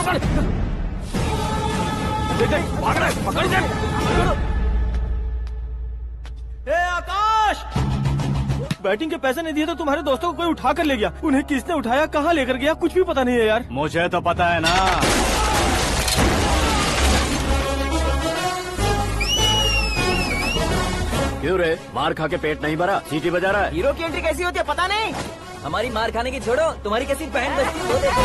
पकड़ दे। आकाश, बैटिंग के पैसे नहीं दिए तो तुम्हारे दोस्तों को कोई उठा कर ले गया। उन्हें किसने उठाया, कहाँ लेकर गया, कुछ भी पता नहीं है यार। मुझे तो पता है ना। क्यों रे, मार खा के पेट नहीं भरा, सीटी बजा रहा है? हीरो की एंट्री कैसी होती है पता नहीं। हमारी मार खाने की छोड़ो, तुम्हारी कैसी बैंड बजती है वो देखो।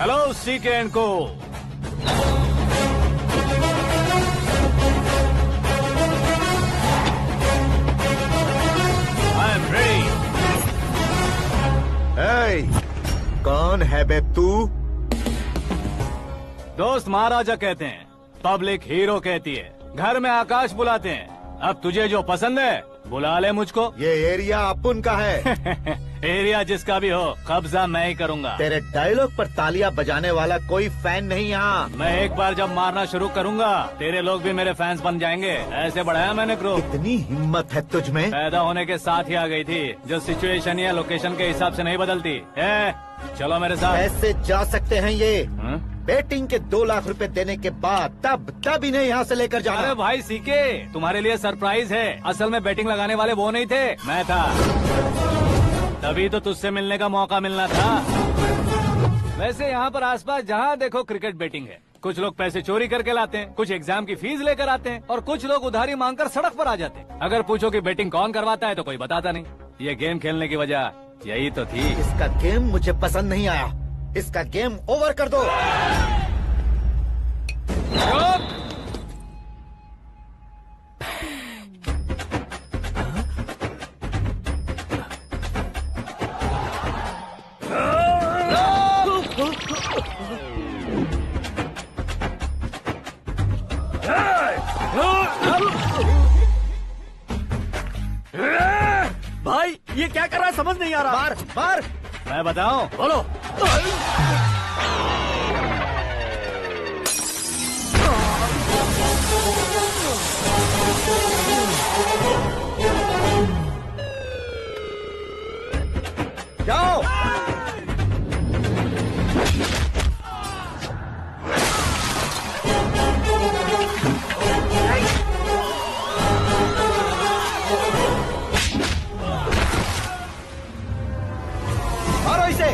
हेलो सीके एंड को। I am ready. कौन है बे तू? दोस्त महाराजा कहते हैं, पब्लिक हीरो कहती है, घर में आकाश बुलाते हैं। अब तुझे जो पसंद है बुला ले मुझको। ये एरिया अपुन का है। एरिया जिसका भी हो, कब्जा मैं ही करूंगा। तेरे डायलॉग पर तालियां बजाने वाला कोई फैन नहीं यहाँ। मैं एक बार जब मारना शुरू करूंगा, तेरे लोग भी मेरे फैंस बन जाएंगे। ऐसे बढ़ाया मैंने ग्रुप। इतनी हिम्मत है तुझ में? पैदा होने के साथ ही आ गई थी, जो सिचुएशन या लोकेशन के हिसाब से नहीं बदलती। चलो मेरे साथ। ऐसे जा सकते हैं ये? हाँ? बेटिंग के 2 लाख रुपए देने के बाद तब इन्हें यहाँ से लेकर जाना। अरे भाई सीके, तुम्हारे लिए सरप्राइज है। असल में बैटिंग लगाने वाले वो नहीं थे, मैं था। तभी तो तुझसे मिलने का मौका मिलना था। वैसे यहाँ पर आसपास जहाँ देखो क्रिकेट बैटिंग है। कुछ लोग पैसे चोरी करके लाते हैं, कुछ एग्जाम की फीस लेकर आते हैं, और कुछ लोग उधारी मांगकर सड़क पर आ जाते हैं। अगर पूछो कि बैटिंग कौन करवाता है तो कोई बताता नहीं। ये गेम खेलने की वजह यही तो थी। इसका गेम मुझे पसंद नहीं आया। इसका गेम ओवर कर दो। भाई ये क्या कर रहा है, समझ नहीं आ रहा। मार मार। मैं बताऊं? बोलो। जाओ। मारो इसे।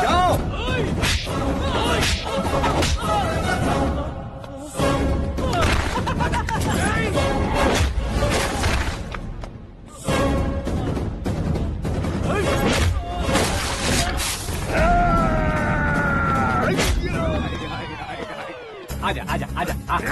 जाओ। आजा आजा आजा आजा आजा।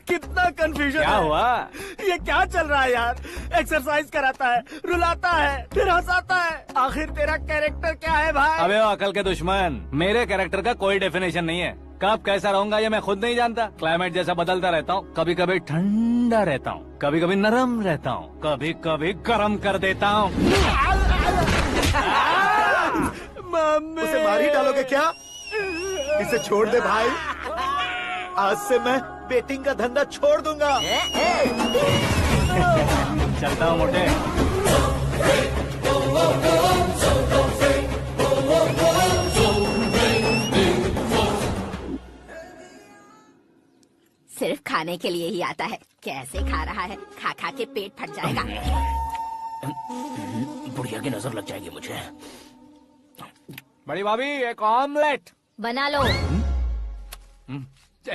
कितना कंफ्यूजन क्या है। हुआ? ये क्या चल रहा है यार? एक्सरसाइज कराता है, रुलाता है, फिर हंसाता है। आखिर तेरा कैरेक्टर क्या है भाई? अबे ओ अकल के दुश्मन, मेरे कैरेक्टर का कोई डेफिनेशन नहीं है। कब कैसा रहूंगा ये मैं खुद नहीं जानता। क्लाइमेट जैसा बदलता रहता हूँ। कभी कभी ठंडा रहता हूँ, कभी कभी नरम रहता हूँ, कभी कभी गर्म कर देता हूँ। मम्मी, उसे मार ही डालोगे क्या? इसे छोड़ दे भाई। आज से मैं बेटिंग का धंधा छोड़ दूंगा। चलता हूँ मोटे। सिर्फ खाने के लिए ही आता है। कैसे खा रहा है, खा खा के पेट फट जाएगा। बुढ़िया की नजर लग जाएगी मुझे। बड़ी भाभी एक ऑमलेट बना लो।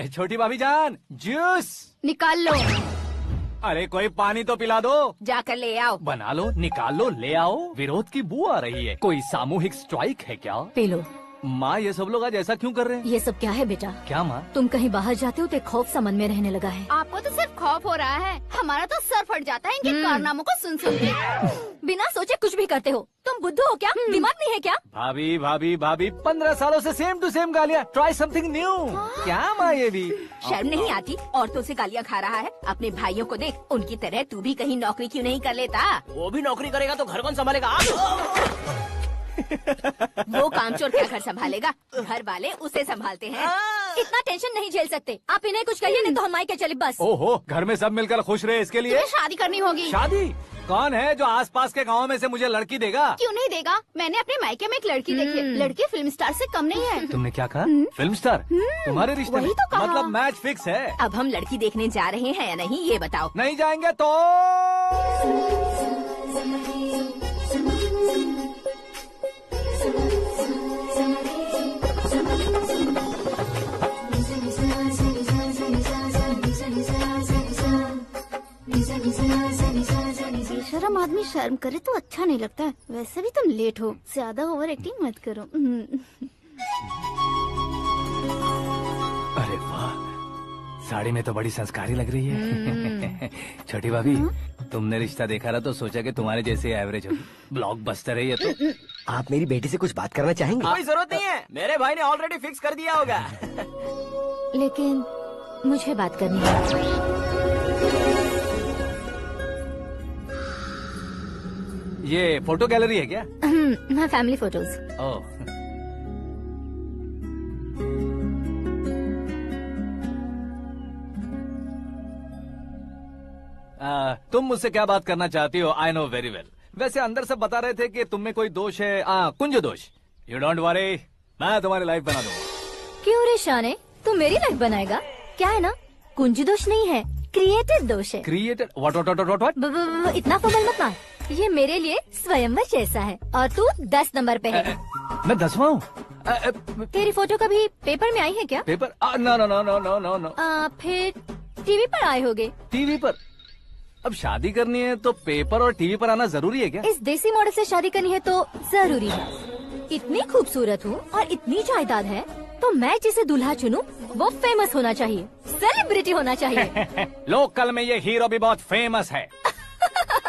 छोटी भाभी जान जूस निकाल लो। अरे कोई पानी तो पिला दो। जाकर ले आओ। बना लो, निकाल लो, ले आओ। विरोध की बू आ रही है। कोई सामूहिक स्ट्राइक है क्या? P low. माँ ये सब लोग आज ऐसा क्यों कर रहे हैं? ये सब क्या है बेटा? क्या माँ? तुम कहीं बाहर जाते हो तो एक खौफ सा मन में रहने लगा है। आपको तो सिर्फ खौफ हो रहा है, हमारा तो सर फट जाता है इनके कारनामों को सुन सुन के। बिना सोचे कुछ भी करते हो। तुम बुद्धू हो क्या? दिमाग नहीं है क्या? भाभी भाभी भाभी 15 सालों से सेम टू सेम गालियाँ। Try something new. क्या माँ ये भी? शर्म नहीं आती? औरतों से गालियाँ खा रहा है। अपने भाइयों को देख, उनकी तरह तू भी कहीं नौकरी क्यों नहीं कर लेता? वो भी नौकरी करेगा तो घर कौन संभालेगा? वो कामचोर क्या घर संभालेगा? घर वाले उसे संभालते हैं। इतना टेंशन नहीं झेल सकते। आप इन्हें कुछ कहिए नहीं तो हम मायके चले बस। ओहो, घर में सब मिलकर खुश रहे इसके लिए। तुम्हें शादी करनी होगी। शादी? कौन है जो आसपास के गाँव में से मुझे लड़की देगा? क्यों नहीं देगा? मैंने अपने मायके में एक लड़की देखी है। लड़की फिल्म स्टार से कम नहीं है। तुमने क्या कहा? Film star? तुम्हारे रिश्ते में? वही तो कहा। मतलब मैच फिक्स है? अब हम लड़की देखने जा रहे हैं या नहीं, ये बताओ। नहीं जाएंगे तो? बेशरम आदमी शर्म करे तो अच्छा नहीं लगता है। वैसे भी तुम लेट हो, ज्यादा ओवर एक्टिंग मत करो। अरे वाह, साड़ी में तो बड़ी संस्कारी लग रही है। छोटी भाभी, तुमने रिश्ता देखा रहा तो सोचा कि तुम्हारे जैसे एवरेज होगी। ब्लॉकबस्टर है ये तो। आप मेरी बेटी से कुछ बात करना चाहेंगे? कोई जरूरत नहीं है, मेरे भाई ने ऑलरेडी फिक्स कर दिया होगा। लेकिन मुझे बात करनी है। ये फोटो गैलरी है क्या? मैं फैमिली फोटोज। ओह, तुम मुझसे क्या बात करना चाहती हो? I know very well. वैसे अंदर सब बता रहे थे कि तुम में कोई दोष है। कुंज दोष। यू डोंट वरी, मैं तुम्हारी लाइफ बना दूंगा। क्यों रे शाने, तू मेरी लाइफ बनाएगा? क्या है ना, कुंज दोष नहीं है, क्रिएटेड दोष है। क्रिएटेड? व्हाट? इतना फमल मत मार। ये मेरे लिए स्वयंवर जैसा है और तू 10 नंबर पे है। मैं 10वां हूँ? तेरी फोटो कभी पेपर में आई है क्या? Paper? No no no no no no no. फिर टीवी पर आए होगे। टीवी पर? अब शादी करनी है तो पेपर और टीवी पर आना जरूरी है क्या? इस देसी मॉडल से शादी करनी है तो जरूरी है। इतनी खूबसूरत हूँ और इतनी जायदाद है तो मैं जिसे दूल्हा चुनूं वो फेमस होना चाहिए, सेलिब्रिटी होना चाहिए। लोकल में ये हीरो भी बहुत फेमस है।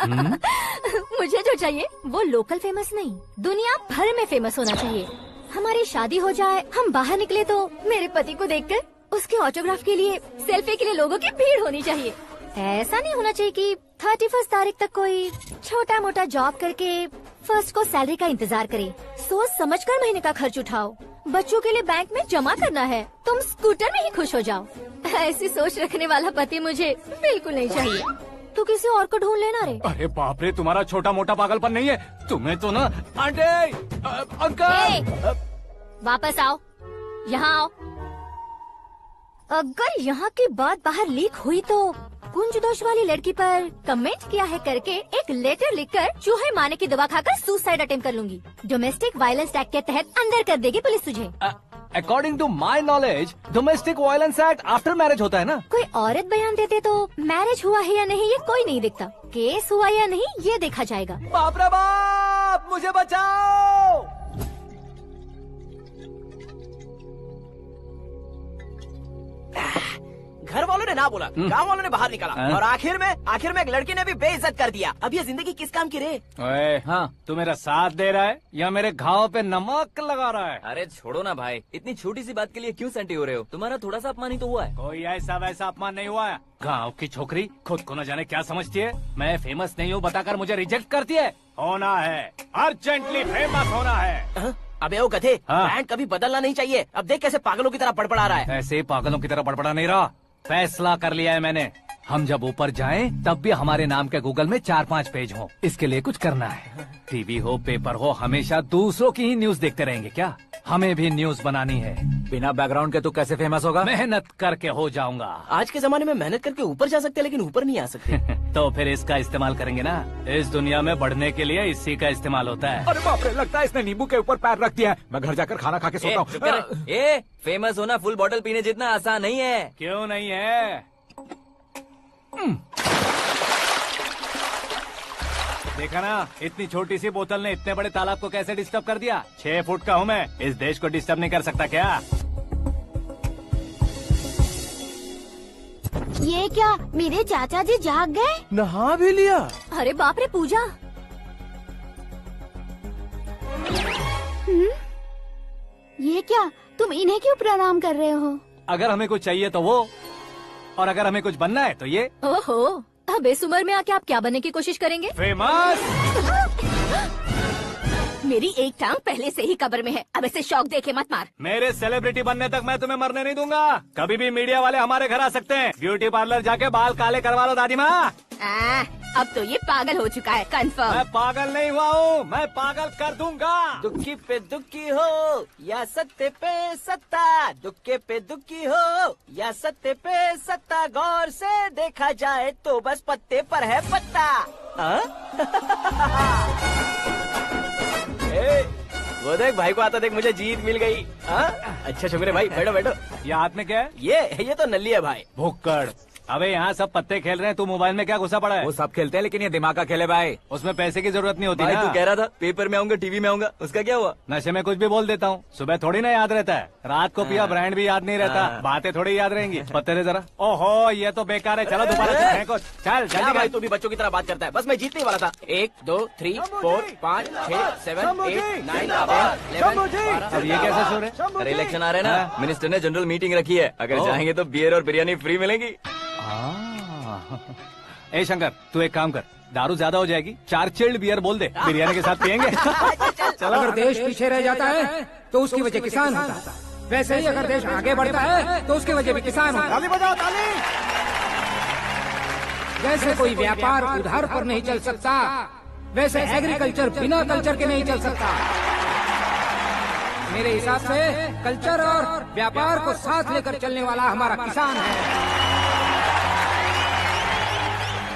मुझे जो चाहिए वो लोकल फेमस नहीं, दुनिया भर में फेमस होना चाहिए। हमारी शादी हो जाए, हम बाहर निकले तो मेरे पति को देखकर उसके ऑटोग्राफ के लिए, सेल्फी के लिए लोगों की भीड़ होनी चाहिए। ऐसा नहीं होना चाहिए कि 31 तारीख तक कोई छोटा मोटा जॉब करके फर्स्ट को सैलरी का इंतजार करे। सोच समझकर महीने का खर्च उठाओ। बच्चों के लिए बैंक में जमा करना है, तुम स्कूटर में ही खुश हो जाओ। ऐसी सोच रखने वाला पति मुझे बिल्कुल नहीं चाहिए। तू किसी और को ढूंढ लेना रे। अरे बाप रे, तुम्हारा छोटा मोटा पागलपन नहीं है। तुम्हें तो ना आंटी, अंकल। वापस आओ, यहाँ आओ। अगर यहाँ की बात बाहर लीक हुई तो कुंज दोष वाली लड़की पर कमेंट किया है करके एक लेटर लिखकर चूहे मारने की दवा खाकर सुसाइड अटेम्प्ट कर लूंगी। डोमेस्टिक वायलेंस एक्ट के तहत अंदर कर देगी पुलिस तुझे। According to my knowledge domestic violence act after marriage होता है ना? कोई औरत बयान देते तो मैरिज हुआ है या नहीं ये कोई नहीं देखता, केस हुआ या नहीं ये देखा जाएगा। बाप रे बाप, मुझे बचाओ। घर वालों ने ना बोला, गांव वालों ने बाहर निकाला और आखिर में एक लड़की ने भी बेइज्जत कर दिया। अब ये जिंदगी किस काम की रे? ओए, हाँ, तू मेरा साथ दे रहा है या मेरे घाव पे नमक लगा रहा है? अरे छोड़ो ना भाई, इतनी छोटी सी बात के लिए क्यों सैंटी हो रहे हो? तुम्हारा थोड़ा सा अपमान ही तो हुआ है। कोई ऐसा वैसा अपमान नहीं हुआ है। गाँव की छोकरी खुद को न जाने क्या समझती है। मैं फेमस नहीं हूँ बताकर मुझे रिजेक्ट करती है। होना है, अर्जेंटली फेमस होना है। अबे ओ गधे, हाँ। ब्रांड कभी बदलना नहीं चाहिए। अब देख कैसे पागलों की तरह बड़बड़ा रहा है। ऐसे पागलों की तरह बड़बड़ा नहीं रहा। फैसला कर लिया है मैंने। हम जब ऊपर जाएं तब भी हमारे नाम के गूगल में 4-5 पेज हो। इसके लिए कुछ करना है। टीवी हो, पेपर हो, हमेशा दूसरों की ही न्यूज देखते रहेंगे क्या? हमें भी न्यूज बनानी है। बिना बैकग्राउंड के तू कैसे फेमस होगा? मेहनत करके हो जाऊंगा। आज के जमाने में मेहनत करके ऊपर जा सकते हैं लेकिन ऊपर नहीं आ सकते। तो फिर इसका इस्तेमाल करेंगे ना। इस दुनिया में बढ़ने के लिए इसी का इस्तेमाल होता है। अरे बाप रे, लगता है इसने नींबू के ऊपर पैर रख दिया है। मैं घर जाकर खाना खा के सोता चुप कर। हूँ। फेमस होना फुल बॉटल पीने जितना आसान नहीं है। क्यों नहीं है? देखा ना, इतनी छोटी सी बोतल ने इतने बड़े तालाब को कैसे डिस्टर्ब कर दिया। 6 फुट का हूँ मैं, इस देश को डिस्टर्ब नहीं कर सकता क्या? ये क्या, मेरे चाचा जी जाग गए? नहा भी लिया। अरे बाप रे पूजा, ये क्या, तुम इन्हें क्यों प्रणाम कर रहे हो? अगर हमें कुछ चाहिए तो वो, और अगर हमें कुछ बनना है तो ये। ओहो, अब इस उम्र में आके आप क्या बनने की कोशिश करेंगे? फेमस। मेरी एक टांग पहले से ही कब्र में है, अब इसे शौक देके मत मार। मेरे सेलिब्रिटी बनने तक मैं तुम्हें मरने नहीं दूंगा। कभी भी मीडिया वाले हमारे घर आ सकते हैं। ब्यूटी पार्लर जाके बाल काले करवा लो दादी माँ। अब तो ये पागल हो चुका है, कंफर्म। मैं पागल नहीं हुआ हूँ, मैं पागल कर दूंगा। दुखी पे दुखी हो या सत्य पे सत्ता, दुखे पे दुखी हो या सत्य पे सत्ता, गौर से देखा जाए तो बस पत्ते पर है पत्ता। वो देख भाई को आता देख, मुझे जीत मिल गई। अच्छा शुक्र है भाई, बैठो बैठो। ये हाथ में क्या है? ये तो नल्ली है भाई। भुक्कड़। अबे यहाँ सब पत्ते खेल रहे हैं, तू मोबाइल में क्या घुसा पड़ा है? वो सब खेलते हैं लेकिन ये दिमाग का खेल है भाई। उसमें पैसे की जरूरत नहीं होती भाई ना। तू कह रहा था पेपर में आऊंगा, टीवी में आऊंगा, उसका क्या हुआ? नशे में कुछ भी बोल देता हूँ, सुबह थोड़ी ना याद रहता है। रात को पिया ब्रांड भी याद नहीं रहता, बातें थोड़ी याद रहेंगी। पत्ते दे जरा। ओहो ये तो बेकार है, चलो दोबारा से फेंको। चल क्या जल्दी भाई कर। तू भी बच्चों की तरह बात करता है। बस मैं जीतने वाला था। 1 2 3 4 5 6 7 8 9 10 11 अब ये कैसे शोर है? अरे इलेक्शन आ रहे हैं ना, मिनिस्टर ने जनरल मीटिंग रखी है। अगर जाएंगे तो बियर और बिरयानी फ्री मिलेगी। ए शंकर, तू एक काम कर, दारू ज्यादा हो जाएगी, 4 चिल्ड बियर बोल दे, बिरयानी के साथ पियेंगे। चलो, अगर देश पीछे रह जाता है तो उसकी वजह किसान होता है, वैसे ही अगर देश आगे बढ़ता है तो उसकी वजह भी किसान होता है। ताली बजाओ, ताली। जैसे कोई व्यापार उधार पर नहीं चल सकता, वैसे एग्रीकल्चर बिना कल्चर के नहीं चल सकता। मेरे हिसाब से कल्चर और व्यापार को साथ लेकर चलने वाला हमारा किसान है।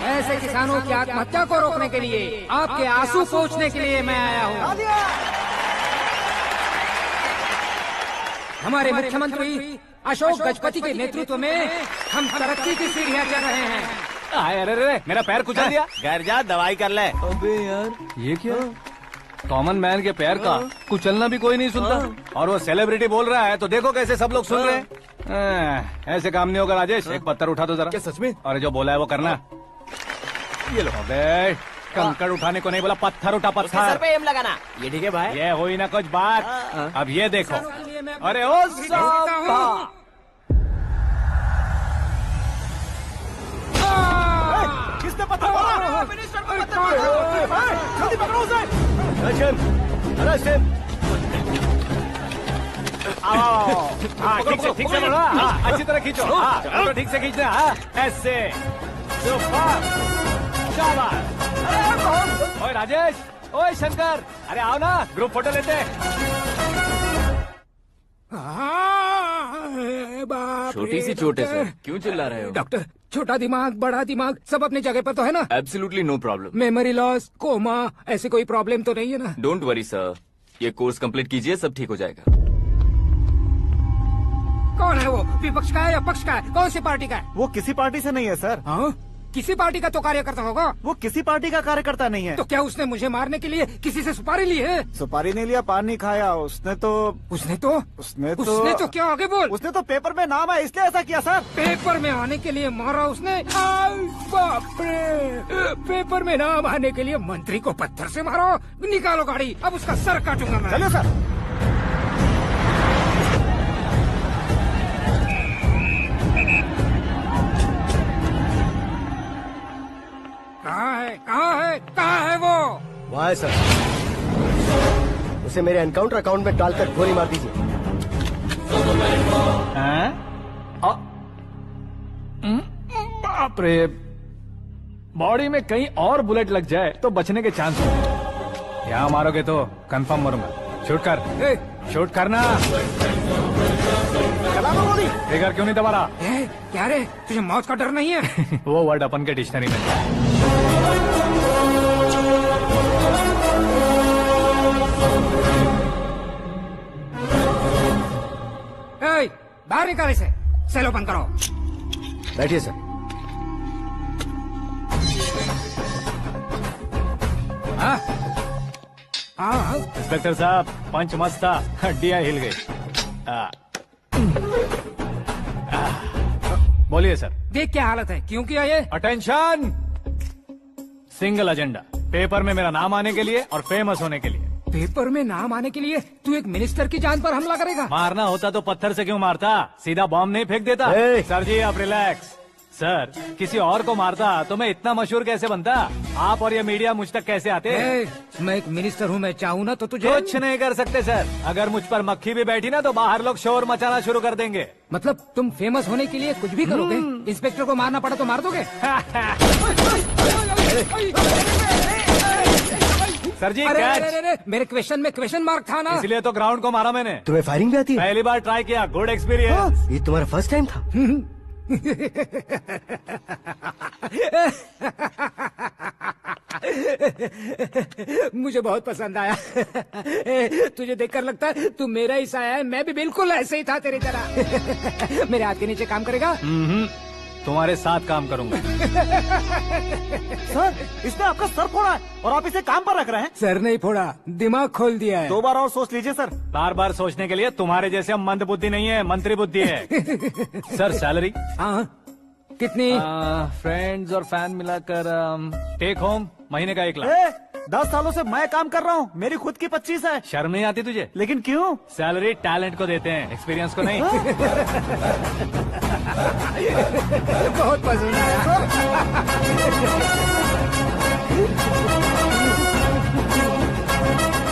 ऐसे किसानों की आत्महत्या को रोकने के लिए, आपके आंसू पोंछने के लिए मैं आया हूँ। हमारे मुख्यमंत्री अशोक गजपति के नेतृत्व में हम तरक्की की सीढ़ियाँ चढ़ रहे हैं। अरे अरे मेरा पैर कुचल दिया। घर जा, दवाई कर ले। अबे यार ये क्या? कॉमन मैन के पैर का कुचलना भी कोई नहीं सुनता, और वो सेलिब्रिटी बोल रहा है तो देखो कैसे सब लोग सुन रहे हैं। ऐसे काम नहीं होगा राजेश, एक पत्थर उठा दो जरा। क्या सच में? और जो बोला है वो करना। ये लो। अबे कंकड़ उठाने को नहीं बोला, पत्थर उठा, उसके सर पत्थर। पे एम लगाना। ये ठीक है भाई। ये हुई ना कुछ बात। अब ये देखो। अरे ओ साहब, किसने पत्थर मारा? मिनिस्टर को पत्थर मारा। जल्दी पकड़ो उसे। हाँ ठीक से बोलो। हाँ अच्छी तरह खींचो। हाँ तो ठीक से खींचना। हाँ ऐसे। सुपर, शाबाश। ओए राजेश, ओए शंकर, अरे आओ ना, ग्रुप फोटो लेते हैं। छोटी सी चोट है सर, क्यों चिल्ला रहे हो? डॉक्टर, छोटा दिमाग बड़ा दिमाग सब अपनी जगह पर तो है ना? Absolutely no problem. Memory loss, coma, ऐसी कोई प्रॉब्लम तो नहीं है ना? डोंट वरी सर, ये कोर्स कंप्लीट कीजिए, सब ठीक हो जाएगा। कौन है वो? विपक्ष का है या पक्ष का है? कौन सी पार्टी का है? वो किसी पार्टी से नहीं है सर। हाँ? किसी पार्टी का तो कार्यकर्ता होगा। वो किसी पार्टी का कार्यकर्ता नहीं है। तो क्या उसने मुझे मारने के लिए किसी से सुपारी ली है? सुपारी नहीं लिया, पान नहीं खाया। उसने तो क्या आगे बोल? उसने तो पेपर में नाम है इसलिए ऐसा किया सर। पेपर में आने के लिए मारा उसने? बाप रे! पेपर में नाम आने के लिए मंत्री को पत्थर से मारो? निकालो गाड़ी, अब उसका सर काटूंगा मैं। चलो सर। कहाँ है वो? वहाँ है सर। उसे मेरे एनकाउंटर अकाउंट में डालकर गोली मार दीजिए। बाप रे, बॉडी में कहीं और बुलेट लग जाए तो बचने के चांस हो। यहाँ मारोगे तो कंफर्म मरूंगा। शूट कर, शूट करना। ट्रिगर क्यों नहीं दबा रहा? क्या रे, तुझे मौत का डर नहीं है? वो वर्ड अपन के डिक्शनरी में। बाहर निकाले से, सेलो बंद करो। बैठिए सर। हाँ हाँ इंस्पेक्टर साहब, पंच मस्त था, हड्डियां हिल गई। बोलिए सर। देख क्या हालत है, क्यों किया ये? अटेंशन, सिंगल एजेंडा, पेपर में मेरा नाम आने के लिए और फेमस होने के लिए। पेपर में नाम आने के लिए तू एक मिनिस्टर की जान पर हमला करेगा? मारना होता तो पत्थर से क्यों मारता, सीधा बॉम्ब नहीं फेंक देता। सर जी आप रिलैक्स। सर किसी और को मारता तो मैं इतना मशहूर कैसे बनता, आप और ये मीडिया मुझ तक कैसे आते? मैं एक मिनिस्टर हूँ, मैं चाहूँ ना तो तुझे कुछ नहीं कर सकते सर। अगर मुझ पर मक्खी भी बैठी ना तो बाहर लोग शोर मचाना शुरू कर देंगे। मतलब तुम फेमस होने के लिए कुछ भी करोगे? इंस्पेक्टर को मारना पड़ा तो मार दोगे? सर जी अरे, मेरे क्वेश्चन में क्वेश्चन मार्क था ना, इसलिए तो ग्राउंड को मारा मैंने। तुम्हें फायरिंग भी आती है? पहली बार ट्राई किया, गुड एक्सपीरियंस। ये तुम्हारा फर्स्ट टाइम था? मुझे बहुत पसंद आया। तुझे देखकर लगता है तू मेरा ही साया है, मैं भी बिल्कुल ऐसे ही था तेरी तरह। मेरे हाथ के नीचे काम करेगा? तुम्हारे साथ काम करूंगा। सर इसने आपका सर फोड़ा है और आप इसे काम पर रख रहे हैं। सर नहीं फोड़ा, दिमाग खोल दिया है। 2 बार और सोच लीजिए सर। बार बार सोचने के लिए तुम्हारे जैसे मंद बुद्धि नहीं है, मंत्री बुद्धि है। Sir salary? हाँ कितनी? फ्रेंड्स और फैन मिलाकर टेक होम महीने का 1 लाख। 10 सालों से मैं काम कर रहा हूँ, मेरी खुद की 25 है। शर्म नहीं आती तुझे? लेकिन क्यों? सैलरी टैलेंट को देते हैं, एक्सपीरियंस को नहीं। बहुत पसंद आया।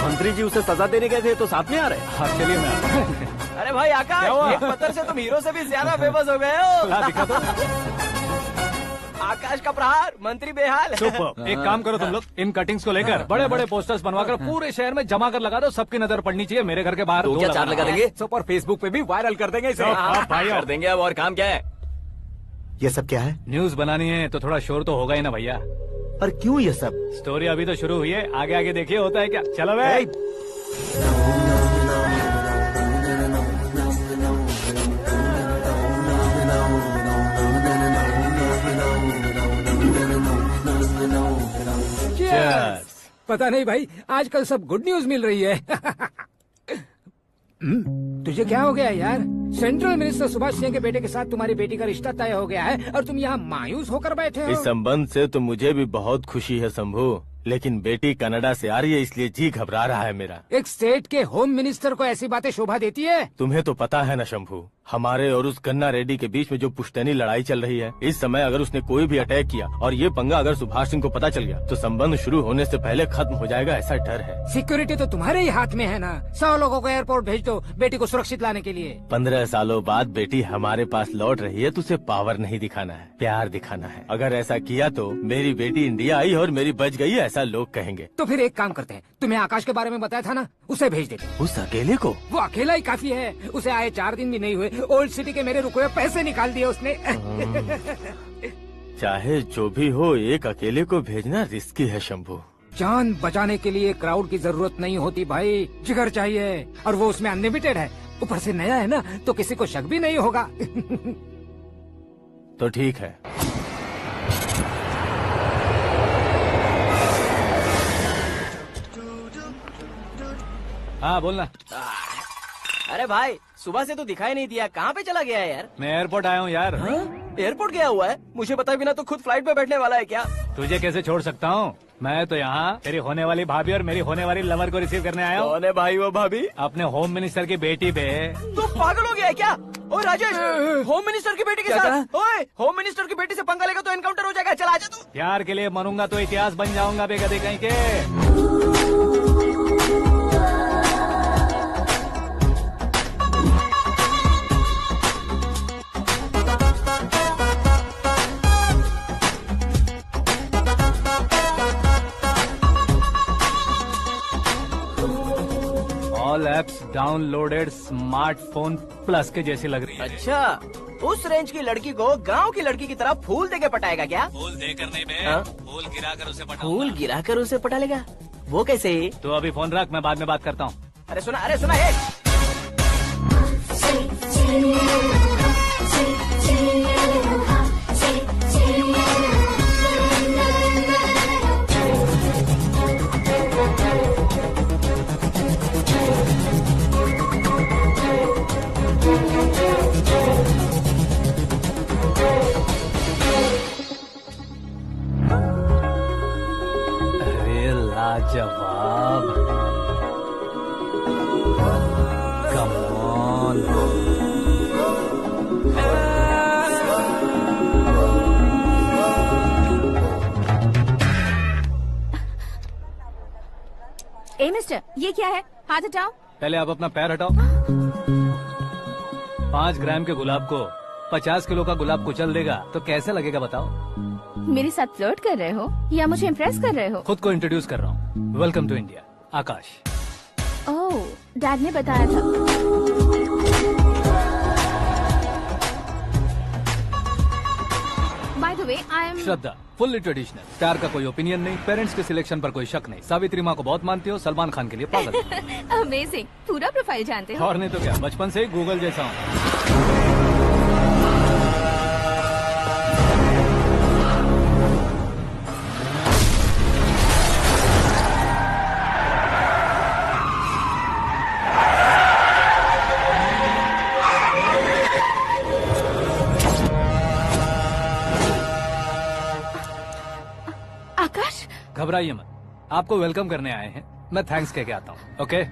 मंत्री जी उसे सजा देने गए थे तो साथ में आ रहे। हाँ चलिए मैं आता हूं। अरे भाई आकाश, एक पत्थर से तुम हीरो से भी ज्यादा फेमस हो गए हो। दिखा तो। आकाश का प्रहार, मंत्री बेहाल। सुपर। एक काम करो तुम लोग, इन कटिंग्स को लेकर बड़े बड़े पोस्टर्स बनवाकर पूरे शहर में जमा कर लगा दो, सबकी नजर पड़नी चाहिए। मेरे घर के बाहर तो 2 क्या 4 लगा देंगे? सब और फेसबुक पे भी वायरल कर देंगे इसे। कर देंगे। अब और काम क्या है? ये सब क्या है? न्यूज बनानी है तो थोड़ा शोर तो होगा ही ना भैया। पर क्यों ये सब? स्टोरी अभी तो शुरू हुई है, आगे आगे देखिए होता है क्या। चलो भाई। पता नहीं भाई, आजकल सब गुड न्यूज मिल रही है। तुझे क्या हो गया यार? सेंट्रल मिनिस्टर सुभाष सिंह के बेटे के साथ तुम्हारी बेटी का रिश्ता तय हो गया है और तुम यहाँ मायूस होकर बैठे हो। इस संबंध से तो मुझे भी बहुत खुशी है शंभू, लेकिन बेटी कनाडा से आ रही है इसलिए जी घबरा रहा है मेरा। एक स्टेट के होम मिनिस्टर को ऐसी बातें शोभा देती है? तुम्हें तो पता है ना शंभू, हमारे और उस कन्ना रेड्डी के बीच में जो पुश्तैनी लड़ाई चल रही है। इस समय अगर उसने कोई भी अटैक किया और ये पंगा अगर सुभाष सिंह को पता चल गया तो संबंध शुरू होने से पहले खत्म हो जाएगा, ऐसा डर है। सिक्योरिटी तो तुम्हारे ही हाथ में है ना। 100 लोगों को एयरपोर्ट भेज दो बेटी को सुरक्षित लाने के लिए। 15 सालों बाद बेटी हमारे पास लौट रही है तो उसे पावर नहीं दिखाना है, प्यार दिखाना है। अगर ऐसा किया तो मेरी बेटी इंडिया आई और मेरी बच गई, ऐसा लोग कहेंगे। तो फिर एक काम करते हैं, तुम्हें आकाश के बारे में बताया था ना, उसे भेज देते। उस अकेले को? वो अकेला ही काफी है, उसे आए 4 दिन भी नहीं हुए, ओल्ड सिटी के मेरे रुके हुए पैसे निकाल दिए उसने। चाहे जो भी हो, एक अकेले को भेजना रिस्की है शंभू। जान बचाने के लिए क्राउड की जरूरत नहीं होती भाई, जिगर चाहिए, और वो उसमें अनलिमिटेड है। ऊपर से नया है ना तो किसी को शक भी नहीं होगा। तो ठीक है। हाँ बोलना। अरे भाई सुबह से तो दिखाई नहीं दिया, कहाँ पे चला गया है यार? मैं एयरपोर्ट आया हूँ यार। एयरपोर्ट गया हुआ है? मुझे बताए बिना तो खुद फ्लाइट पे बैठने वाला है क्या? तुझे कैसे छोड़ सकता हूँ? मैं तो यहाँ तेरी होने वाली भाभी और मेरी होने वाली लवर को रिसीव करने आया हूँ। कौन है भाई वो भाभी? अपने होम मिनिस्टर की बेटी पे। तो पागल हो गया है क्या? ओ राजेश, होम मिनिस्टर की बेटी के साथ? ओए, होम मिनिस्टर की बेटी से पंगा लेगा तो एनकाउंटर हो जाएगा। चल आजा तू। प्यार के लिए मरूंगा तो इतिहास बन जाऊंगा बेगदे कहीं के। All apps downloaded smartphone plus के जैसी लग रही है। अच्छा, उस रेंज की लड़की को गांव की लड़की की तरह फूल देके पटाएगा क्या? फूल देकर नहीं बे, फूल गिराकर उसे पटा। फूल गिराकर उसे पटा लेगा? वो कैसे? तो अभी फोन रख, मैं बाद में बात करता हूँ। अरे सुना है। जवाब। Come on. ए मिस्टर, ये क्या है? हाथ हटाओ। पहले आप अपना पैर हटाओ। 5 ग्राम के गुलाब को 50 किलो का गुलाब कुचल देगा तो कैसे लगेगा बताओ? मेरे साथ फ्लर्ट कर रहे हो या मुझे इम्प्रेस कर रहे हो? खुद को इंट्रोड्यूस कर रहा हूँ। Welcome to India, Aakash. Oh, dad ने बताया था। By the way, I am Shraddha, fully traditional. प्यार का कोई ओपिनियन नहीं, पेरेंट्स के सिलेक्शन पर कोई शक नहीं। सावित्री माँ को बहुत मानती हो, सलमान खान के लिए पागल। अमेजिंग, पूरा प्रोफाइल जानते हो। और नहीं तो क्या, बचपन से ही गूगल जैसा हूँ। आकाश, घबराइए मत, आपको वेलकम करने आए हैं। मैं थैंक्स कह के आता हूँ। ओके?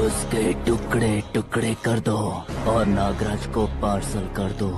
उसके टुकड़े टुकड़े कर दो और नागराज को पार्सल कर दो।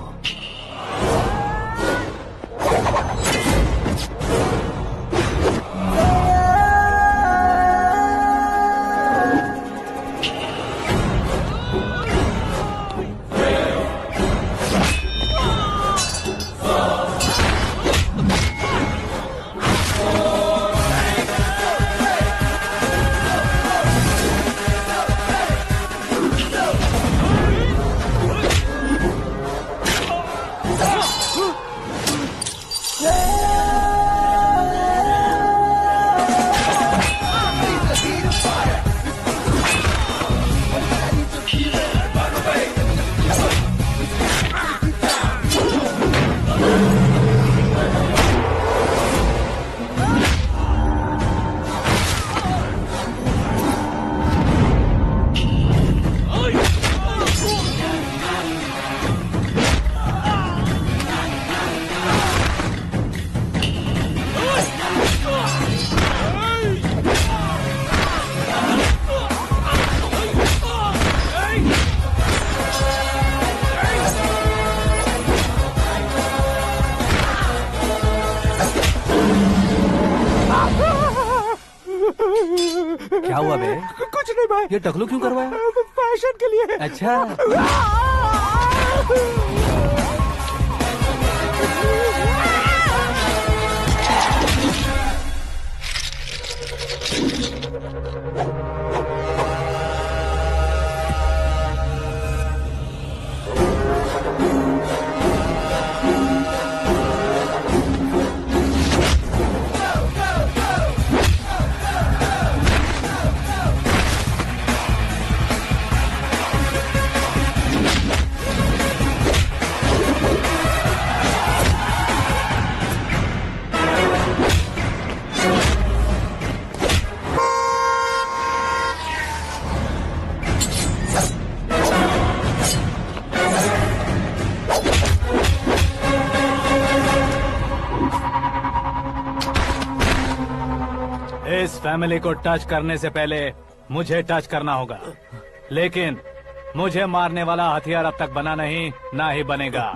क्या हुआ बे? कुछ नहीं भाई। ये टकलू क्यों करवाया? फैशन के लिए। अच्छा। इस फैमिली को टच करने से पहले मुझे टच करना होगा, लेकिन मुझे मारने वाला हथियार अब तक बना नहीं, ना ही बनेगा।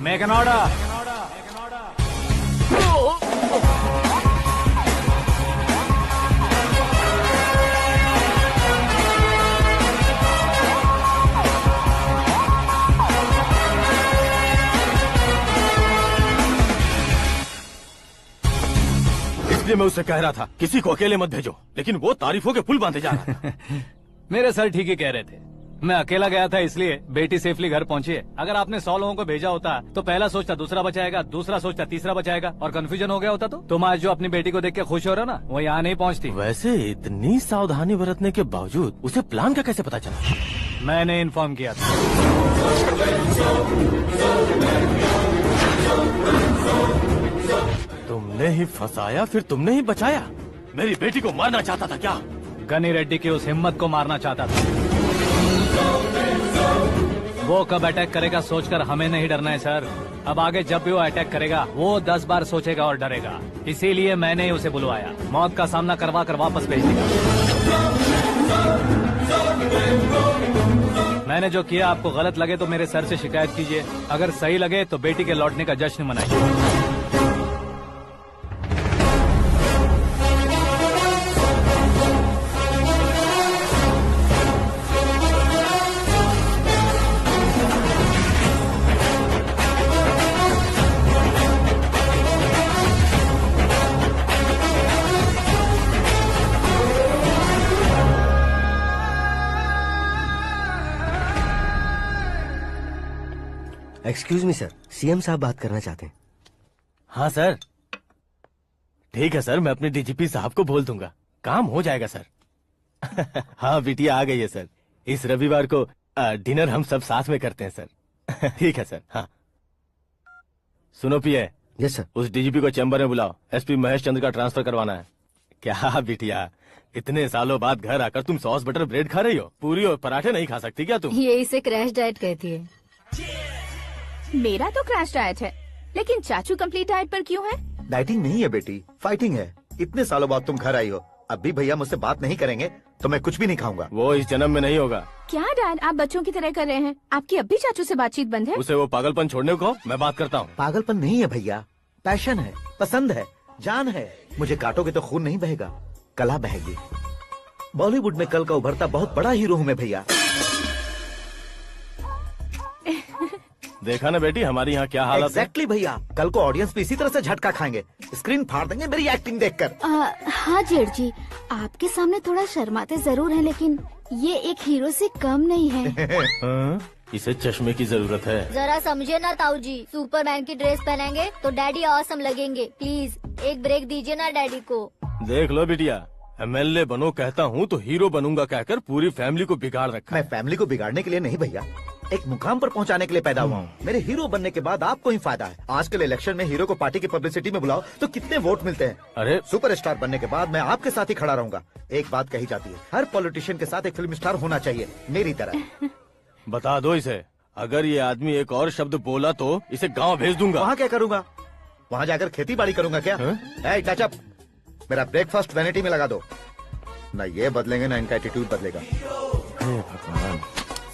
Make an order. इसलिए मैं उससे कह रहा था किसी को अकेले मत भेजो, लेकिन वो तारीफों के पुल बांधे जा रहा था। मेरे सर ठीक ही कह रहे थे। मैं अकेला गया था इसलिए बेटी सेफली घर पहुंची है। अगर आपने 100 लोगों को भेजा होता तो पहला सोचता दूसरा बचाएगा, दूसरा सोचता तीसरा बचाएगा, और कंफ्यूजन हो गया होता तो तुम आज जो अपनी बेटी को देख के खुश हो रहे हो ना, वो यहाँ नहीं पहुँचती। वैसे इतनी सावधानी बरतने के बावजूद उसे प्लान का कैसे पता चला? मैंने इन्फॉर्म किया था। तुमने ही फंसाया, फिर तुमने ही बचाया। मेरी बेटी को मारना चाहता था क्या? गनी रेड्डी की उस हिम्मत को मारना चाहता था। वो कब अटैक करेगा सोचकर हमें नहीं डरना है सर। अब आगे जब भी वो अटैक करेगा वो 10 बार सोचेगा और डरेगा। इसीलिए मैंने ही उसे बुलवाया। मौत का सामना करवा कर वापस भेज दिया। मैंने जो किया आपको गलत लगे तो मेरे सर से शिकायत कीजिए, अगर सही लगे तो बेटी के लौटने का जश्न मनाइए। एक्सक्यूज मी सर, सीएम साहब बात करना चाहते हैं। हाँ सर, ठीक है सर, मैं अपने डीजीपी साहब को बोल दूंगा, काम हो जाएगा सर। हाँ बिटिया आ गई है सर। इस रविवार को डिनर हम सब साथ में करते हैं सर। ठीक है सर। हाँ सुनो पिए। Yes sir. उस डीजीपी को चैम्बर में बुलाओ, एसपी महेश चंद्र का ट्रांसफर करवाना है। क्या बिटिया, इतने सालों बाद घर आकर तुम सॉस बटर ब्रेड खा रही हो? पूरी और पराठे नहीं खा सकती क्या तुम? ये इसे क्रैश डाइट कहती है। मेरा तो क्रैश डाइट है, लेकिन चाचू कंप्लीट डाइट पर क्यों है? डाइटिंग नहीं है बेटी, फाइटिंग है। इतने सालों बाद तुम घर आई हो, अब भी भैया मुझसे बात नहीं करेंगे तो मैं कुछ भी नहीं खाऊंगा। वो इस जन्म में नहीं होगा। क्या डैड, आप बच्चों की तरह कर रहे हैं? आपकी अब भी चाचू से बातचीत बंद है? उसे वो पागलपन छोड़ने को मैं बात करता हूँ। पागलपन नहीं है भैया, पैशन है, पसंद है, जान है। मुझे काटोगे तो खून नहीं बहेगा, कला बहेगी। बॉलीवुड में कल का उभरता बहुत बड़ा हीरो हूँ मैं भैया। देखा ना बेटी हमारी यहाँ क्या हालत है। एग्जैक्टली भैया, कल को ऑडियंस भी इसी तरह से झटका खाएंगे, स्क्रीन फाड़ देंगे मेरी एक्टिंग देखकर। हाँ जेठ जी, आपके सामने थोड़ा शर्माते जरूर हैं, लेकिन ये एक हीरो से कम नहीं है। हाँ? इसे चश्मे की जरूरत है। जरा समझे ना ताऊ जी, सुपरमैन की ड्रेस पहनेंगे तो डैडी ऑसम लगेंगे। प्लीज एक ब्रेक दीजिए ना डैडी को। देख लो बिटिया, एमएलए बनो कहता हूँ तो हीरो बनूंगा कहकर पूरी फैमिली को बिगाड़ रखा। मैं फैमिली को बिगाड़ने के लिए नहीं भैया, एक मुकाम पर पहुंचाने के लिए पैदा हुआ हूँ। मेरे हीरो बनने के बाद आपको ही फायदा है। आजकल इलेक्शन में हीरो को पार्टी की पब्लिसिटी में बुलाओ तो कितने वोट मिलते हैं। अरे सुपरस्टार बनने के बाद मैं आपके साथ ही खड़ा रहूंगा। एक बात कही जाती है, हर पॉलिटिशियन के साथ एक फिल्म स्टार होना चाहिए, मेरी तरह। बता दो इसे, अगर ये आदमी एक और शब्द बोला तो इसे गाँव भेज दूंगा। वहाँ क्या करूँगा? वहाँ जाकर खेती बाड़ी करूँगा क्या? टचअप, मेरा ब्रेकफास्ट वैनिटी में लगा दो। ना ये बदलेंगे ना इनका एटीट्यूड बदलेगा। भगवान,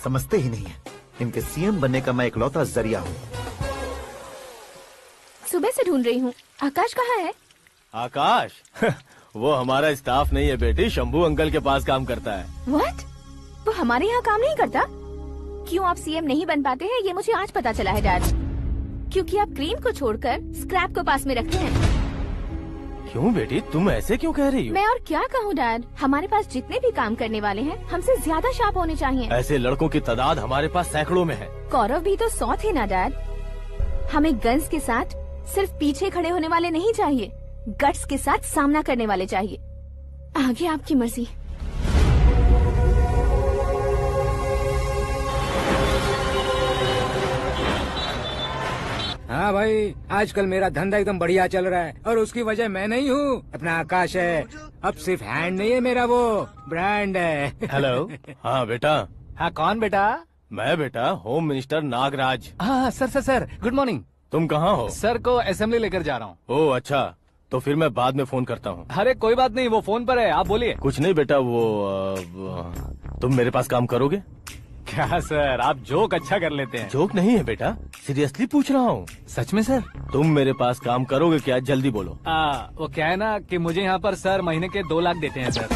समझते ही नहीं है, इनके सीएम बनने का मैं इकलौता जरिया हूँ। सुबह से ढूंढ रही हूँ, आकाश कहाँ है? आकाश? वो हमारा स्टाफ नहीं है बेटी, शंभू अंकल के पास काम करता है। व्हाट? वो हमारे यहाँ काम नहीं करता? क्यों आप सीएम नहीं बन पाते हैं ये मुझे आज पता चला है डैड। क्योंकि आप क्रीम को छोड़कर स्क्रैप को पास में रखते हैं। क्यों बेटी, तुम ऐसे क्यों कह रही हो? मैं और क्या कहूँ डैड, हमारे पास जितने भी काम करने वाले हैं हमसे ज्यादा शार्प होने चाहिए। ऐसे लड़कों की तादाद हमारे पास सैकड़ों में है। कौरव भी तो 100 थे ना डैड। हमें गन्स के साथ सिर्फ पीछे खड़े होने वाले नहीं चाहिए, गट्स के साथ सामना करने वाले चाहिए। आगे आपकी मर्जी। हाँ भाई, आजकल मेरा धंधा एकदम बढ़िया चल रहा है और उसकी वजह मैं नहीं हूँ, अपना आकाश है। अब सिर्फ हैंड नहीं है मेरा, वो ब्रांड है। हेलो। हाँ बेटा। हाँ कौन बेटा? मैं बेटा होम मिनिस्टर नागराज। हाँ सर गुड मॉर्निंग। तुम कहाँ हो? सर को असेंबली लेकर जा रहा हूँ। ओह अच्छा, तो फिर मैं बाद में फोन करता हूँ। अरे कोई बात नहीं, वो फोन पर है, आप बोलिए। कुछ नहीं बेटा, तुम मेरे पास काम करोगे? क्या सर, आप जोक अच्छा कर लेते हैं। जोक नहीं है बेटा, सीरियसली पूछ रहा हूँ। सच में सर? तुम मेरे पास काम करोगे क्या? जल्दी बोलो। वो क्या है ना कि मुझे यहाँ पर सर महीने के 2 लाख देते हैं सर।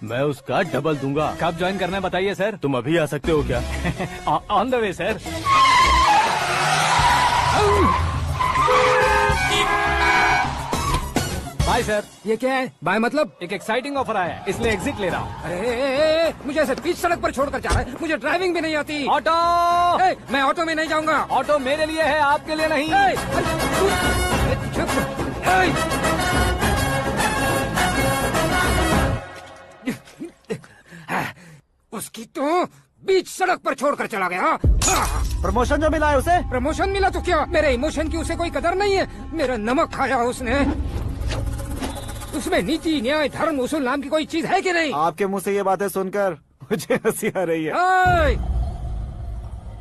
मैं उसका डबल दूंगा। कब ज्वाइन करना है बताइए सर। तुम अभी आ सकते हो क्या? On the way sir. Bye sir. ये क्या है? बाय मतलब? एक एक्साइटिंग ऑफर आया है, इसलिए एग्जिट ले रहा हूँ। अरे मुझे ऐसे बीच सड़क पर छोड़कर जा रहा है, मुझे ड्राइविंग भी नहीं आती। ऑटो! मैं ऑटो में नहीं जाऊंगा। ऑटो मेरे लिए है, आपके लिए नहीं। उस इसकी तो बीच सड़क पर छोड़कर चला गया। प्रमोशन जो मिला है उसे? प्रमोशन मिला तो क्या, मेरे इमोशन की उसे कोई कदर नहीं है। मेरा नमक खाया उसने। उसमें नीति न्याय धर्म उसूल नाम की कोई चीज है कि नहीं? आपके मुंह से ये बातें सुनकर मुझे हंसी आ रही है।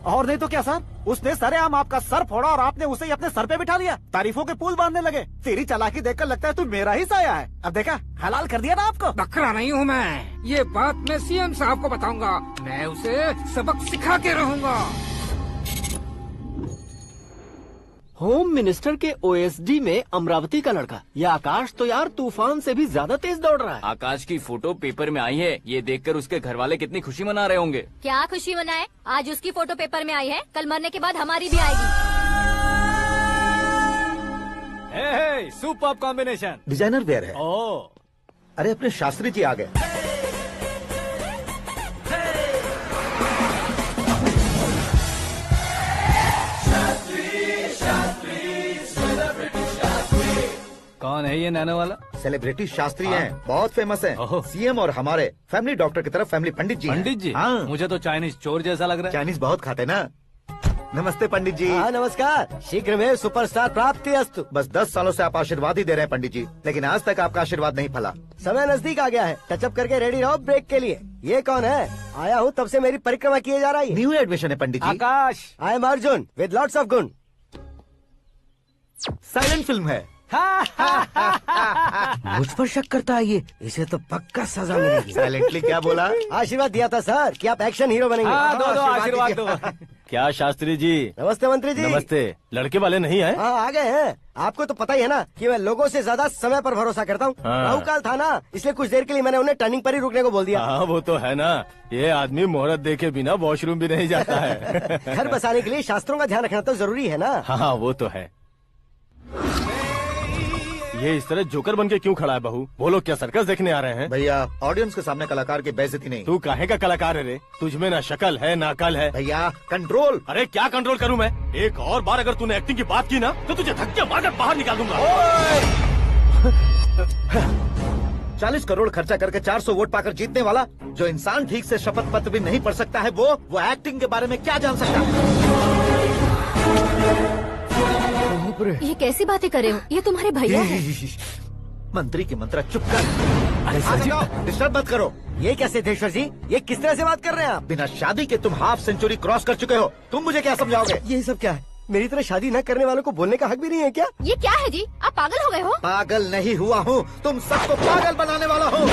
और नहीं तो क्या सर, उसने सरेआम आपका सर फोड़ा और आपने उसे ही अपने सर पे बिठा लिया। तारीफों के पुल बांधने लगे। तेरी चालाकी देखकर लगता है तू मेरा ही साया है। अब देखा, हलाल कर दिया ना आपको। बकरा नहीं हूँ मैं, ये बात मैं सीएम साहब को बताऊंगा। मैं उसे सबक सिखा के रहूंगा। होम मिनिस्टर के ओएसडी में अमरावती का लड़का, ये आकाश तो यार तूफान से भी ज्यादा तेज दौड़ रहा है। आकाश की फोटो पेपर में आई है, ये देखकर उसके घर वाले कितनी खुशी मना रहे होंगे। क्या खुशी मनाए, आज उसकी फोटो पेपर में आई है, कल मरने के बाद हमारी भी आएगी। Super combination. डिजाइनर वेयर है। ओह, अरे अपने शास्त्री जी आ गए। कौन है ये नैनो वाला? सेलिब्रिटी शास्त्री हैं, बहुत फेमस हैं। सीएम और हमारे फैमिली डॉक्टर की तरफ फैमिली पंडित जी हैं। पंडित जी? हाँ। मुझे तो चाइनीज चोर जैसा लग रहा है। चाइनीज बहुत खाते ना। नमस्ते पंडित जी। हाँ नमस्कार, शीघ्र में सुपरस्टार प्राप्ति अस्तु। बस 10 सालों से आप आशीर्वाद ही दे रहे हैं पंडित जी, लेकिन आज तक आपका आशीर्वाद नहीं फला। समय नजदीक आ गया है, टचअप करके रेडी रहो ब्रेक के लिए। ये कौन है? आया हूँ तब से मेरी परिक्रमा किए जा रही है। न्यू एडमिशन है Pandit ji. Akash. I am Arjun with lots of गुण। साइलेंट फिल्म है। मुझ पर शक करता है ये, इसे तो पक्का सजा मिलेगी। साइलेंटली क्या बोला? आशीर्वाद दिया था सर कि आप एक्शन हीरो बनेंगे। दो आशीर्वाद दो। क्या शास्त्री जी? नमस्ते मंत्री जी। नमस्ते। लड़के वाले नहीं आए? हाँ आ गए हैं। आपको तो पता ही है ना कि मैं लोगों से ज्यादा समय पर भरोसा करता हूँ। हाँ। राहु काल था ना, इसलिए कुछ देर के लिए मैंने उन्हें टर्निंग पर ही रुकने को बोल दिया। हाँ वो तो है ना, ये आदमी मुहूर्त देखे बिना वॉशरूम भी नहीं जाता है। घर बसाने के लिए शास्त्रों का ध्यान रखना तो जरूरी है ना। हाँ वो तो है। ये इस तरह जोकर बन के क्यों खड़ा है बहू? वो लोग क्या सर्कस देखने आ रहे हैं? भैया ऑडियंस के सामने कलाकार की बेइज्जती नहीं। तू काहे का कलाकार है रे? तुझमें ना शक्ल है ना अकल है। भैया कंट्रोल। अरे क्या कंट्रोल करूं मैं? एक और बार अगर तूने एक्टिंग की बात की ना तो तुझे धक्के मारकर बाहर निकाल दूंगा। 40 करोड़ खर्चा करके 400 वोट पाकर जीतने वाला, जो इंसान ठीक से शपथ पत्र भी नहीं पढ़ सकता है, वो एक्टिंग के बारे में क्या जान सकता है? ये कैसी बातें कर रहे हो? ये तुम्हारे भैया हैं। मंत्री की मंत्रा चुप कर। डिस्टर्ब मत करो। ये क्या सिद्धेश्वर जी, ये किस तरह से बात कर रहे हैं आप? बिना शादी के तुम हाफ सेंचुरी क्रॉस कर चुके हो, तुम मुझे क्या समझाओगे? ये सब क्या है? मेरी तरह शादी न करने वालों को बोलने का हक भी नहीं है क्या? ये क्या है जी, आप पागल हो गए हो? पागल नहीं हुआ हूँ, तुम सबको पागल बनाने वाला हूँ।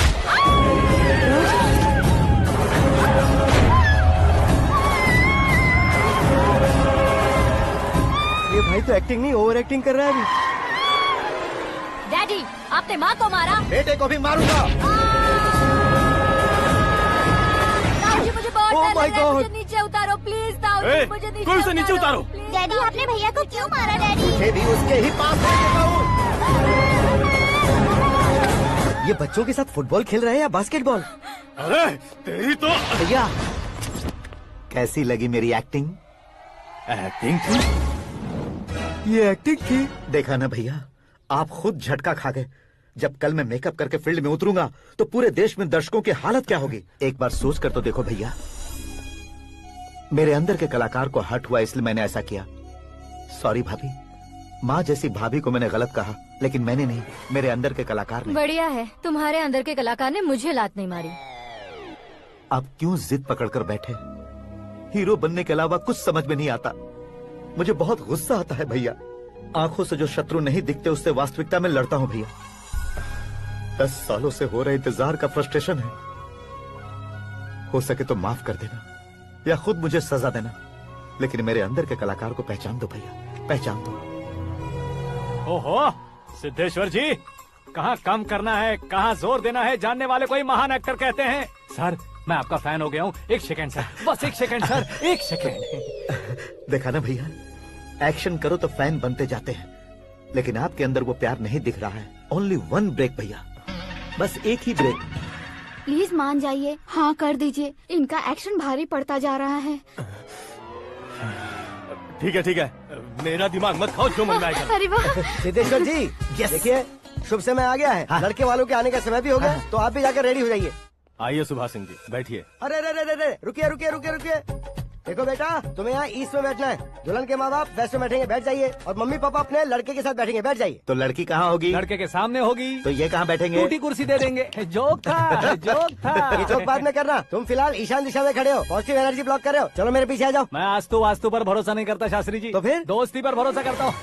ये भाई तो एक्टिंग नहीं ओवर एक्टिंग कर रहा है अभी। डैडी, आपने माँ को मारा। बेटे को भी मारूंगा। ताऊजी मुझे बहुत Oh डर my लग रहा है, God. मुझे नीचे उतारो प्लीज। ताऊजी मुझे नीचे कोई उसे नीचे उतारो। डैडी आपने भैया को क्यों मारा डैडी? मुझे भी उसके ही पास भेजना हूँ। ये बच्चों के साथ फुटबॉल खेल रहे हैं या बास्केटबॉल? अरे तेरी तो भैया कैसी लगी मेरी एक्टिंग? एक्टिंग थी? ये एक्टिंग थी? देखा ना भैया, आप खुद झटका खा गए। जब कल मैं मेकअप करके फील्ड में उतरूंगा तो पूरे देश में दर्शकों की हालत क्या होगी? एक बार सोच कर तो देखो भैया। मेरे अंदर के कलाकार को हर्ट हुआ इसलिए मैंने ऐसा किया। सॉरी भाभी। माँ जैसी भाभी को मैंने गलत कहा, लेकिन मैंने नहीं, मेरे अंदर के कलाकार ने। बढ़िया है, तुम्हारे अंदर के कलाकार ने मुझे लात नहीं मारी। आप क्यों जिद पकड़कर बैठे? हीरो बनने के अलावा कुछ समझ में नहीं आता। मुझे बहुत गुस्सा आता है भैया। आंखों से जो शत्रु नहीं दिखते उससे वास्तविकता में लड़ता हूँ भैया। 10 सालों से हो रहे इंतजार का फ्रस्ट्रेशन है। हो सके तो माफ कर देना या खुद मुझे सजा देना, लेकिन मेरे अंदर के कलाकार को पहचान दो भैया, पहचान दो। ओहो सिद्धेश्वर जी, कहाँ कम करना है कहाँ जोर देना है जानने वाले को ही महान एक्टर कहते हैं। सर मैं आपका फैन हो गया हूँ। एक सेकंड सर, बस एक सेकंड सर, एक सेकंड। देखा ना भैया, एक्शन करो तो फैन बनते जाते हैं, लेकिन आपके अंदर वो प्यार नहीं दिख रहा है। ओनली 1 ब्रेक भैया, बस एक ही ब्रेक। प्लीज मान जाइए, हाँ कर दीजिए। इनका एक्शन भारी पड़ता जा रहा है। ठीक है, मेरा दिमाग मत खाओ, जो मन में आएगा। अरे वाह सिद्धेश्वर जी देखिए, शुभ समय आ गया है। लड़के वालों के आने का समय भी हो गया, तो आप भी जाकर रेडी हो जाइए। आइए सुभाष सिंह जी, बैठिए। अरे अरे अरे अरे, रुकिए रुकिए रुकिए रुकिए। देखो बेटा, तुम्हें यहाँ ईस्ट में बैठना है। दुल्हन के माँ बाप वेस्ट में बैठेंगे, बैठ जाइए। और मम्मी पापा अपने लड़के के साथ बैठेंगे, बैठ जाइए। तो लड़की कहाँ होगी? लड़के के सामने होगी। तो ये कहाँ बैठेंगे? टूटी कुर्सी दे देंगे। जोक था, जोक था। ये जोक बाद में करना। तुम फिलहाल ईशान दिशा में खड़े हो, पॉजिटिव एनर्जी ब्लॉक कर रहे हो। चलो मेरे पीछे आ जाओ। मैं वास्तु पर भरोसा नहीं करता शास्त्री जी। तो फिर? दोस्ती पर भरोसा करता हूँ।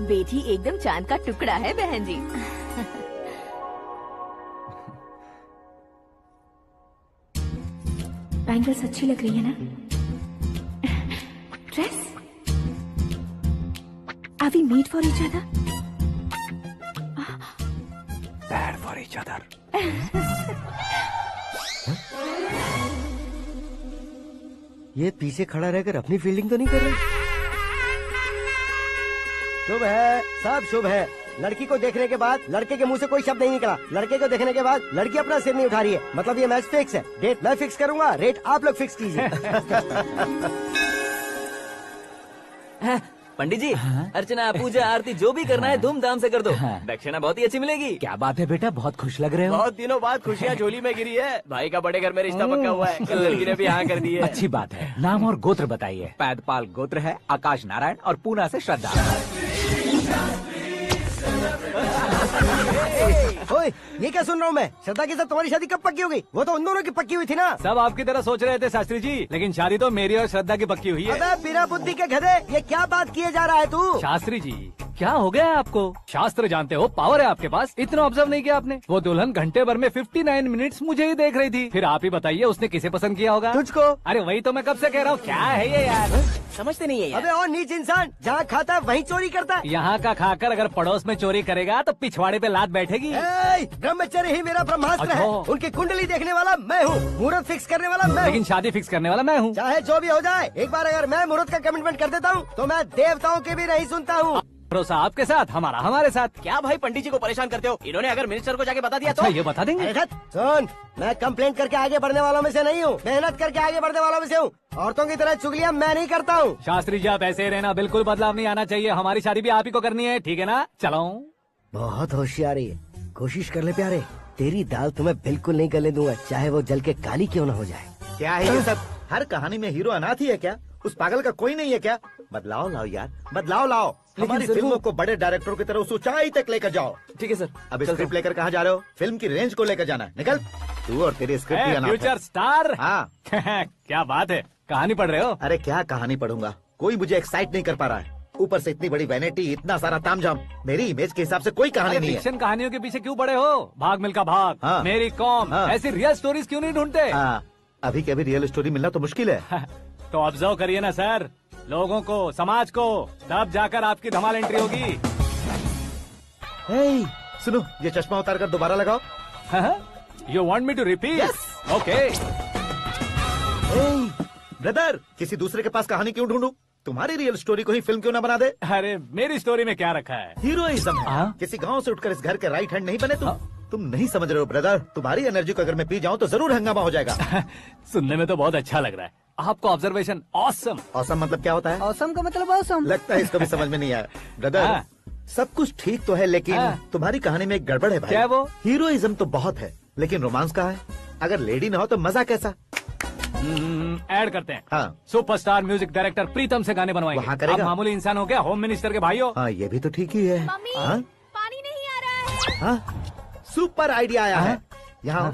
बेटी एकदम चांद का टुकड़ा है बहन जी। बैंगल्स अच्छी लग रही है ना? Dress? Are we made for each other? Bad for each other. ये पीछे खड़ा रहकर अपनी फील्डिंग तो नहीं कर रही? शुभ है, सब शुभ है। लड़की को देखने के बाद लड़के के मुंह से कोई शब्द नहीं निकला। लड़के को देखने के बाद लड़की अपना सिर नहीं उठा रही है। मतलब ये मैच फिक्स है। डेट मैं फिक्स करूंगा, रेट आप लोग फिक्स कीजिए। पंडित जी, अर्चना पूजा आरती जो भी करना है धूमधाम से कर दो। दक्षिणा बहुत ही अच्छी मिलेगी। क्या बात है बेटा, बहुत खुश लग रहे हो। बहुत दिनों बाद खुशियाँ झोली में गिरी है। भाई का बड़े घर में रिश्ता पक्का हुआ है। कल लड़की ने भी हाँ कर दी है। अच्छी बात है। नाम और गोत्र बताइए। पैदपाल गोत्र है, आकाश नारायण और पूना से श्रद्धा। ओए, ये क्या सुन रहा हूँ मैं? श्रद्धा के साथ तुम्हारी शादी कब पक्की हो गई? वो तो उन दोनों की पक्की हुई थी ना। सब आपकी तरह सोच रहे थे शास्त्री जी, लेकिन शादी तो मेरी और श्रद्धा की पक्की हुई है। अबे बिना बुद्धि के गधे, ये क्या बात किए जा रहा है तू? शास्त्री जी, क्या हो गया है आपको? शास्त्र जानते हो, पावर है आपके पास। इतना ऑब्जर्व नहीं किया आपने? वो दुल्हन घंटे भर में 59 मिनट्स मुझे ही देख रही थी। फिर आप ही बताइए उसने किसे पसंद किया होगा? तुझको। अरे वही तो मैं कब से कह रहा हूँ, क्या है ये यार? समझते नहीं है यार। अबे और नीच इंसान, जहाँ खाता है वहीं चोरी करता है। यहाँ का खाकर अगर पड़ोस में चोरी करेगा तो पिछवाड़े पे लात बैठेगी। ब्रह्मचर्य ही मेरा ब्रह्मास्त्र है। अच्छा। उनकी कुंडली देखने वाला मैं हूँ, मुहूर्त फिक्स करने वाला मैं हूँ। लेकिन शादी फिक्स करने वाला मैं हूँ। चाहे जो भी हो जाए, एक बार अगर मैं मुहूर्त का कमिटमेंट कर देता हूँ तो मैं देवताओं के भी नहीं सुनता हूँ। भरोसा आपके साथ, हमारा हमारे साथ। क्या भाई पंडित जी को परेशान करते हो? इन्होंने अगर मिनिस्टर को जाके बता दिया तो? अच्छा, ये बता देंगे। सुन, मैं कंप्लेंट करके आगे बढ़ने वालों में से नहीं हूँ, मेहनत करके आगे बढ़ने वालों में से हूँ। औरतों की तरह चुगलियाँ मैं नहीं करता हूँ। शास्त्री जी आप ऐसे ही रहना, बिल्कुल बदलाव नहीं आना चाहिए। हमारी शादी भी आप ही को करनी है, ठीक है ना? चलो। बहुत होशियारी है, कोशिश कर ले प्यारे। तेरी दाल तुम्हें बिल्कुल नहीं गलने दूंगा, चाहे वो जल के काली क्यों न हो जाए। क्या है ये सब? हर कहानी में हीरो अनाथ ही है क्या? उस पागल का कोई नहीं है क्या? बदलाव लाओ यार, बदलाव लाओ। हमारी फिल्मों को बड़े डायरेक्टरों की तरह उस ऊंचाई तक लेकर जाओ। ठीक है सर। अब स्क्रिप्ट लेकर कहाँ जा रहे हो? फिल्म की रेंज को लेकर जाना है। निकल तू और तेरी स्क्रिप्ट ही अनाथ है। Future star. हाँ। क्या बात है, कहानी पढ़ रहे हो? अरे क्या कहानी पढ़ूंगा, कोई मुझे एक्साइट नहीं कर पा रहा है। ऊपर से इतनी बड़ी वैनिटी, इतना सारा तामझाम। मेरी इमेज के हिसाब से कोई कहानी नहीं है। फिक्शन कहानियों के पीछे क्यों पड़े हो? भाग मिल्खा भाग, हाँ। मेरी कॉम, हाँ। ऐसी रियल स्टोरीज क्यों नहीं ढूंढते? हाँ, अभी के अभी रियल स्टोरी मिलना तो मुश्किल है। तो ऑब्जर्व करिए ना सर, लोगों को, समाज को, तब जाकर आपकी धमाल एंट्री होगी। सुनो, ये चश्मा उतार कर दोबारा लगाओ। You want me to repeat? Okay. Brother, किसी दूसरे के पास कहानी क्यों ढूंढूं? तुम्हारी रियल स्टोरी को ही फिल्म क्यों ना बना दे? अरे मेरी स्टोरी में क्या रखा है? हीरोइज्म है। किसी गांव से उठकर इस घर के राइट हैंड नहीं बने तुम नहीं समझ रहे हो ब्रदर। तुम्हारी एनर्जी को अगर मैं पी जाऊं तो जरूर हंगामा हो जाएगा। सुनने में तो बहुत अच्छा लग रहा है। आपका ऑब्जर्वेशन ऑसम। ऑसम मतलब क्या होता है? ऑसम का मतलब ऑसम। लगता है इसको भी समझ में नहीं आया। ब्रदर, सब कुछ ठीक तो है लेकिन तुम्हारी कहानी में एक गड़बड़ है भाई। क्या वो? हीरोइज्म तो बहुत है लेकिन रोमांस कहाँ है? अगर लेडी ना हो तो मजा कैसा? ऐड करते हैं। हाँ। सुपरस्टार म्यूजिक डायरेक्टर प्रीतम से गाने बनवाएंगे। वहाँ करेगा? आप मामूली इंसान हो क्या? होम मिनिस्टर के भाई हो। हाँ, ये भी तो ठीक ही है। मम्मी, हाँ? पानी नहीं आ रहा है। हाँ? सुपर आइडिया आया है। यहाँ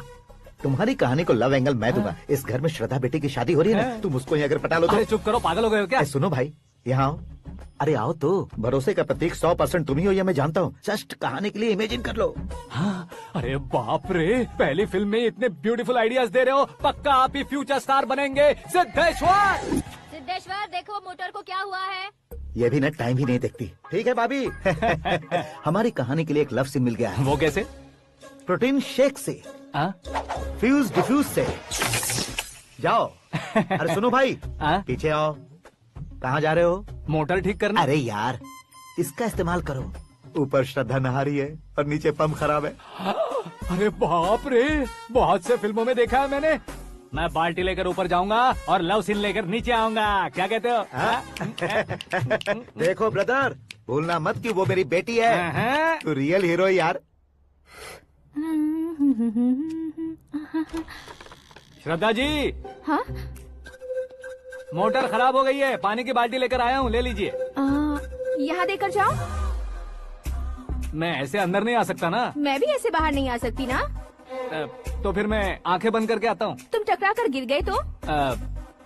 तुम्हारी कहानी को लव एंगल मैं दूंगा। इस घर में श्रद्धा बेटी की शादी हो रही है ना, तुम उसको ही अगर पटा लो तो। अरे चुप करो, पागल हो गए हो क्या? सुनो भाई, यहाँ आओ। अरे आओ तो। भरोसे का प्रतीक 100% तुम ही हो, यह मैं जानता हूँ। जस्ट कहानी के लिए इमेजिन कर लो। हाँ, अरे बाप रे, पहली फिल्म में इतने ब्यूटीफुल आइडियाज दे रहे हो। पक्का आप ही फ्यूचर स्टार बनेंगे। सिद्धेश्वर, सिद्धेश्वर देखो मोटर को क्या हुआ है। ये भी ना टाइम ही नहीं देखती। ठीक है भाभी। हमारी कहानी के लिए एक लव सीन मिल गया है। वो कैसे? प्रोटीन शेक से, फ्यूज डिफ्यूज से। जाओ। अरे सुनो भाई, पीछे आओ। कहाँ जा रहे हो? मोटर ठीक करना। अरे यार, इसका इस्तेमाल करो। ऊपर श्रद्धा नहा रही है और नीचे पंप खराब है। अरे बाप रे, बहुत से फिल्मों में देखा है मैंने। मैं बाल्टी लेकर ऊपर जाऊंगा और लव सीन लेकर नीचे आऊंगा। क्या कहते हो? देखो ब्रदर, भूलना मत कि वो मेरी बेटी है। तू रियल हीरो यार। श्रद्धा जी। हाँ? मोटर खराब हो गई है, पानी की बाल्टी लेकर आया हूँ, ले लीजिए। यहाँ देकर जाओ। मैं ऐसे अंदर नहीं आ सकता ना। मैं भी ऐसे बाहर नहीं आ सकती ना। तो फिर मैं आंखें बंद करके आता हूँ। तुम टकरा कर गिर गए तो?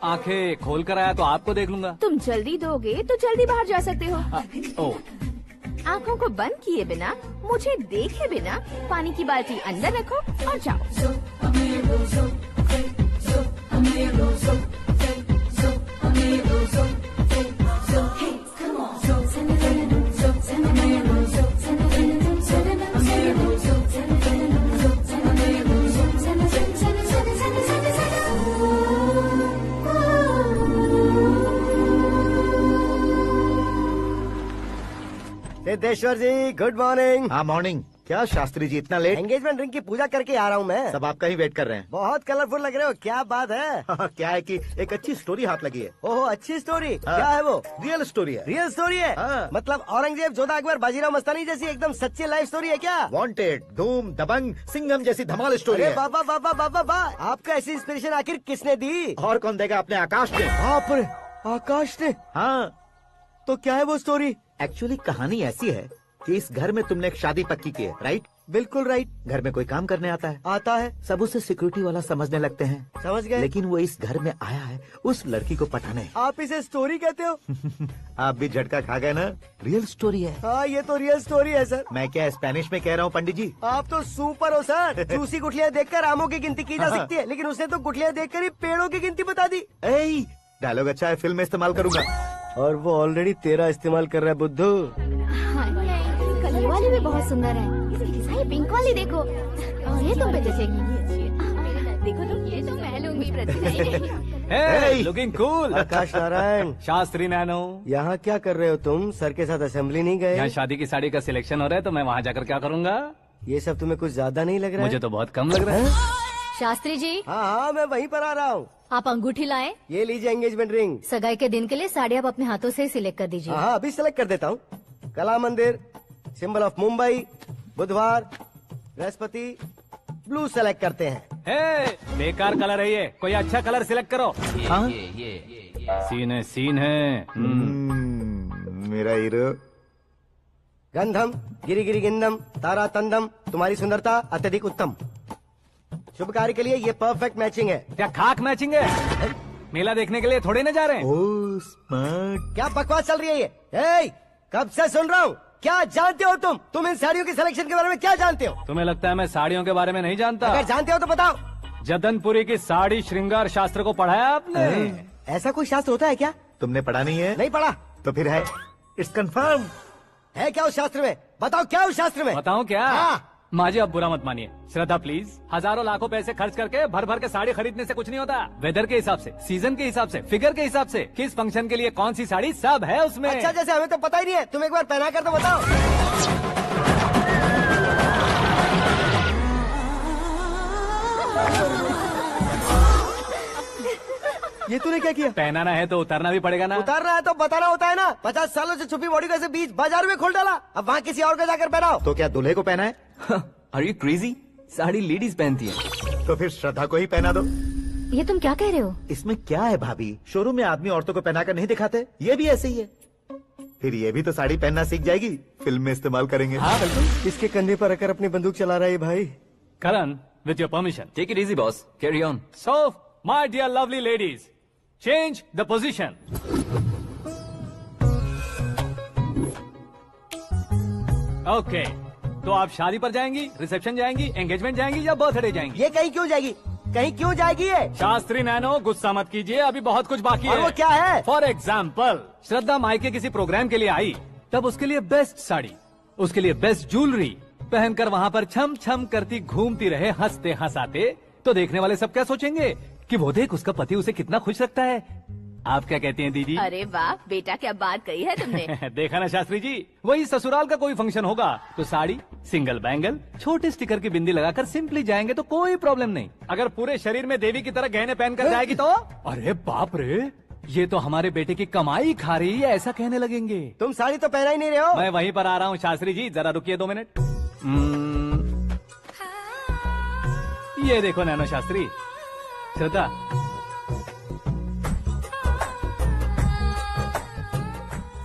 आंखें खोल कर आया तो आपको देख लूंगा। तुम जल्दी दोगे तो जल्दी बाहर जा सकते हो। ओ। आँखों को बंद किए बिना, मुझे देखे बिना पानी की बाल्टी अंदर रखो और जाओ। सिद्धेश्वर जी, गुड मॉर्निंग। हाँ मॉर्निंग। क्या शास्त्री जी इतना लेट? एंगेजमेंट रिंग की पूजा करके आ रहा हूँ मैं। सब आपका ही वेट कर रहे हैं। बहुत कलरफुल लग रहे हो, क्या बात है? क्या है कि एक अच्छी स्टोरी हाथ लगी है। ओहो, अच्छी स्टोरी। क्या है वो? रियल स्टोरी है। रियल स्टोरी है? मतलब औरंगजेब, जोधा अकबर, बाजीराव मस्तानी जैसी एकदम सच्ची लाइफ स्टोरी है क्या? वांटेड, धूम, दबंग, सिंघम जैसी धमाल स्टोरी है। बाबा बाबा बाबा बा, आपका ऐसी इंस्पिरेशन आखिर किसने दी? और कौन देगा? अपने आकाश ने। बाप रे, आकाश ने? हाँ। तो क्या है वो स्टोरी? एक्चुअली कहानी ऐसी है कि इस घर में तुमने एक शादी पक्की की है, राइट? बिल्कुल राइट। घर में कोई काम करने आता है? आता है। सब उसे सिक्योरिटी वाला समझने लगते हैं। समझ गए। लेकिन वो इस घर में आया है उस लड़की को पटाने। आप इसे स्टोरी कहते हो? आप भी झटका खा गए ना। रियल स्टोरी है। हाँ, ये तो रियल स्टोरी है सर। मैं क्या स्पेनिश में कह रहा हूँ पंडित जी? आप तो सुपर हो सर। जूसी गुठलियाँ देखकर आमों की गिनती की जा सकती है, लेकिन उसने तो गुठलियाँ देखकर ही पेड़ों की गिनती बता दी। डायलॉग अच्छा है, फिल्म में इस्तेमाल करूंगा। और वो ऑलरेडी तेरा इस्तेमाल कर रहा है बुद्धू। ये वाली भी बहुत सुंदर है। ये पिंक वाली देखो, और ये तुम पे जचेगी। देखो तो ये तो मैं लूंगी। Hey, looking cool। आकाश नारायण। शास्त्री नैनो। यहाँ क्या कर रहे हो तुम? सर के साथ असेंबली नहीं गए? यहाँ शादी की साड़ी का सिलेक्शन हो रहा है, तो मैं वहाँ जाकर क्या करूँगा? ये सब तुम्हें कुछ ज्यादा नहीं लग रहा है? मुझे तो बहुत कम लग रहा है। शास्त्री जी। हाँ हाँ, मैं वहीं पर आ रहा हूँ। आप अंगूठी लाएं। ये लीजिए एंगेजमेंट रिंग। सगाई के दिन के लिए साड़ी आप अपने हाथों से सिलेक्ट कर दीजिए। हाँ, अभी सिलेक्ट कर देता हूँ। कला मंदिर, सिंबल ऑफ मुंबई, बुधवार, बृहस्पति, ब्लू सेलेक्ट करते हैं। बेकार कलर है ये, कोई अच्छा कलर सिलेक्ट करो। सीन है। मेरा हीरो। गंधम, गिरी गिरी गिंदम, तारा तंदम, तुम्हारी सुंदरता अत्यधिक उत्तम। शुभ कार्य के लिए ये परफेक्ट मैचिंग है। क्या खाक मैचिंग है? मेला देखने के लिए थोड़ी ना जा रहे हैं। Oh smart. क्या बकवास चल रही है ये? ए, कब से सुन रहा हूँ। क्या जानते हो तुम इन साड़ियों की सिलेक्शन के बारे में क्या जानते हो? तुम्हें लगता है मैं साड़ियों के बारे में नहीं जानता? अगर जानते हो तो बताओ। जदनपुरी की साड़ी श्रृंगार शास्त्र को पढ़ाया आपने? ऐसा कोई शास्त्र होता है क्या? तुमने पढ़ा नहीं है? नहीं पढ़ा। तो फिर है, इट्स कंफर्म। है क्या उस शास्त्र में? बताओ क्या उस शास्त्र में? बताऊं क्या? हाँ। माँ जी, अब बुरा मत मानिए। श्रद्धा प्लीज, हजारों लाखों पैसे खर्च करके भर भर के साड़ी खरीदने से कुछ नहीं होता। वेदर के हिसाब से, सीजन के हिसाब से, फिगर के हिसाब से, किस फंक्शन के लिए कौन सी साड़ी, सब है उसमें। अच्छा, जैसे हमें तो पता ही नहीं है, तुम एक बार पहना कर तो बताओ। ये तूने क्या किया? पहनाना है तो उतारना भी पड़ेगा ना। उतारना है तो बताना होता है ना। 50 सालों से छुपी बॉडी को ऐसे बीच बाजार में खोल डाला, अब वहाँ किसी और को जाकर पहनाओ। तो क्या दूल्हे को पहना है? Are you crazy? Sari ladies पहनती है। तो फिर श्रद्धा को ही पहना दो। ये तुम क्या कह रहे हो? इसमें क्या है भाभी? शोरूम में आदमी औरतों को पहनाकर नहीं दिखाते? ये भी ऐसे ही है। फिर ये भी तो साड़ी पहनना सीख जाएगी, फिल्म में इस्तेमाल करेंगे। हाँ बिल्कुल। इसके कंधे पर रखकर अपनी बंदूक चला रहा है भाई। करण, with your permission. Take it easy, boss. Carry on. So, my dear lovely ladies, change the position. Okay. तो आप शादी पर जाएंगी, रिसेप्शन जाएंगी, एंगेजमेंट जाएंगी या बर्थडे जाएंगी? ये कहीं क्यों जाएगी? कहीं क्यों जाएगी ये? शास्त्री नैनो, गुस्सा मत कीजिए, अभी बहुत कुछ बाकी है। और वो क्या है? फॉर एग्जाम्पल, श्रद्धा मायके किसी प्रोग्राम के लिए आई, तब उसके लिए बेस्ट साड़ी, उसके लिए बेस्ट ज्वेलरी पहनकर वहाँ पर छम छम करती घूमती रहे हंसते हंसाते, तो देखने वाले सब क्या सोचेंगे कि वो देख उसका पति उसे कितना खुश रखता है। आप क्या कहती हैं दीदी? अरे वाह बेटा, क्या बात कही है तुमने। देखा ना शास्त्री जी, वही ससुराल का कोई फंक्शन होगा तो साड़ी, सिंगल बैंगल, छोटे स्टिकर की बिंदी लगाकर सिंपली जाएंगे तो कोई प्रॉब्लम नहीं। अगर पूरे शरीर में देवी की तरह गहने पहनकर जाएगी तो अरे बाप रे, ये तो हमारे बेटे की कमाई खा रही है, ऐसा कहने लगेंगे। तुम साड़ी तो पहना ही नहीं रहे हो। मैं वहीं पर आ रहा हूँ शास्त्री जी, जरा रुकिए 2 मिनट। ये देखो नैनो शास्त्री, श्रद्धा,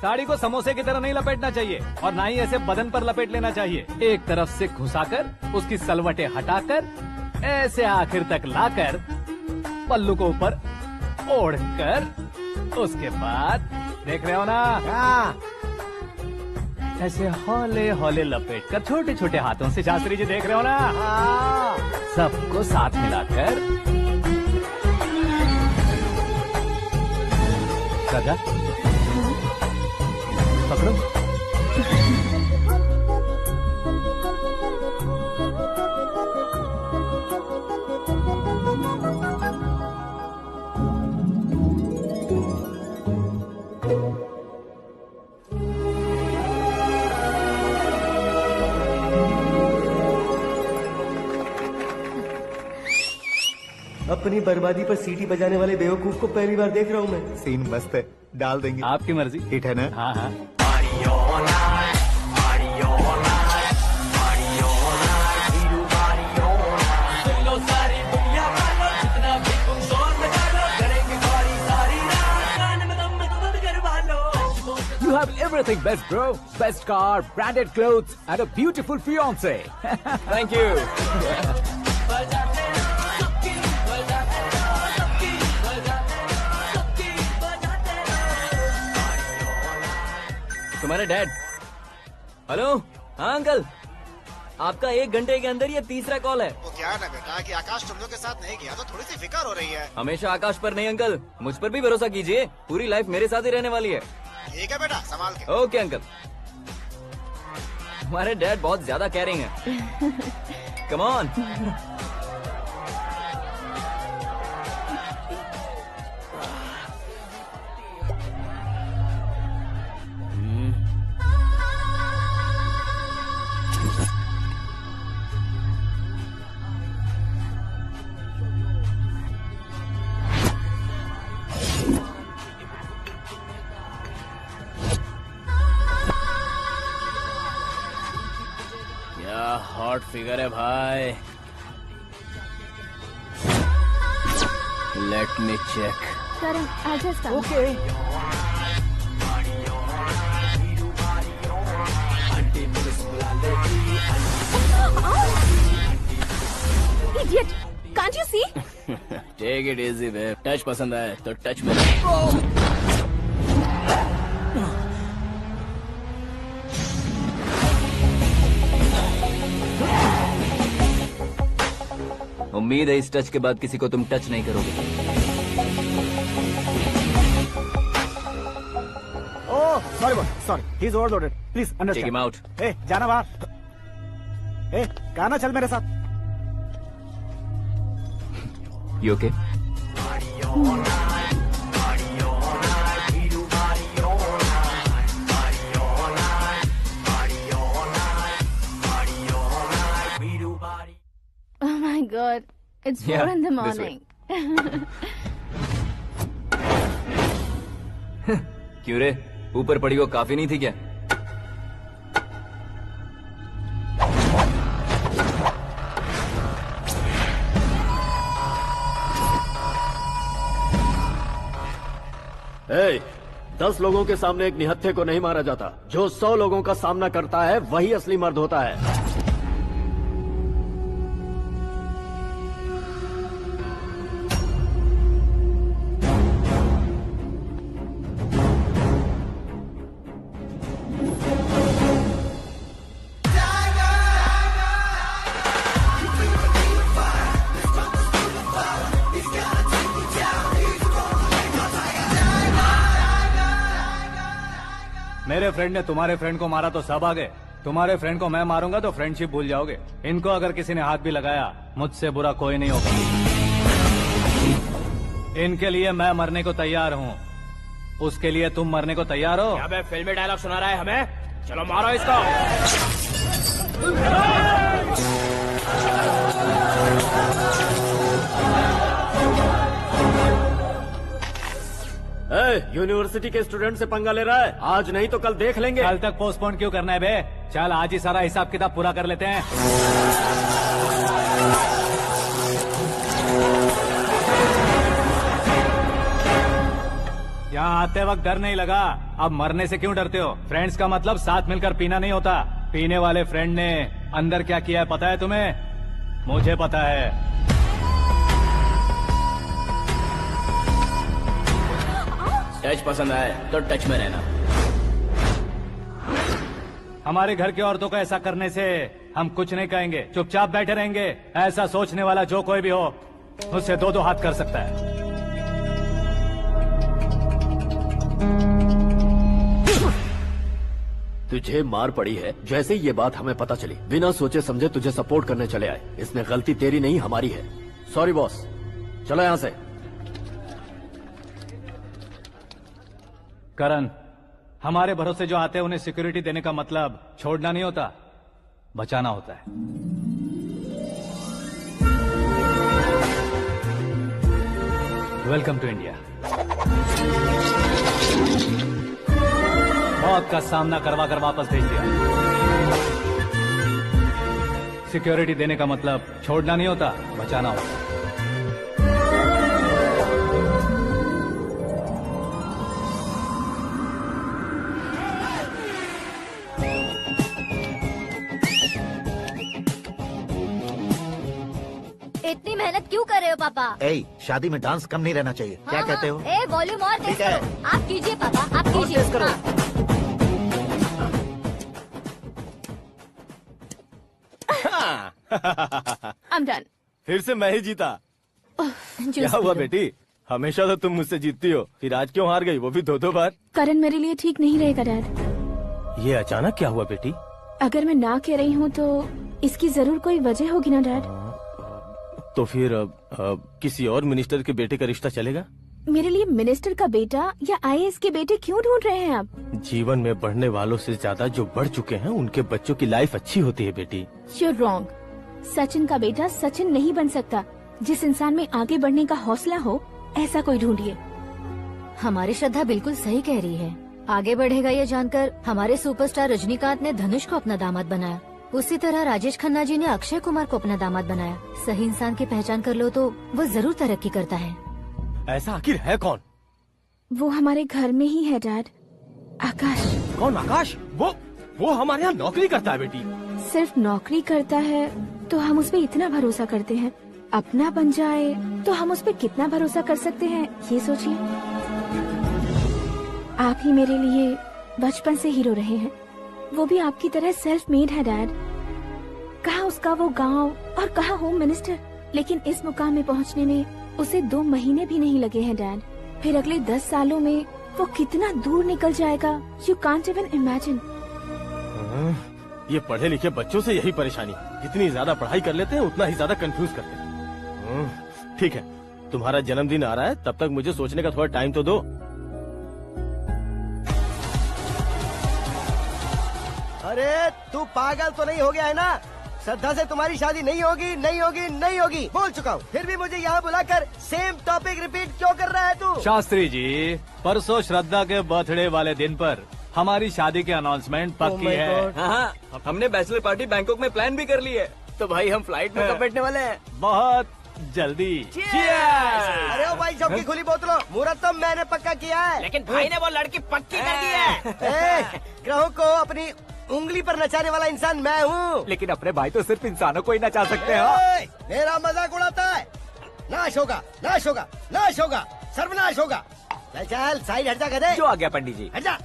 साड़ी को समोसे की तरह नहीं लपेटना चाहिए और ना ही ऐसे बदन पर लपेट लेना चाहिए। एक तरफ से घुसाकर उसकी सलवटें हटाकर ऐसे आखिर तक लाकर पल्लू को ऊपर ओढ़कर, उसके बाद देख रहे हो ना, ऐसे हौले हौले लपेट कर छोटे छोटे हाथों से, शास्त्री जी देख रहे हो ना, सबको साथ मिलाकर सजा पकड़ो। अपनी बर्बादी पर सीटी बजाने वाले बेवकूफ को पहली बार देख रहा हूँ मैं। सीन मस्त है, डाल देंगे। आपकी मर्जी। हिट है ना? हाँ हाँ। You have everything best, bro. Best car, branded clothes, and a beautiful fiance. Thank you. तुम्हारे डैड। हेलो, हाँ अंकल, आपका 1 घंटे के अंदर ये तीसरा कॉल है। वो क्या है ना बेटा कि आकाश तुम लोग के साथ नहीं गया तो थोड़ी सी फिक्र हो रही है। हमेशा आकाश पर नहीं अंकल, मुझ पर भी भरोसा कीजिए, पूरी लाइफ मेरे साथ ही रहने वाली है। ठीक है बेटा, संभाल के। Okay uncle. हमारे डैड बहुत ज्यादा केयरिंग है। Come on. हॉट फिगर है भाई। Let me check. Karan, I just come. Okay. Idiot! Can't you see? Take it easy, babe. Touch पसंद आए तो टच में। उम्मीद है इस टच के बाद किसी को तुम टच नहीं करोगे। Oh, sorry, he is overloaded. Please understand. Take him out. ए, जाना बाहर। ए, गाना चल मेरे साथ। You okay? Oh my God, it's 4 in the morning. क्यों रे, ऊपर पड़ी वो काफी नहीं थी क्या? ए, 10 लोगों के सामने एक निहत्थे को नहीं मारा जाता। जो 100 लोगों का सामना करता है वही असली मर्द होता है। मेरे फ्रेंड ने तुम्हारे फ्रेंड को मारा तो सब आ गए। तुम्हारे फ्रेंड को मैं मारूंगा तो फ्रेंडशिप भूल जाओगे। इनको अगर किसी ने हाथ भी लगाया, मुझसे बुरा कोई नहीं होगा। इनके लिए मैं मरने को तैयार हूँ, उसके लिए तुम मरने को तैयार हो? अबे फिल्मी डायलॉग सुना रहा है हमें? चलो मारो इसको। यूनिवर्सिटी के स्टूडेंट से पंगा ले रहा है, आज नहीं तो कल देख लेंगे। कल तक पोस्टपोन क्यों करना है बे? चल आज ही सारा हिसाब किताब पूरा कर लेते हैं। यहाँ आते वक्त डर नहीं लगा, अब मरने से क्यों डरते हो? फ्रेंड्स का मतलब साथ मिलकर पीना नहीं होता। पीने वाले फ्रेंड ने अंदर क्या किया है पता है तुम्हें? मुझे पता है। टच पसंद आए तो टच में रहना। हमारे घर की औरतों को ऐसा करने से हम कुछ नहीं कहेंगे, चुपचाप बैठे रहेंगे। ऐसा सोचने वाला जो कोई भी हो, उससे दो हाथ कर सकता है। तुझे मार पड़ी है, जैसे ये बात हमें पता चली बिना सोचे समझे तुझे सपोर्ट करने चले आए। इसमें गलती तेरी नहीं हमारी है। सॉरी बॉस, चलो यहाँ से। करण, हमारे भरोसे जो आते हैं उन्हें सिक्योरिटी देने का मतलब छोड़ना नहीं होता, बचाना होता है। Welcome to India. मौत का सामना करवा कर वापस भेज दिया। सिक्योरिटी देने का मतलब छोड़ना नहीं होता, बचाना होता है। इतनी मेहनत क्यों कर रहे हो पापा? शादी में डांस कम नहीं रहना चाहिए। क्या कहते हो? वॉल्यूम और तेज करो। आप कीजिए पापा, आप कीजिए। I'm done. फिर से मैं ही जीता। क्या हुआ बेटी? हमेशा तो तुम मुझसे जीतती हो, फिर आज क्यों हार गई, वो भी दो बार? करण मेरे लिए ठीक नहीं रहेगा डैड। ये अचानक क्या हुआ बेटी? अगर मैं ना कह रही हूँ तो इसकी जरूर कोई वजह होगी ना डैड। तो फिर किसी और मिनिस्टर के बेटे का रिश्ता चलेगा? मेरे लिए मिनिस्टर का बेटा या IAS के बेटे क्यों ढूंढ रहे हैं आप? जीवन में बढ़ने वालों से ज्यादा जो बढ़ चुके हैं उनके बच्चों की लाइफ अच्छी होती है बेटी। You're wrong. सचिन का बेटा सचिन नहीं बन सकता। जिस इंसान में आगे बढ़ने का हौसला हो, ऐसा कोई ढूंढिए। हमारी श्रद्धा बिल्कुल सही कह रही है। आगे बढ़ेगा ये जानकर हमारे सुपरस्टार रजनीकांत ने धनुष को अपना दामाद बनाया। उसी तरह राजेश खन्ना जी ने अक्षय कुमार को अपना दामाद बनाया। सही इंसान की पहचान कर लो तो वो जरूर तरक्की करता है। ऐसा आखिर है कौन? वो हमारे घर में ही है डैड, आकाश। कौन आकाश? वो हमारे यहाँ नौकरी करता है बेटी। सिर्फ नौकरी करता है तो हम उस पर इतना भरोसा करते हैं, अपना बन जाए तो हम उस पर कितना भरोसा कर सकते हैं, ये सोचिए। आप ही मेरे लिए बचपन से हीरो रहे हैं, वो भी आपकी तरह सेल्फ मेड है डैड। कहाँ उसका वो गांव और कहाँ होम मिनिस्टर, लेकिन इस मुकाम में पहुँचने में उसे 2 महीने भी नहीं लगे हैं डैड। फिर अगले 10 सालों में वो कितना दूर निकल जाएगा, यू कांट इवन इमेजिन। ये पढ़े लिखे बच्चों से यही परेशानी, जितनी ज्यादा पढ़ाई कर लेते हैं उतना ही ज्यादा कंफ्यूज करते हैं। ठीक है, तुम्हारा जन्मदिन आ रहा है, तब तक मुझे सोचने का थोड़ा टाइम तो दो। अरे तू पागल तो नहीं हो गया है ना? श्रद्धा से तुम्हारी शादी नहीं होगी, नहीं होगी, नहीं होगी, बोल चुका हूँ। फिर भी मुझे यहाँ बुलाकर सेम टॉपिक रिपीट क्यों कर रहा है तू? शास्त्री जी, परसों श्रद्धा के बर्थडे वाले दिन पर हमारी शादी की अनाउंसमेंट पक्की है। हाँ, हमने बैचलर पार्टी बैंकॉक में प्लान भी कर ली है। तो भाई हम फ्लाइट में कब बैठने वाले हैं? बहुत जल्दी। अरे ओ भाई, सबकी खुली बोतलों, मुहूर्त तो मैंने पक्का किया है। लेकिन भाई ने वो लड़की पक्की कर दी है। ग्रहों को अपनी उंगली पर नचाने वाला इंसान मैं हूँ। लेकिन अपने भाई तो सिर्फ इंसानों को ही नचा सकते हैं। मेरा मजाक उड़ाता है? नाश होगा, नाश होगा, नाश होगा, सर्वनाश होगा। चल साइड हट जा गधे। जो आ गया पंडित जी। हट जा।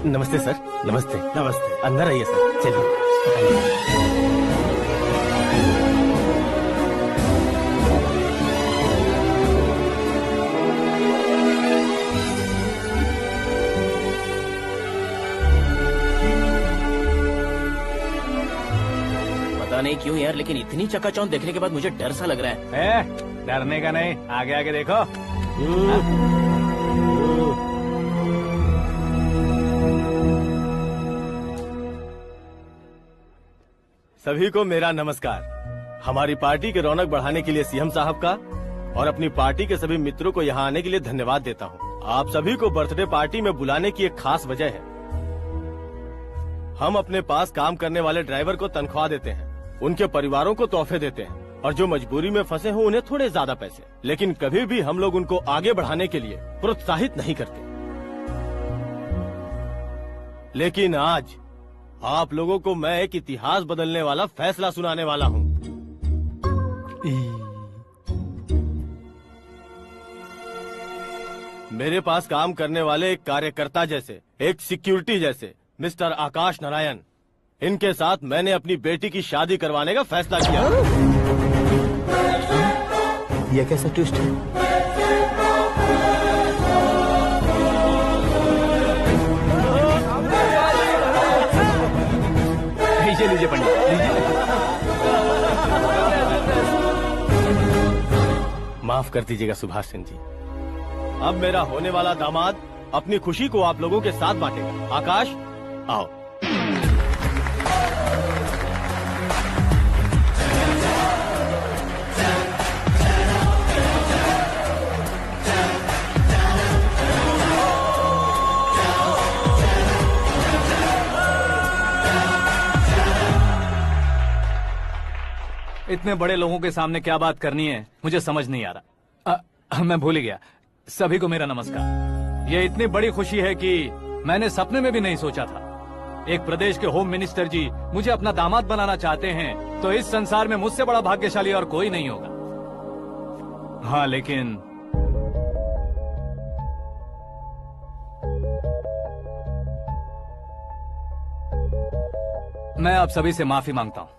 नमस्ते सर। नमस्ते। नमस्ते। अंदर आइए सर, चलिए। पता नहीं क्यों यार, लेकिन इतनी चकाचौंध देखने के बाद मुझे डर सा लग रहा है। डरने का नहीं, आगे आगे देखो। सभी को मेरा नमस्कार। हमारी पार्टी के रौनक बढ़ाने के लिए सीएम साहब का और अपनी पार्टी के सभी मित्रों को यहाँ आने के लिए धन्यवाद देता हूँ। आप सभी को बर्थडे पार्टी में बुलाने की एक खास वजह है। हम अपने पास काम करने वाले ड्राइवर को तनख्वाह देते हैं, उनके परिवारों को तोहफे देते हैं और जो मजबूरी में फंसे हो उन्हें थोड़े ज्यादा पैसे। लेकिन कभी भी हम लोग उनको आगे बढ़ाने के लिए प्रोत्साहित नहीं करते। लेकिन आज आप लोगों को मैं एक इतिहास बदलने वाला फैसला सुनाने वाला हूँ। मेरे पास काम करने वाले एक कार्यकर्ता जैसे, एक सिक्योरिटी जैसे मिस्टर आकाश नारायण, इनके साथ मैंने अपनी बेटी की शादी करवाने का फैसला किया। यह कैसा ट्विस्ट है? लीजिए पंडित, माफ कर दीजिएगा सुभाष सिंह जी। अब मेरा होने वाला दामाद अपनी खुशी को आप लोगों के साथ बांटेगा। आकाश, आओ। इतने बड़े लोगों के सामने क्या बात करनी है मुझे समझ नहीं आ रहा। मैं भूल ही गया। सभी को मेरा नमस्कार। ये इतनी बड़ी खुशी है कि मैंने सपने में भी नहीं सोचा था। एक प्रदेश के होम मिनिस्टर जी मुझे अपना दामाद बनाना चाहते हैं तो इस संसार में मुझसे बड़ा भाग्यशाली और कोई नहीं होगा। हाँ, लेकिन मैं आप सभी से माफी मांगता हूँ।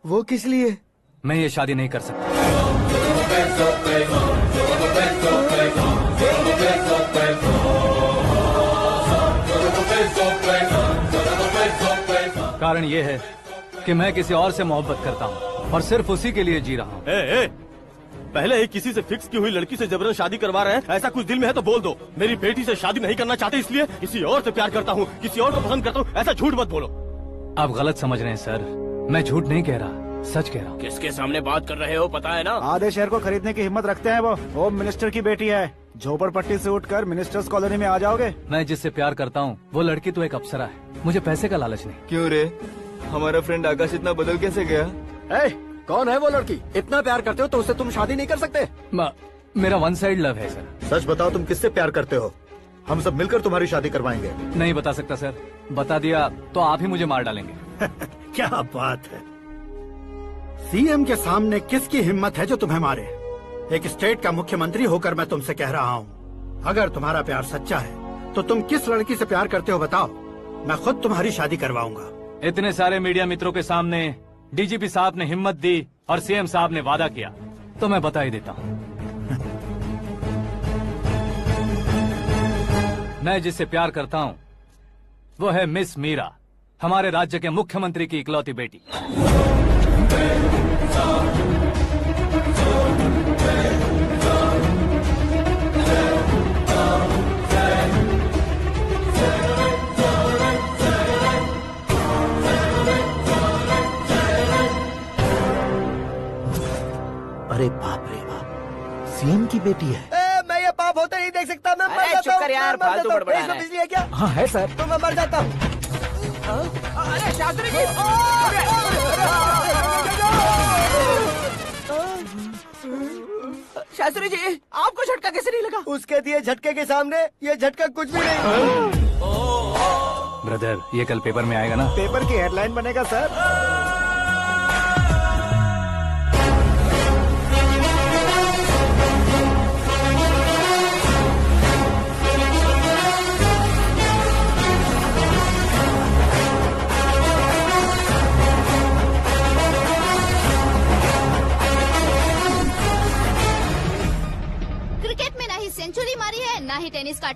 वो किस लिए? मैं ये शादी नहीं कर सकता। कारण ये है कि मैं किसी और से मोहब्बत करता हूँ और सिर्फ उसी के लिए जी रहा हूँ। पहले ही किसी से फिक्स की हुई लड़की से जबरन शादी करवा रहे हैं। ऐसा कुछ दिल में है तो बोल दो। मेरी बेटी से शादी नहीं करना चाहते इसलिए किसी और से प्यार करता हूँ, किसी और को पसंद करता हूँ। ऐसा झूठ मत बोलो। आप गलत समझ रहे हैं सर। मैं झूठ नहीं कह रहा, सच कह रहा हूँ। किसके सामने बात कर रहे हो पता है ना? आधे शहर को खरीदने की हिम्मत रखते हैं वो। होम मिनिस्टर की बेटी है। झोपड़पट्टी से उठकर मिनिस्टर्स कॉलोनी में आ जाओगे। मैं जिससे प्यार करता हूँ वो लड़की तो एक अप्सरा है। मुझे पैसे का लालच नहीं। क्यों रे, हमारा फ्रेंड आकाश इतना बदल कैसे गया? कौन है वो लड़की? इतना प्यार करते हो तो उससे तुम शादी नहीं कर सकते? मेरा वन साइड लव है सर। सच बताओ, तुम किससे प्यार करते हो? हम सब मिलकर तुम्हारी शादी करवाएंगे। नहीं बता सकता सर। बता दिया तो आप ही मुझे मार डालेंगे। क्या बात है। सीएम के सामने किसकी हिम्मत है जो तुम्हें मारे? एक स्टेट का मुख्यमंत्री होकर मैं तुमसे कह रहा हूँ, अगर तुम्हारा प्यार सच्चा है तो तुम किस लड़की से प्यार करते हो बताओ। मैं खुद तुम्हारी शादी करवाऊंगा। इतने सारे मीडिया मित्रों के सामने डीजीपी साहब ने हिम्मत दी और सीएम साहब ने वादा किया तो मैं बता ही देता हूँ। मैं जिससे प्यार करता हूँ वो है मिस मीरा, हमारे राज्य के मुख्यमंत्री की इकलौती बेटी। अरे बाप रे बाप, सीएम की बेटी है। मैं ये पाप होते नहीं देख सकता। मैं मर जाता चुप कर यार, हूँ। फालतू बड़बड़ा रहा है। बिजली है क्या? हाँ है सर। तो मैं मर जाता हूँ। अरे शास्त्री जी, शास्त्री जी, आपको झटका कैसे नहीं लगा? उसके दिए झटके के सामने ये झटका कुछ भी नहीं। ब्रदर, ये कल पेपर में आएगा ना? पेपर की हेडलाइन बनेगा सर।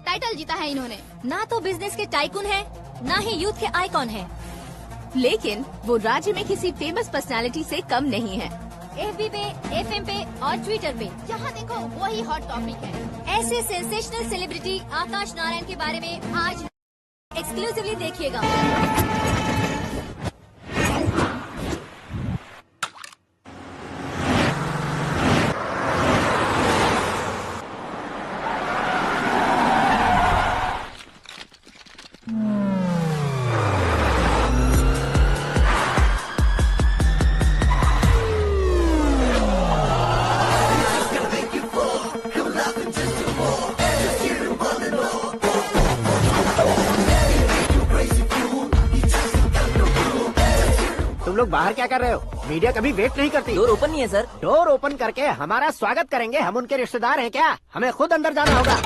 टाइटल जीता है इन्होंने। ना तो बिजनेस के टाइकून है, ना ही यूथ के आइकॉन है, लेकिन वो राज्य में किसी फेमस पर्सनालिटी से कम नहीं है। FB पे, FM पे और ट्विटर पे जहाँ देखो वही हॉट टॉपिक है। ऐसे सेंसेशनल सेलिब्रिटी आकाश नारायण के बारे में आज एक्सक्लूसिवली देखिएगा। तुम लोग बाहर क्या कर रहे हो? मीडिया कभी वेट नहीं करती। डोर ओपन नहीं है सर। डोर ओपन करके हमारा स्वागत करेंगे? हम उनके रिश्तेदार हैं क्या? हमें खुद अंदर जाना होगा।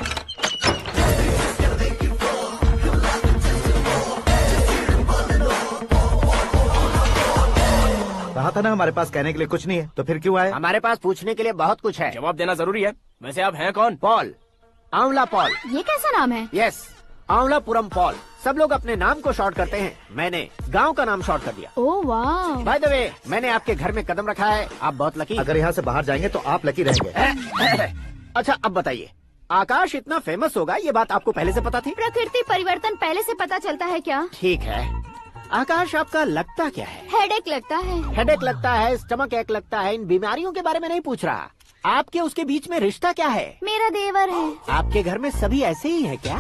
कहा था ना हमारे पास कहने के लिए कुछ नहीं है, तो फिर क्यों आए? हमारे पास पूछने के लिए बहुत कुछ है। जवाब देना जरूरी है। वैसे आप हैं कौन? पॉल, आंवला पॉल। ये कैसा नाम है? Yes, Aanvalapuram Paul. सब लोग अपने नाम को शॉर्ट करते हैं, मैंने गांव का नाम शॉर्ट कर दिया। ओह वाह। बाय द वे, मैंने आपके घर में कदम रखा है, आप बहुत लकी। अगर यहाँ से बाहर जाएंगे तो आप लकी रहेंगे। अच्छा अब बताइए, आकाश इतना फेमस होगा ये बात आपको पहले से पता थी? प्रकृति परिवर्तन पहले से पता चलता है क्या? ठीक है, आकाश आपका लगता क्या है? हेडेक लगता है। हेडेक लगता है, स्टमक एक लगता है, इन बीमारियों के बारे में नहीं पूछ रहा। आपके उसके बीच में रिश्ता क्या है? मेरा देवर है। आपके घर में सभी ऐसे ही है क्या?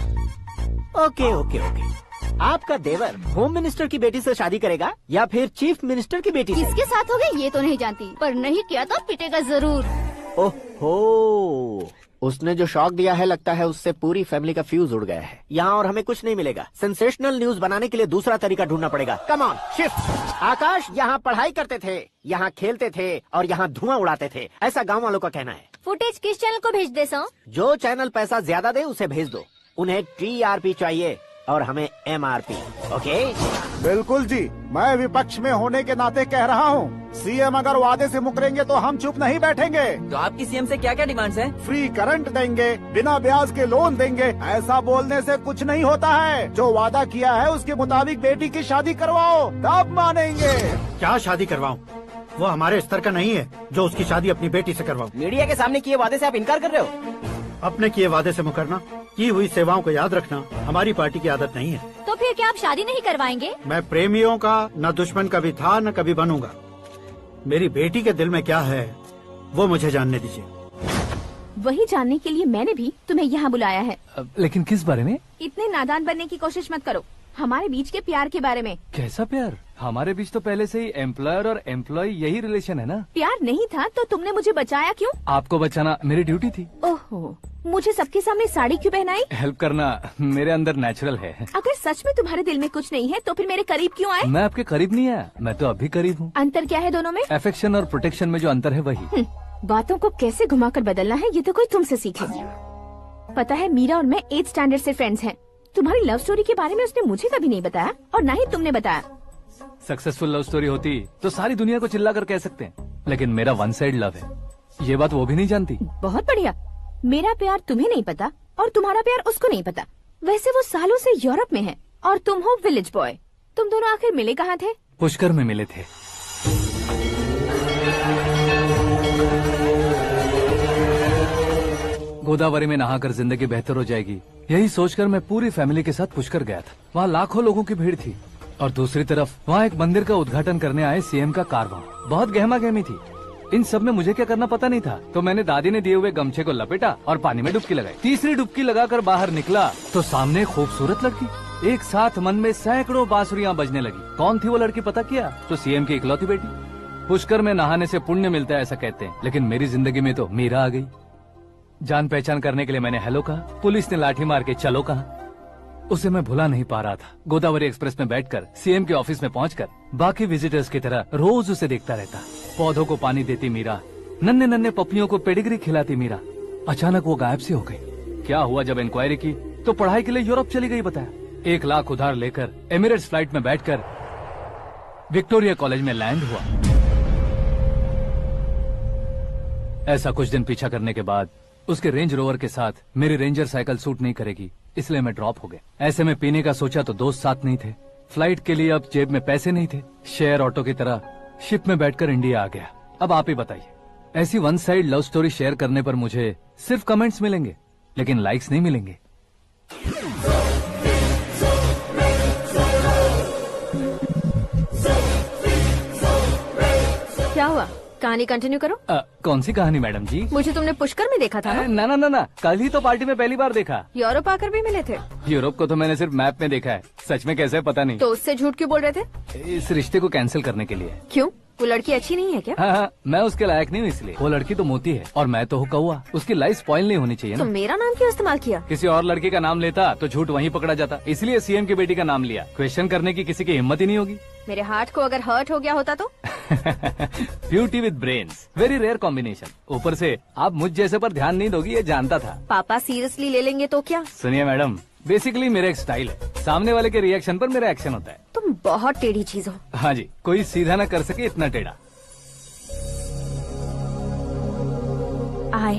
Okay okay okay. आपका देवर होम मिनिस्टर की बेटी से शादी करेगा या फिर चीफ मिनिस्टर की बेटी से? किसके साथ होगा ये तो नहीं जानती, पर नहीं किया तो पिटेगा जरूर। ओहो, उसने जो शॉक दिया है लगता है उससे पूरी फैमिली का फ्यूज उड़ गया है। यहाँ और हमें कुछ नहीं मिलेगा। सेंसेशनल न्यूज बनाने के लिए दूसरा तरीका ढूंढना पड़ेगा। Come on shift. आकाश यहाँ पढ़ाई करते थे, यहाँ खेलते थे और यहाँ धुआं उड़ाते थे, ऐसा गाँव वालों का कहना है। फुटेज किस चैनल को भेज दे सो? जो चैनल पैसा ज्यादा दे उसे भेज दो। उन्हें TRP चाहिए और हमें MRP। ओके? बिल्कुल जी, मैं विपक्ष में होने के नाते कह रहा हूँ, सीएम अगर वादे से मुकरेंगे तो हम चुप नहीं बैठेंगे। तो आपकी सीएम से क्या क्या डिमांड्स हैं? फ्री करंट देंगे, बिना ब्याज के लोन देंगे। ऐसा बोलने से कुछ नहीं होता है। जो वादा किया है उसके मुताबिक बेटी की शादी करवाओ, तब मानेंगे। क्या शादी करवाऊं? वो हमारे स्तर का नहीं है जो उसकी शादी अपनी बेटी से करवाऊं। मीडिया के सामने किए वादे से आप इनकार कर रहे हो? अपने किए वादे से मुकरना, की हुई सेवाओं को याद रखना हमारी पार्टी की आदत नहीं है। तो फिर क्या आप शादी नहीं करवाएंगे? मैं प्रेमियों का न दुश्मन कभी था न कभी बनूंगा। मेरी बेटी के दिल में क्या है वो मुझे जानने दीजिए। वही जानने के लिए मैंने भी तुम्हें यहाँ बुलाया है। लेकिन किस बारे में? इतने नादान बनने की कोशिश मत करो। हमारे बीच के प्यार के बारे में। कैसा प्यार? हमारे बीच तो पहले से ही एम्प्लॉयर और एम्प्लॉय यही रिलेशन है ना। प्यार नहीं था तो तुमने मुझे बचाया क्यों? आपको बचाना मेरी ड्यूटी थी। ओहो, मुझे सबके सामने साड़ी क्यों पहनाई? हेल्प करना मेरे अंदर नेचुरल है। अगर सच में तुम्हारे दिल में कुछ नहीं है तो फिर मेरे करीब क्यों आए? मैं आपके करीब नहीं आया, मैं तो अभी करीब हूँ। अंतर क्या है दोनों में? अफेक्शन और प्रोटेक्शन में जो अंतर है वही। बातों को कैसे घुमाकर बदलना है ये तो कोई तुमसे सीखे। पता है, मीरा और मैं 8th स्टैंडर्ड से फ्रेंड्स हैं। तुम्हारी लव स्टोरी के बारे में उसने मुझे कभी नहीं बताया और न ही तुमने बताया। सक्सेसफुल लव स्टोरी होती तो सारी दुनिया को चिल्ला कर कह सकते हैं, लेकिन मेरा वन साइड लव है, ये बात वो भी नहीं जानती। बहुत बढ़िया। मेरा प्यार तुम्हें नहीं पता और तुम्हारा प्यार उसको नहीं पता। वैसे वो सालों से यूरोप में है और तुम हो विलेज बॉय। तुम दोनों आखिर मिले कहाँ थे? पुष्कर में मिले थे। गोदावरी में नहाकर जिंदगी बेहतर हो जाएगी, यही सोचकर मैं पूरी फैमिली के साथ पुष्कर गया था। वहाँ लाखों लोगों की भीड़ थी और दूसरी तरफ वहाँ एक मंदिर का उद्घाटन करने आए सीएम का कारवां। बहुत गहमा गहमी थी। इन सब में मुझे क्या करना पता नहीं था, तो मैंने दादी ने दिए हुए गमछे को लपेटा और पानी में डुबकी लगाई। तीसरी डुबकी लगाकर बाहर निकला तो सामने खूबसूरत लड़की। एक साथ मन में सैकड़ों बांसुरियां बजने लगी। कौन थी वो लड़की पता किया? तो सीएम की इकलौती बेटी। पुष्कर में नहाने से पुण्य मिलता है ऐसा कहते हैं, लेकिन मेरी जिंदगी में तो मीरा आ गई। जान पहचान करने के लिए मैंने हेलो कहा, पुलिस ने लाठी मार के चलो कहा। उसे मैं भुला नहीं पा रहा था। गोदावरी एक्सप्रेस में बैठकर सीएम के ऑफिस में पहुंचकर बाकी विजिटर्स की तरह रोज उसे देखता रहता। पौधों को पानी देती मीरा, नन्हे नन्हे पपियों को पेडिग्री खिलाती मीरा। अचानक वो गायब सी हो गई। क्या हुआ? जब इंक्वायरी की तो पढ़ाई के लिए यूरोप चली गई बताया। 1 लाख उधार लेकर एमिरेट्स फ्लाइट में बैठकर विक्टोरिया कॉलेज में लैंड हुआ। ऐसा कुछ दिन पीछा करने के बाद उसके रेंज रोवर के साथ मेरी रेंजर साइकिल सूट नहीं करेगी, इसलिए मैं ड्रॉप हो गया। ऐसे में पीने का सोचा तो दोस्त साथ नहीं थे, फ्लाइट के लिए अब जेब में पैसे नहीं थे, शेयर ऑटो की तरह शिप में बैठकर इंडिया आ गया। अब आप ही बताइए, ऐसी one side love story share करने पर मुझे सिर्फ कमेंट्स मिलेंगे लेकिन लाइक्स नहीं मिलेंगे। क्या हुआ, कहानी कंटिन्यू करो। कौन सी कहानी मैडम जी? मुझे तुमने पुष्कर में देखा था ना? ना, कल ही तो पार्टी में पहली बार देखा। यूरोप आकर भी मिले थे? यूरोप को तो मैंने सिर्फ मैप में देखा है, सच में कैसे पता नहीं। तो उससे झूठ क्यों बोल रहे थे? इस रिश्ते को कैंसिल करने के लिए। क्यों, वो लड़की अच्छी नहीं है क्या? हाँ, मैं उसके लायक नहीं हूँ इसलिए। वो लड़की तो मोती है और मैं तो हूँ कौवा, उसकी लाइफ स्पॉइल नहीं होनी चाहिए तो ना। मेरा नाम क्यों इस्तेमाल किया? किसी और लड़की का नाम लेता तो झूठ वहीं पकड़ा जाता, इसलिए सीएम की बेटी का नाम लिया। क्वेश्चन करने की किसी की हिम्मत ही नहीं होगी। मेरे हार्ट को अगर हर्ट हो गया होता तो? Beauty with brains, very rare combination. ऊपर से आप मुझ जैसे पर ध्यान नहीं दोगी ये जानता था। पापा सीरियसली ले लेंगे तो क्या? सुनिए मैडम, बेसिकली मेरा एक स्टाइल है, सामने वाले के रिएक्शन पर मेरा एक्शन होता है। तुम बहुत टेढ़ी चीज हो। हाँ जी, कोई सीधा न कर सके इतना टेढ़ा। I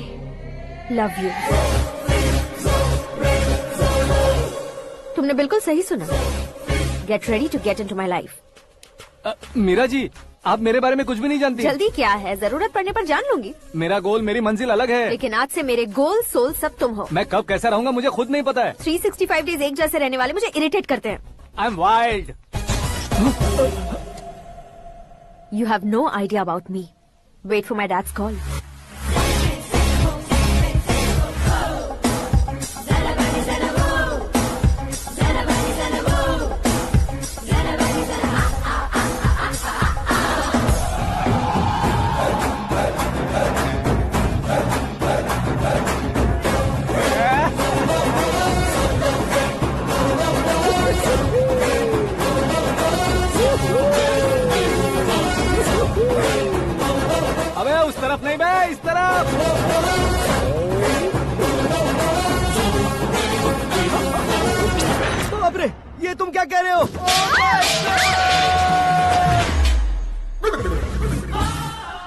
love you। तुमने बिल्कुल सही सुना। Get ready to get into my life। Meera ji, आप मेरे बारे में कुछ भी नहीं जानती। जल्दी क्या है, जरूरत पड़ने पर जान लूंगी। मेरा गोल, मेरी मंजिल अलग है। लेकिन आज से मेरे गोल सोल सब तुम हो। मैं कब कैसा रहूंगा मुझे खुद नहीं पता है। 365 डेज एक जैसे रहने वाले मुझे इरिटेट करते हैं। I am wild. You have no idea about me। Wait for my dad's call। अबे उस तरफ नहीं बे, इस तरफ। तो बाप रे, ये तुम क्या कह रहे हो?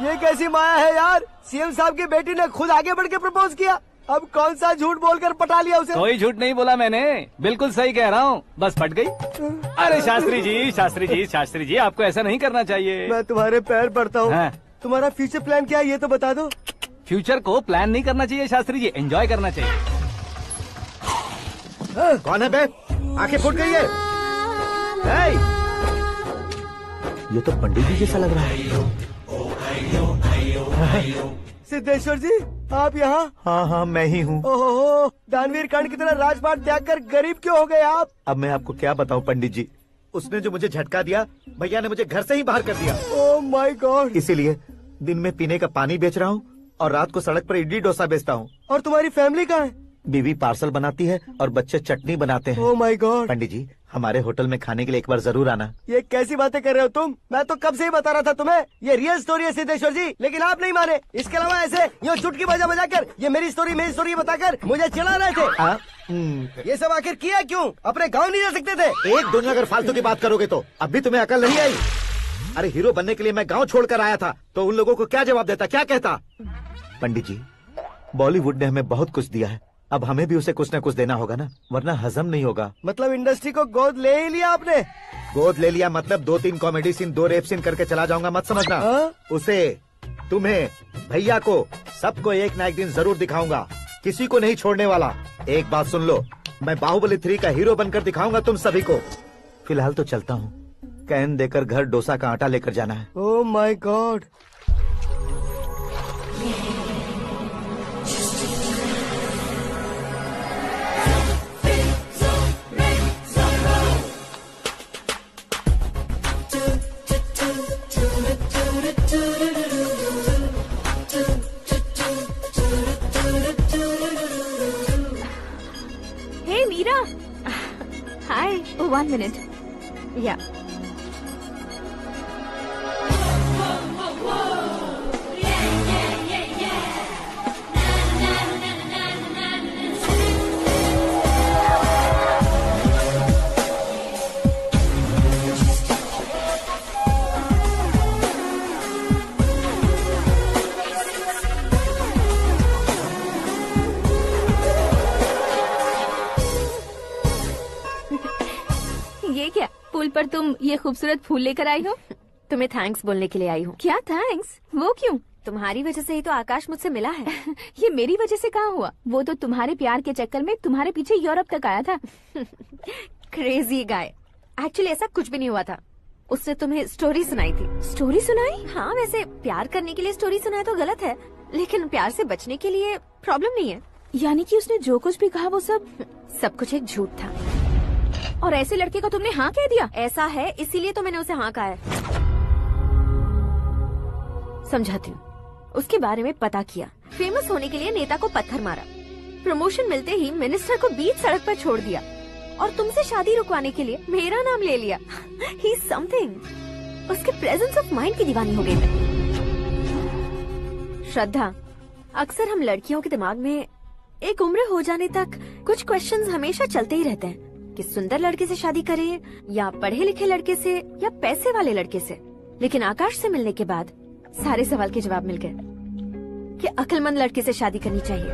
ये कैसी माया है यार? सीएम साहब की बेटी ने खुद आगे बढ़ के प्रपोज किया, अब कौन सा झूठ बोलकर पटा लिया उसे? कोई झूठ नहीं बोला मैंने, बिल्कुल सही कह रहा हूँ, बस फट गई। अरे शास्त्री जी, आपको ऐसा नहीं करना चाहिए। मैं तुम्हारे पैर पड़ता हूँ। हाँ। तुम्हारा फ्यूचर प्लान क्या है ये तो बता दो। फ्यूचर को प्लान नहीं करना चाहिए शास्त्री जी, एंजॉय करना चाहिए। कौन है बे? आंखें फूट गई है। ये तो पंडित जी जैसा लग रहा है। सिद्धेश्वर जी, आप यहाँ? हाँ, मैं ही हूँ। ओहो, दानवीर कांड की तरह राजपाट त्याग कर गरीब क्यों हो गए आप? अब मैं आपको क्या बताऊँ पंडित जी, उसने जो मुझे झटका दिया, भैया ने मुझे घर से ही बाहर कर दिया। Oh my God. इसीलिए दिन में पीने का पानी बेच रहा हूँ और रात को सड़क पर इडली डोसा बेचता हूँ। और तुम्हारी फैमिली कहाँ है? बीवी पार्सल बनाती है और बच्चे चटनी बनाते हैं। Oh my God. पंडित जी, हमारे होटल में खाने के लिए एक बार जरूर आना। ये कैसी बातें कर रहे हो तुम? मैं तो कब से ही बता रहा था तुम्हें, ये रियल स्टोरी है सिद्धेश्वर जी, लेकिन आप नहीं माने। इसके अलावा ऐसे ये चुटकी बजा कर ये मेरी स्टोरी बताकर मुझे चिढ़ा रहे थे। ये सब आखिर किया क्यों? अपने गाँव नहीं जा सकते थे? एक दिन अगर फालतू की बात करोगे तो अब भी तुम्हें अकल नहीं आई। अरे हीरो बनने के लिए मैं गाँव छोड़कर आया था तो उन लोगों को क्या जवाब देता, क्या कहता? पंडित जी, बॉलीवुड ने हमें बहुत कुछ दिया है, अब हमें भी उसे कुछ न कुछ देना होगा ना, वरना हजम नहीं होगा। मतलब इंडस्ट्री को गोद ले ही लिया आपने? गोद ले लिया मतलब 2-3 कॉमेडी सीन, 2 रेप सीन करके चला जाऊंगा मत समझना। उसे, तुम्हें, भैया को, सबको एक ना एक दिन जरूर दिखाऊंगा, किसी को नहीं छोड़ने वाला। एक बात सुन लो, मैं बाहुबली 3 का हीरो बनकर दिखाऊंगा तुम सभी को। फिलहाल तो चलता हूँ, कैन देकर घर डोसा का आटा लेकर जाना है। Oh my God. Hey Meera। Hi। Oh, 1 minute। Yeah। पुल पर तुम ये खूबसूरत फूल लेकर आई हो? तुम्हें थैंक्स बोलने के लिए आई हूँ। क्या थैंक्स? वो क्यों? तुम्हारी वजह से ही तो आकाश मुझसे मिला है। ये मेरी वजह से कहाँ हुआ? वो तो तुम्हारे प्यार के चक्कर में तुम्हारे पीछे यूरोप तक आया था। Crazy guy. एक्चुअली ऐसा कुछ भी नहीं हुआ था। उसने तुम्हें स्टोरी सुनाई थी। स्टोरी सुनाई? हाँ, वैसे प्यार करने के लिए स्टोरी सुनाए तो गलत है, लेकिन प्यार से बचने के लिए प्रॉब्लम नहीं है। यानी कि उसने जो कुछ भी कहा वो सब कुछ एक झूठ था। और ऐसे लड़के को तुमने हाँ कह दिया? ऐसा है, इसीलिए तो मैंने उसे हाँ कहा है। समझाती हूँ। उसके बारे में पता किया। फेमस होने के लिए नेता को पत्थर मारा। प्रमोशन मिलते ही मिनिस्टर को बीच सड़क पर छोड़ दिया और तुमसे शादी रुकवाने के लिए मेरा नाम ले लिया। ही समथिंग। उसके प्रेजेंस ऑफ माइंड की दीवानी हो गई मैं। श्रद्धा, अक्सर हम लड़कियों के दिमाग में एक उम्र हो जाने तक कुछ क्वेश्चंस हमेशा चलते ही रहते हैं कि सुंदर लड़के से शादी करें या पढ़े लिखे लड़के से या पैसे वाले लड़के से। लेकिन आकाश से मिलने के बाद सारे सवाल के जवाब मिल गए कि अक्लमंद लड़के से शादी करनी चाहिए।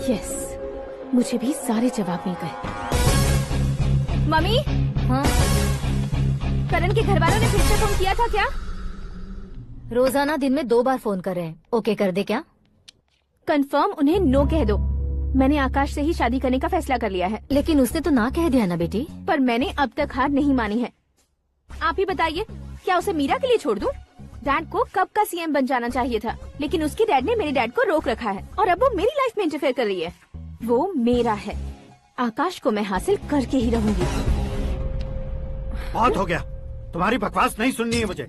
यस, मुझे भी सारे जवाब मिल गए। मम्मी, हाँ? करण के घर वालों ने फिर से फोन किया था क्या? रोजाना दिन में 2 बार फोन कर रहे हैं। ओके कर दे क्या? कंफर्म उन्हें नो कह दो। मैंने आकाश से ही शादी करने का फैसला कर लिया है। लेकिन उसने तो ना कह दिया ना बेटी। पर मैंने अब तक हार नहीं मानी है। आप ही बताइए, क्या उसे मीरा के लिए छोड़ दूं? डैड को कब का सीएम बन जाना चाहिए था, लेकिन उसके डैड ने मेरे डैड को रोक रखा है और अब वो मेरी लाइफ में इंटरफेयर कर रही है। वो मेरा है। आकाश को मैं हासिल करके ही रहूंगी। बहुत हो गया, तुम्हारी बकवास नहीं सुननी है मुझे।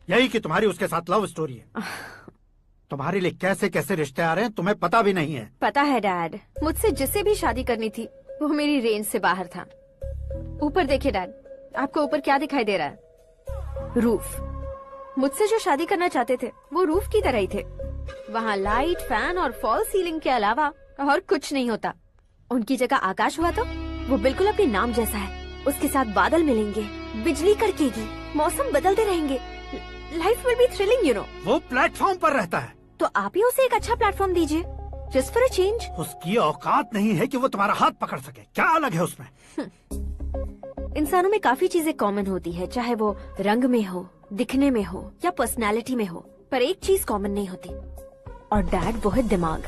यही कि तुम्हारी उसके साथ लव स्टोरी है। तुम्हारे लिए कैसे कैसे रिश्ते आ रहे हैं तुम्हें पता भी नहीं है। पता है डैड, मुझसे जिससे भी शादी करनी थी वो मेरी रेंज से बाहर था। ऊपर देखिए डैड, आपको ऊपर क्या दिखाई दे रहा है? रूफ। मुझसे जो शादी करना चाहते थे वो रूफ की तरह ही थे। वहाँ लाइट, फैन और फॉल सीलिंग के अलावा और कुछ नहीं होता। उनकी जगह आकाश हुआ तो वो बिल्कुल अपने नाम जैसा है। उसके साथ बादल मिलेंगे, बिजली कड़केगी, मौसम बदलते रहेंगे। Life will be thrilling, you know. वो प्लेटफॉर्म पर रहता है तो आप ही उसे एक अच्छा प्लेटफॉर्म दीजिए, जस्ट फॉर अ चेंज। उसकी औकात नहीं है कि वो तुम्हारा हाथ पकड़ सके। क्या अलग है उसमें? इंसानों में काफी चीजें कॉमन होती है, चाहे वो रंग में हो, दिखने में हो या पर्सनालिटी में हो, पर एक चीज कॉमन नहीं होती, और डैड वो है दिमाग।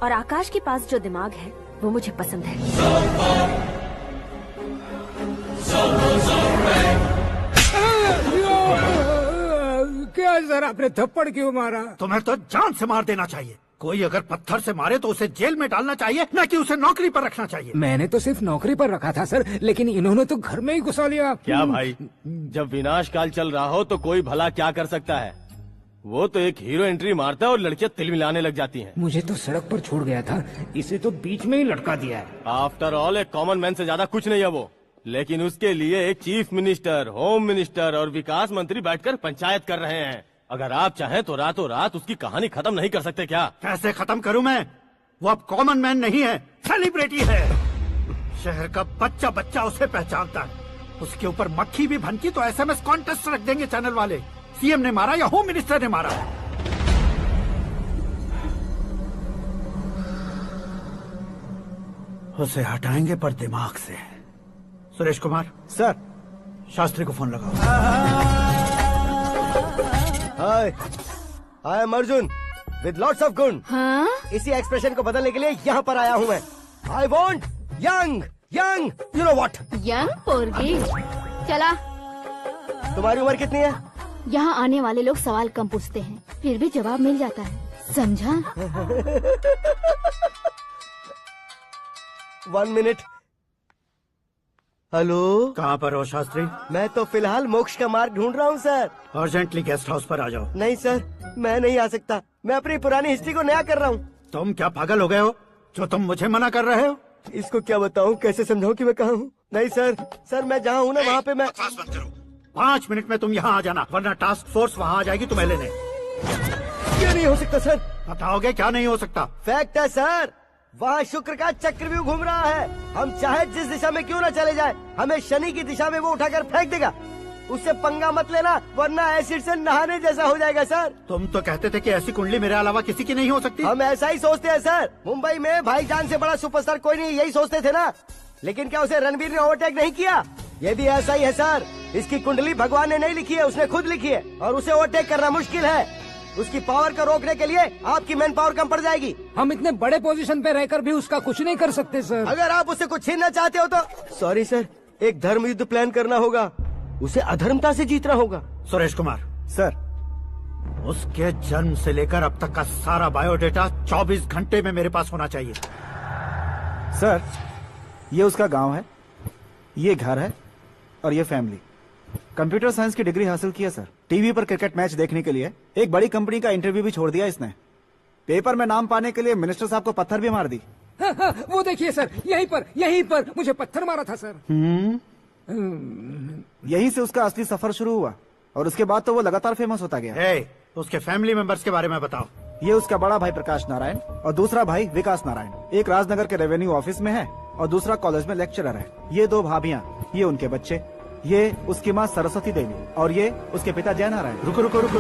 और आकाश के पास जो दिमाग है वो मुझे पसंद है। क्या सर, आपने थप्पड़ क्यों मारा? तुम्हें तो जान से मार देना चाहिए। कोई अगर पत्थर से मारे तो उसे जेल में डालना चाहिए, न कि उसे नौकरी पर रखना चाहिए। मैंने तो सिर्फ नौकरी पर रखा था सर, लेकिन इन्होंने तो घर में ही घुसा लिया। क्या भाई, जब विनाश काल चल रहा हो तो कोई भला क्या कर सकता है? वो तो एक हीरो एंट्री मारता है और लड़कियां तिल मिलाने लग जाती हैं। मुझे तो सड़क पर छोड़ गया था, इसे तो बीच में ही लटका दिया है। आफ्टर ऑल एक कॉमन मैन से ज्यादा कुछ नहीं है वो, लेकिन उसके लिए एक चीफ मिनिस्टर, होम मिनिस्टर और विकास मंत्री बैठकर पंचायत कर रहे हैं। अगर आप चाहें तो रातों रात उसकी कहानी खत्म नहीं कर सकते क्या? कैसे खत्म करूं मैं? वो अब कॉमन मैन नहीं है, सेलिब्रिटी है। शहर का बच्चा बच्चा उसे पहचानता है। उसके ऊपर मक्खी भी भनकी तो एसएमएस कॉन्टेस्ट रख देंगे चैनल वाले। सीएम ने मारा या होम मिनिस्टर ने मारा? उसे हटाएंगे पर दिमाग से। सुरेश कुमार सर, शास्त्री को फोन लगाओ। Hi, I am Arjun with lots of गुण। हाँ? इसी एक्सप्रेशन को बदलने के लिए यहाँ पर आया हूँ मैं। I want young young, you know what? Young पोरगी। चला। तुम्हारी उम्र कितनी है? यहाँ आने वाले लोग सवाल कम पूछते हैं, फिर भी जवाब मिल जाता है, समझा? 1 मिनट। हेलो, कहाँ पर हो शास्त्री? मैं तो फिलहाल मोक्ष का मार्ग ढूंढ रहा हूँ सर। अर्जेंटली गेस्ट हाउस पर आ जाओ। नहीं सर, मैं नहीं आ सकता। मैं अपनी पुरानी हिस्ट्री को नया कर रहा हूँ। तुम क्या पागल हो गए हो जो तुम मुझे मना कर रहे हो? इसको क्या बताऊँ, कैसे समझाऊँ कि मैं कहाँ हूँ? नहीं सर, मैं जहाँ हूँ ना वहाँ पे मैं। 5 मिनट में तुम यहाँ आ जाना, वरना टास्क फोर्स वहाँ आ जाएगी तुम्हें लेने। क्यों नहीं हो सकता सर? बताओगे क्या नहीं हो सकता? फैक्ट है सर, वहाँ शुक्र का चक्रव्यूह घूम रहा है। हम चाहे जिस दिशा में क्यों न चले जाए, हमें शनि की दिशा में वो उठाकर फेंक देगा। उससे पंगा मत लेना, वरना एसिड से नहाने जैसा हो जाएगा सर। तुम तो कहते थे कि ऐसी कुंडली मेरे अलावा किसी की नहीं हो सकती। हम ऐसा ही सोचते हैं सर। मुंबई में भाईजान से बड़ा सुपरस्टार कोई नहीं, यही सोचते थे ना। लेकिन क्या उसे रणवीर ने ओवरटेक नहीं किया? ये भी ऐसा ही है सर। इसकी कुंडली भगवान ने नहीं लिखी है, उसने खुद लिखी है और उसे ओवरटेक करना मुश्किल है। उसकी पावर को रोकने के लिए आपकी मैन पावर कम पड़ जाएगी। हम इतने बड़े पोजीशन पे रहकर भी उसका कुछ नहीं कर सकते सर। अगर आप उसे कुछ छीनना चाहते हो तो सॉरी सर, एक धर्म युद्ध प्लान करना होगा। उसे अधर्मता से जीतना होगा। सुरेश कुमार सर, उसके जन्म से लेकर अब तक का सारा बायोडेटा 24 घंटे में मेरे पास होना चाहिए। सर, ये उसका गांव है, ये घर है और ये फैमिली। कंप्यूटर साइंस की डिग्री हासिल की है सर। टीवी पर क्रिकेट मैच देखने के लिए एक बड़ी कंपनी का इंटरव्यू भी छोड़ दिया इसने। पेपर में नाम पाने के लिए मिनिस्टर साहब को पत्थर भी मार दी। हाँ, वो देखिए सर, यहीं पर मुझे पत्थर मारा था सर। यहीं से उसका असली सफर शुरू हुआ और उसके बाद तो वो लगातार फेमस होता गया। उसके फैमिली मेंबर्स के बारे में बताओ। ये उसका बड़ा भाई प्रकाश नारायण और दूसरा भाई विकास नारायण। एक राजनगर के रेवेन्यू ऑफिस में है और दूसरा कॉलेज में लेक्चरर है। ये 2 भाभियाँ, ये उनके बच्चे, ये उसकी माँ सरस्वती देवी और ये उसके पिता जय नारायण। रुको रुको रुको,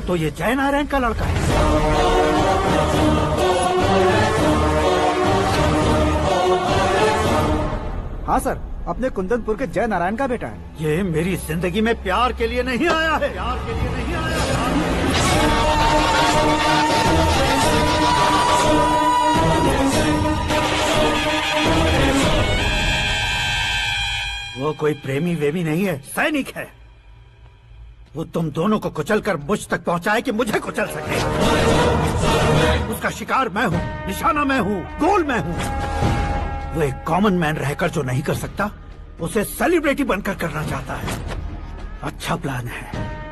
तो ये जय नारायण का लड़का है। हाँ सर, अपने कुंदनपुर के जय नारायण का बेटा है। ये मेरी जिंदगी में प्यार के लिए नहीं आया है। प्यार के लिए नहीं आया वो कोई प्रेमी वेमी नहीं है, सैनिक है। वो तुम दोनों को कुचलकर मुझ तक पहुंचाए कि मुझे कुचल सके। उसका शिकार मैं हूँ, निशाना मैं हूँ, गोल मैं हूँ। वो एक कॉमन मैन रहकर जो नहीं कर सकता, उसे सेलिब्रिटी बनकर करना चाहता है। अच्छा प्लान है।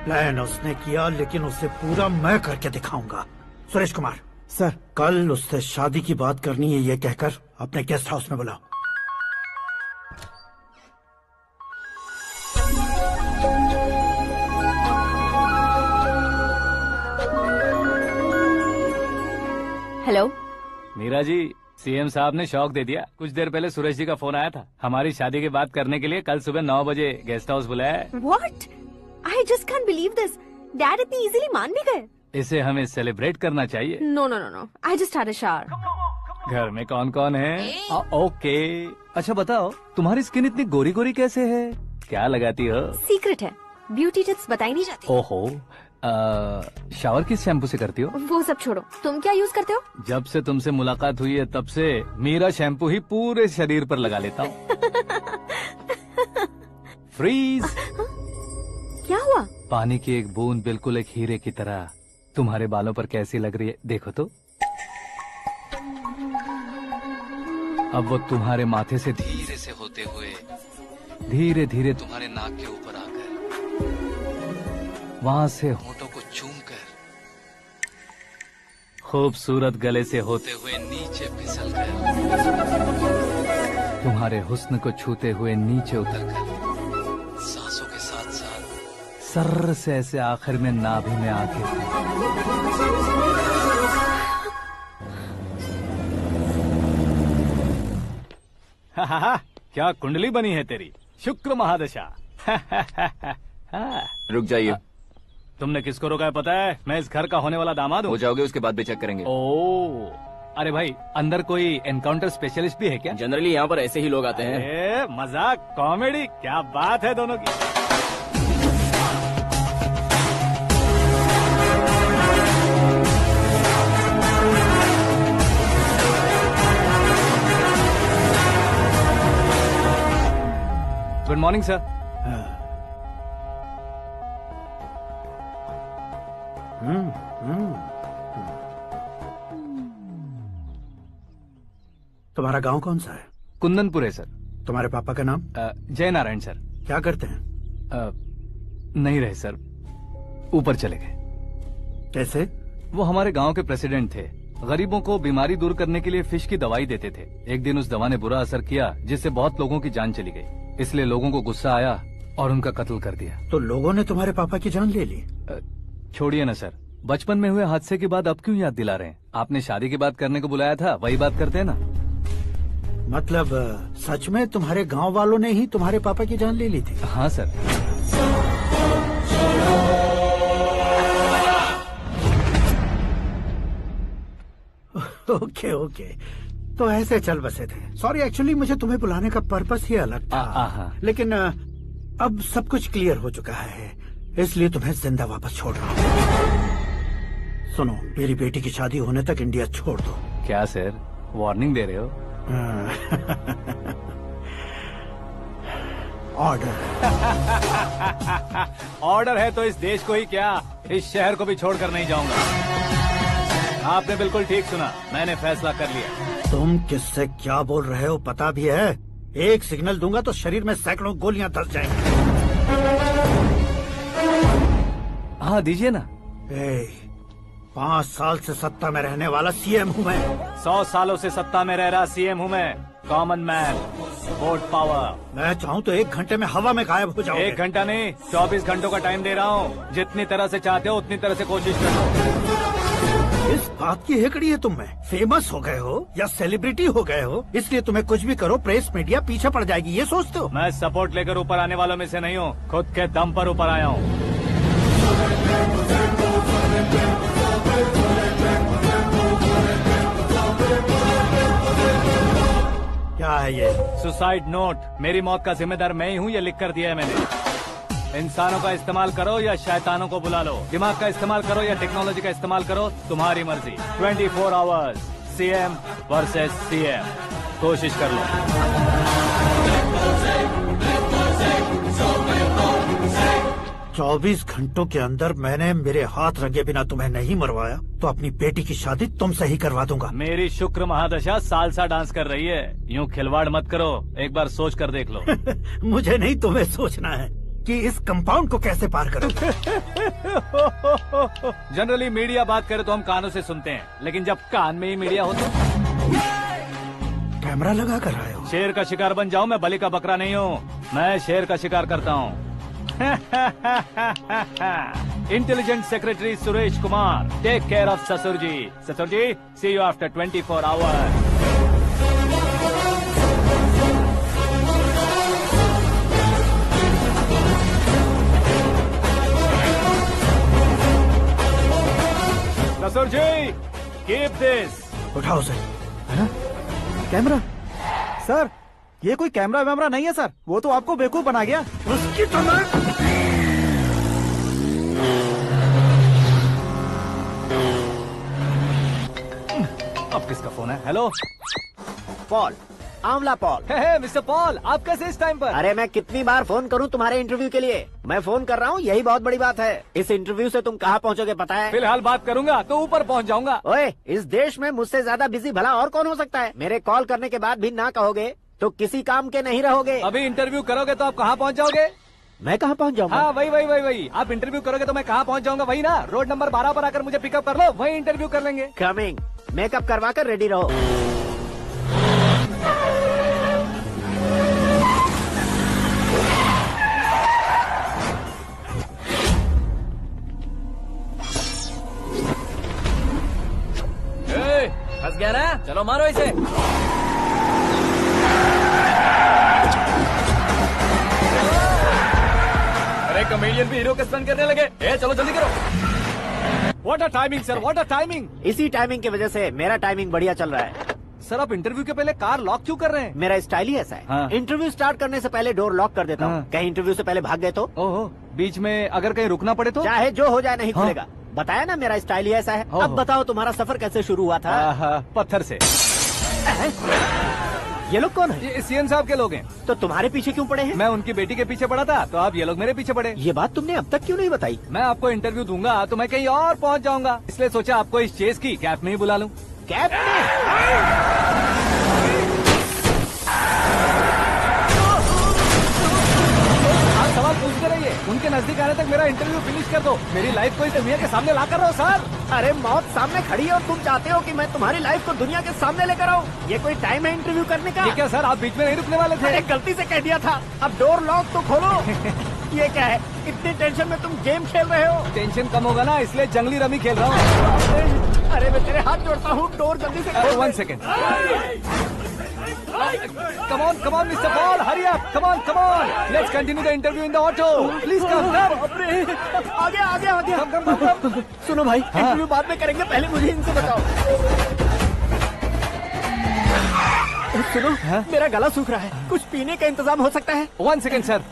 प्लान उसने किया, लेकिन उसे पूरा मैं करके दिखाऊंगा। सुरेश कुमार सर, कल उससे शादी की बात करनी है, ये कहकर अपने गेस्ट हाउस में बुलाओ। हेलो मीरा जी, सीएम साहब ने शौक दे दिया। कुछ देर पहले सुरेश जी का फोन आया था, हमारी शादी की बात करने के लिए कल सुबह 9 बजे गेस्ट हाउस बुलाया है। What? I just can't believe this. Dad इतनी इजीली मान भी गए। इसे हमें सेलिब्रेट करना चाहिए। No, no, no, no. I just had a shower. घर में कौन कौन है? ओके। अच्छा बताओ, तुम्हारी स्किन इतनी गोरी गोरी कैसे है? क्या लगाती हो? सीक्रेट है, ब्यूटी टिप्स बताई नहीं जाती। ओहो, शावर किस शैम्पू से करती हो? वो सब छोड़ो, तुम क्या यूज करते हो? जब से तुमसे मुलाकात हुई है तब से मेरा शैम्पू ही पूरे शरीर पर लगा लेता हूँ। फ्रीज। क्या हुआ? पानी की एक बूंद बिल्कुल एक हीरे की तरह तुम्हारे बालों पर कैसी लग रही है, देखो तो। अब वो तुम्हारे माथे से धीरे से होते हुए धीरे धीरे तुम्हारे नाक के ऊपर आकर वहां से होठों को चूमकर खूबसूरत गले से होते हुए नीचे फिसलकर तुम्हारे हुस्न को छूते हुए नीचे उतरकर सांसों के साथ साथ सर्र से ऐसे आखिर में नाभि में आके क्या कुंडली बनी है तेरी, शुक्र महादशा। रुक जाइए। तुमने किसको रोका है पता है? मैं इस घर का होने वाला दामाद हूँ। हो जाओगे उसके बाद भी चेक करेंगे। ओ, अरे भाई, अंदर कोई एनकाउंटर स्पेशलिस्ट भी है क्या? जनरली यहाँ पर ऐसे ही लोग आते हैं। मजाक, कॉमेडी, क्या बात है दोनों की। Good morning sir. तुम्हारा गांव कौन सा है? कुंदनपुर है सर। तुम्हारे पापा का नाम? जय नारायण सर। क्या करते हैं? नहीं रहे सर, ऊपर चले गए। कैसे? वो हमारे गांव के प्रेसिडेंट थे। गरीबों को बीमारी दूर करने के लिए फिश की दवाई देते थे। एक दिन उस दवा ने बुरा असर किया जिससे बहुत लोगों की जान चली गई। इसलिए लोगों को गुस्सा आया और उनका कत्ल कर दिया। तो लोगों ने तुम्हारे पापा की जान ले ली? छोड़िए ना सर, बचपन में हुए हादसे की बात अब क्यों याद दिला रहे हैं? आपने शादी की बात करने को बुलाया था, वही बात करते हैं ना। मतलब सच में तुम्हारे गांव वालों ने ही तुम्हारे पापा की जान ले ली थी? हाँ सर। ओके ओके, तो ऐसे चल बसे थे। सॉरी, एक्चुअली मुझे तुम्हें बुलाने का पर्पस ही अलग था, लेकिन अब सब कुछ क्लियर हो चुका है, इसलिए तुम्हें जिंदा वापस छोड़ रहा हूँ। सुनो, मेरी बेटी की शादी होने तक इंडिया छोड़ दो। क्या सर, वार्निंग दे रहे हो? ऑर्डर। ऑर्डर है तो इस देश को ही क्या, इस शहर को भी छोड़कर नहीं जाऊंगा। आपने बिल्कुल ठीक सुना, मैंने फैसला कर लिया। तुम किससे क्या बोल रहे हो पता भी है? एक सिग्नल दूंगा तो शरीर में सैकड़ों गोलियां धस जाएंगी। हाँ दीजिए ना। 5 साल से सत्ता में रहने वाला सीएम हूँ मैं। 100 सालों से सत्ता में रह रहा सीएम हूँ मैं। Common man, vote power. मैं चाहूँ तो 1 घंटे में हवा में गायब हो जाऊँ। 1 घंटा नहीं, 24 घंटों का टाइम दे रहा हूँ। जितनी तरह से चाहते हो उतनी तरह से कोशिश करो। इस बात की हेकड़ी है तुम में। फेमस हो गए हो या सेलिब्रिटी हो गए हो, इसलिए तुम्हें कुछ भी करो प्रेस मीडिया पीछे पड़ जाएगी, ये सोचते हो? मैं सपोर्ट लेकर ऊपर आने वालों में से नहीं हूँ, खुद के दम पर ऊपर आया हूँ। क्या है ये? Suicide note. मेरी मौत का जिम्मेदार मैं ही हूँ, ये लिख कर दिया है मैंने। इंसानों का इस्तेमाल करो या शैतानों को बुला लो, दिमाग का इस्तेमाल करो या टेक्नोलॉजी का इस्तेमाल करो, तुम्हारी मर्जी। 24 आवर्स, सीएम वर्सेस सीएम, कोशिश कर लो। 24 घंटों के अंदर मैंने मेरे हाथ रंगे बिना तुम्हें नहीं मरवाया तो अपनी बेटी की शादी तुमसे ही करवा दूंगा। मेरी शुक्र महादशा सालसा डांस कर रही है, यूँ खिलवाड़ मत करो, एक बार सोच कर देख लो। मुझे नहीं, तुम्हें सोचना है कि इस कंपाउंड को कैसे पार करो। जनरली मीडिया बात करे तो हम कानों से सुनते हैं, लेकिन जब कान में ही मीडिया हो तो कैमरा लगा कर आए हो। शेर का शिकार बन जाऊं, मैं बलि का बकरा नहीं हूँ, मैं शेर का शिकार करता हूँ। Intelligent secretary Suresh Kumar, take care of ससुर जी। ससुर जी, सी यू आफ्टर 24 आवर्स। ससुर जी, कीप दिस। उठाओ सर। कैमरा? सर, ये कोई कैमरा वैमरा नहीं है सर, वो तो आपको बेवकूफ बना गया। उसकी तो मैं... अब किसका फोन है? हेलो पॉल, आंवला पॉल। मिस्टर पॉल, आप कैसे इस टाइम पर? अरे मैं कितनी बार फोन करूं तुम्हारे इंटरव्यू के लिए? मैं फोन कर रहा हूं, यही बहुत बड़ी बात है। इस इंटरव्यू से तुम कहां पहुंचोगे पता है? फिलहाल बात करूंगा तो ऊपर पहुंच जाऊंगा। ओए, इस देश में मुझसे ज्यादा बिजी भला और कौन हो सकता है? मेरे कॉल करने के बाद भी ना कहोगे तो किसी काम के नहीं रहोगे। अभी इंटरव्यू करोगे तो आप कहाँ पहुँच जाओगे? मैं कहाँ पहुँच जाऊंगा? हाँ, वही। आप इंटरव्यू करोगे तो मैं कहाँ पहुँच जाऊंगा? वही ना, रोड नंबर 12 पर आकर मुझे पिकअप कर लो, वही इंटरव्यू कर लेंगे। कमिंग। मेकअप करवा कर रेडी रहो। फंस गया ना, चलो मारो इसे। अरे कमेडियन भी हीरो का स्टंट करने लगे। चलो जल्दी करो। What a timing sir, what a timing. इसी टाइमिंग की वजह से मेरा टाइमिंग बढ़िया चल रहा है। सर, आप इंटरव्यू के पहले कार लॉक क्यों कर रहे हैं? मेरा स्टाइल ही ऐसा है। हाँ। इंटरव्यू स्टार्ट करने से पहले डोर लॉक कर देता हूँ। कहीं इंटरव्यू से पहले भाग गए तो? ओहो, बीच में अगर कहीं रुकना पड़े तो? चाहे जो हो जाए नहीं खुलेगा। बताया ना, मेरा स्टाइल ही ऐसा है। अब बताओ तुम्हारा सफर कैसे शुरू हुआ था? पत्थर से। ये लोग कौन है? ये सीएम साहब के लोग हैं। तो तुम्हारे पीछे क्यों पड़े हैं? मैं उनकी बेटी के पीछे पड़ा था, तो आप ये लोग मेरे पीछे पड़े। ये बात तुमने अब तक क्यों नहीं बताई? मैं आपको इंटरव्यू दूंगा तो मैं कहीं और पहुंच जाऊंगा, इसलिए सोचा आपको इस चेस की कैप में ही बुला लूं। कैप में? सवाल पूछते रहिए, उनके नजदीक आने तक मेरा इंटरव्यू फिनिश कर दो। मेरी लाइफ को इस दुनिया के सामने ला कर रहो सर। अरे मौत सामने खड़ी है और तुम चाहते हो कि मैं तुम्हारी लाइफ को दुनिया के सामने लेकर आऊं? ये कोई टाइम है इंटरव्यू करने का? ठीक है सर, आप बीच में नहीं रुकने वाले थे। अरे गलती से कह दिया था। अब डोर लॉक तो खोलो। ये क्या है? इतनी टेंशन में तुम गेम खेल रहे हो? टेंशन कम होगा ना, इसलिए जंगली रमी खेल रहा हूँ। अरे मैं तेरे हाथ जोड़ता हूँ, डोर जल्दी से खोलो। 1 second. Come on, Mr. Paul, hurry up. Come on. Let's continue the interview in the auto. Please come. आगे। Come. सुनो भाई, इंटरव्यू बाद में करेंगे, पहले मुझे इनसे बताओ। सुनो, मेरा गला सूख रहा है, कुछ पीने का इंतजाम हो सकता है? 1 सेकंड सर,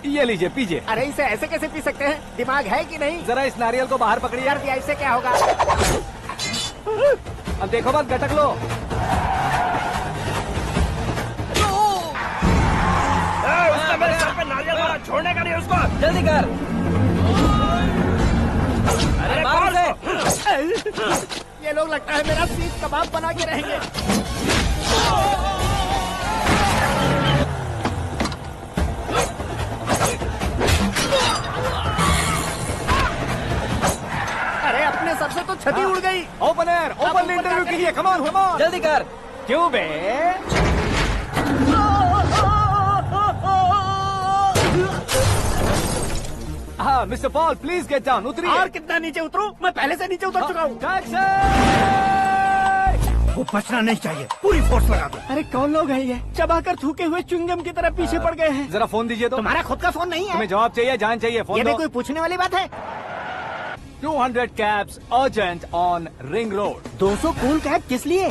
ये लीजिए पीजिए। अरे इसे ऐसे कैसे पी सकते हैं? दिमाग है कि नहीं? जरा इस नारियल को बाहर पकड़िए। यार दिया, इससे क्या होगा? अब देखो मत, गटक लो। उसने मेरे सर पे नारियल मारा, छोड़ने का नहीं उसको। जल्दी कर। अरे मार उसे। ये लोग लगता है मेरा सीख कबाब बना के रहेंगे। अरे अपने सर से तो छती उड़ गई। ओपन एयर, ओपन इंटरव्यू कीजिए। कम ऑन कम ऑन, जल्दी कर। क्यों बे? हाँ mister Paul, please get down. उतरिए। और कितना नीचे उतरूं? मैं पहले से नीचे उतर चुका हूँ। वो बचना नहीं चाहिए, पूरी फोर्स लगा दो। अरे कौन लोग हैं ये? चबाकर थूके हुए च्युइंगम की तरह पीछे पड़ गए हैं। जरा फोन दीजिए तो। तुम्हारा खुद का फोन नहीं है? तुम्हें जवाब चाहिए, जान चाहिए, फोन ये दो। भी कोई पूछने वाली बात है? 200 cabs urgent on Ring Road। 200 cool cab किस लिए?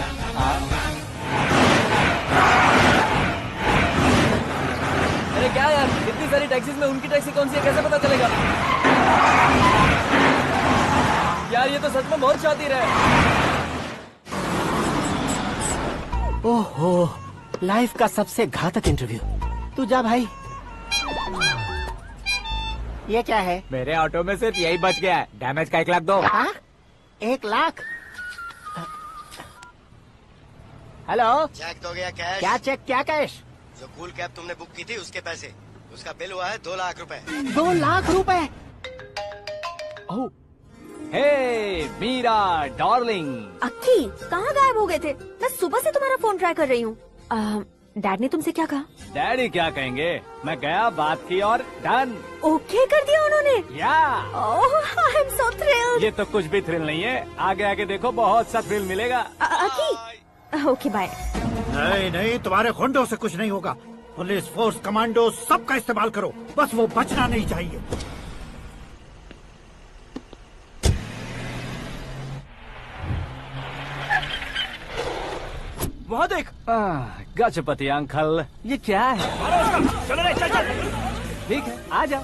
अरे क्या यार, इतनी सारी टैक्सीज में उनकी टैक्सी कौन सी है, कैसे पता चलेगा? यार ये तो सच में बहुत शातिर है। ओहो, लाइफ का सबसे घातक इंटरव्यू। तू जा भाई। ये क्या है? मेरे ऑटो में सिर्फ यही बच गया है, डैमेज का 1 लाख दो। 1 लाख? हेलो, चेक तो गया कैश। क्या चेक, क्या कैश? जो कूल कैब तुमने बुक की थी उसके पैसे, उसका बिल हुआ है 2 लाख रुपए। 2 लाख रुपए? हे मीरा डार्लिंग। अक्की, कहाँ गायब हो गए थे? मैं सुबह से तुम्हारा फोन ट्राई कर रही हूँ। डैड ने तुमसे क्या कहा? डैडी क्या कहेंगे, मैं गया, बात की और डन। ओके कर दिया उन्होंने? या। ओह, आई एम सो थ्रिल्ड। ये तो कुछ भी थ्रिल नहीं है, आगे आगे देखो बहुत सा थ्रिल मिलेगा। अक्की, ओके बाय। नहीं नहीं, तुम्हारे गुंडों से कुछ नहीं होगा। पुलिस फोर्स, कमांडो, सबका इस्तेमाल करो, बस वो बचना नहीं चाहिए। वहाँ देख। गजपति अंकल, ये क्या है? चलो रे, चल चल। ठीक है, आ जाओ।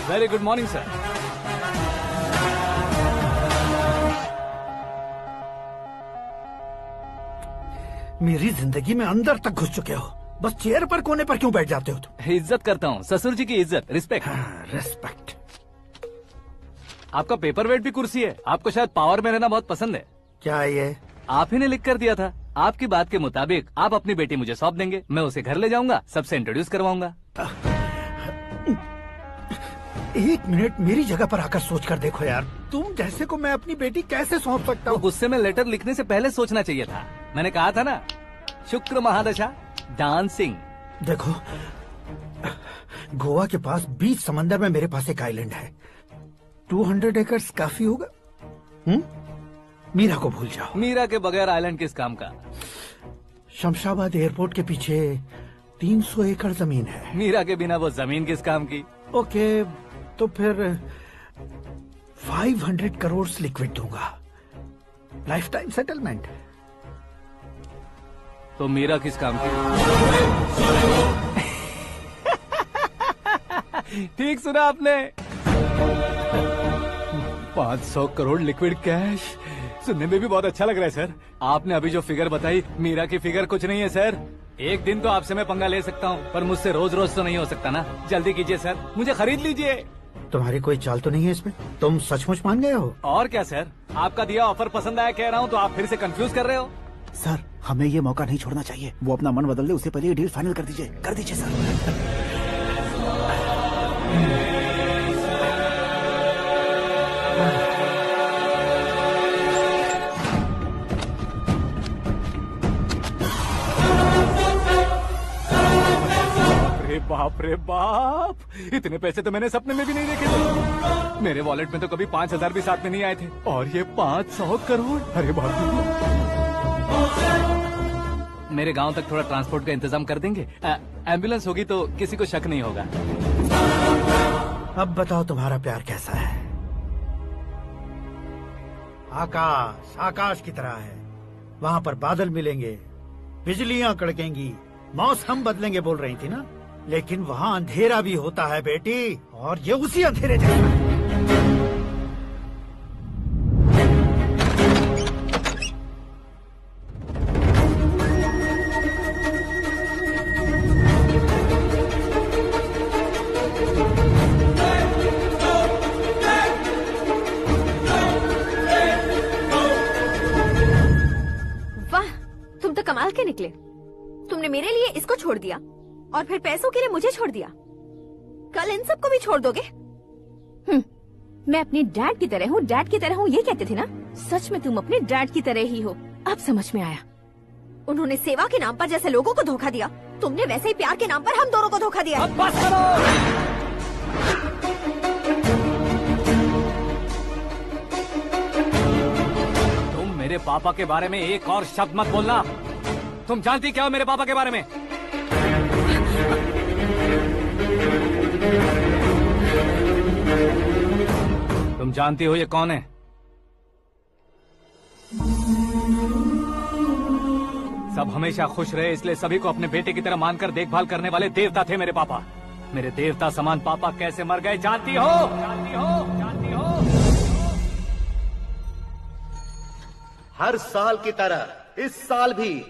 Very good morning sir. मेरी जिंदगी में अंदर तक घुस चुके हो, बस चेयर पर कोने पर क्यों बैठ जाते हो तुम? इज्जत करता हूँ, ससुर जी की इज्जत, रिस्पेक्ट। रिस्पेक्ट। आपका पेपर वेट भी कुर्सी है। आपको शायद पावर में रहना बहुत पसंद है। क्या ये? आप ही ने लिख कर दिया था। आपकी बात के मुताबिक आप अपनी बेटी मुझे सौंप देंगे, मैं उसे घर ले जाऊंगा, सबसे इंट्रोड्यूस करवाऊंगा। 1 मिनट मेरी जगह पर आकर सोच कर देखो यार, तुम जैसे को मैं अपनी बेटी कैसे सौंप सकता हूँ? गुस्से में लेटर लिखने से पहले सोचना चाहिए था। मैंने कहा था ना, शुक्र महादशा डांसिंग। देखो, गोवा के पास बीच समंदर में मेरे पास एक आइलैंड है, 200 एकर्स काफी होगा। मीरा को भूल जाओ। मीरा के बगैर आइलैंड किस काम का? शमशाबाद एयरपोर्ट के पीछे 300 एकड़ जमीन है। मीरा के बिना वो जमीन किस काम की? ओके, तो फिर 500 करोड़ लिक्विड दूंगा, लाइफ टाइम सेटलमेंट। तो मीरा किस काम की? ठीक सुना आपने, 500 करोड़ लिक्विड कैश। सुनने में भी बहुत अच्छा लग रहा है सर। आपने अभी जो फिगर बताई, मीरा की फिगर कुछ नहीं है सर। एक दिन तो आपसे मैं पंगा ले सकता हूँ, पर मुझसे रोज रोज तो नहीं हो सकता ना। जल्दी कीजिए सर, मुझे खरीद लीजिए। तुम्हारी कोई चाल तो नहीं है इसमें? तुम सचमुच मान गए हो? और क्या सर, आपका दिया ऑफर पसंद आया कह रहा हूँ, तो आप फिर से कंफ्यूज कर रहे हो। सर, हमें ये मौका नहीं छोड़ना चाहिए। वो अपना मन बदल दे, उससे पहले ये डील फाइनल कर दीजिए। कर दीजिए सर। बाप रे बाप, इतने पैसे तो मैंने सपने में भी नहीं देखे थे। मेरे वॉलेट में तो कभी 5,000 भी साथ में नहीं आए थे, और ये 500 करोड़। अरे बाप रे। मेरे गांव तक थोड़ा ट्रांसपोर्ट का इंतजाम कर देंगे? एम्बुलेंस होगी तो किसी को शक नहीं होगा। अब बताओ तुम्हारा प्यार कैसा है? आकाश आकाश की तरह है, वहाँ पर बादल मिलेंगे, बिजलियां कड़केंगी, मौसम बदलेंगे बोल रही थी ना, लेकिन वहाँ अंधेरा भी होता है बेटी, और ये उसी अंधेरे जैसा। वाह, तुम तो कमाल के निकले। तुमने मेरे लिए इसको छोड़ दिया और फिर पैसों के लिए मुझे छोड़ दिया। कल इन सबको भी छोड़ दोगे? मैं अपने डैड की तरह हूँ, डैड की तरह हूँ, ये कहते थे ना। सच में तुम अपने डैड की तरह ही हो। अब समझ में आया। उन्होंने सेवा के नाम पर जैसे लोगों को धोखा दिया, तुमने वैसे ही प्यार के नाम पर हम दोनों को धोखा दिया। अब बस करो। तुम मेरे पापा के बारे में एक और शब्द मत बोलना। तुम जानती क्या हो मेरे पापा के बारे में? तुम जानती हो ये कौन है? सब हमेशा खुश रहे, इसलिए सभी को अपने बेटे की तरह मानकर देखभाल करने वाले देवता थे मेरे पापा। मेरे देवता समान पापा कैसे मर गए जानती हो? जानती हो? जानती हो? हर साल की तरह इस साल भी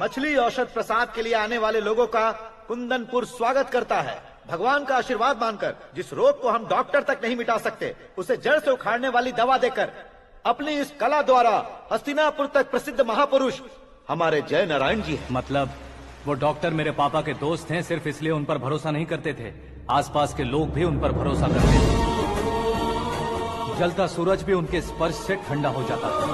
मछली औषध प्रसाद के लिए आने वाले लोगों का कुंदनपुर स्वागत करता है। भगवान का आशीर्वाद मानकर जिस रोग को हम डॉक्टर तक नहीं मिटा सकते, उसे जड़ से उखाड़ने वाली दवा देकर अपनी इस कला द्वारा हस्तिनापुर तक प्रसिद्ध महापुरुष हमारे जय नारायण जी हैं। मतलब वो डॉक्टर मेरे पापा के दोस्त हैं, सिर्फ इसलिए उन पर भरोसा नहीं करते थे, आसपास के लोग भी उन पर भरोसा करते थे। जलता सूरज भी उनके स्पर्श से ठंडा हो जाता था।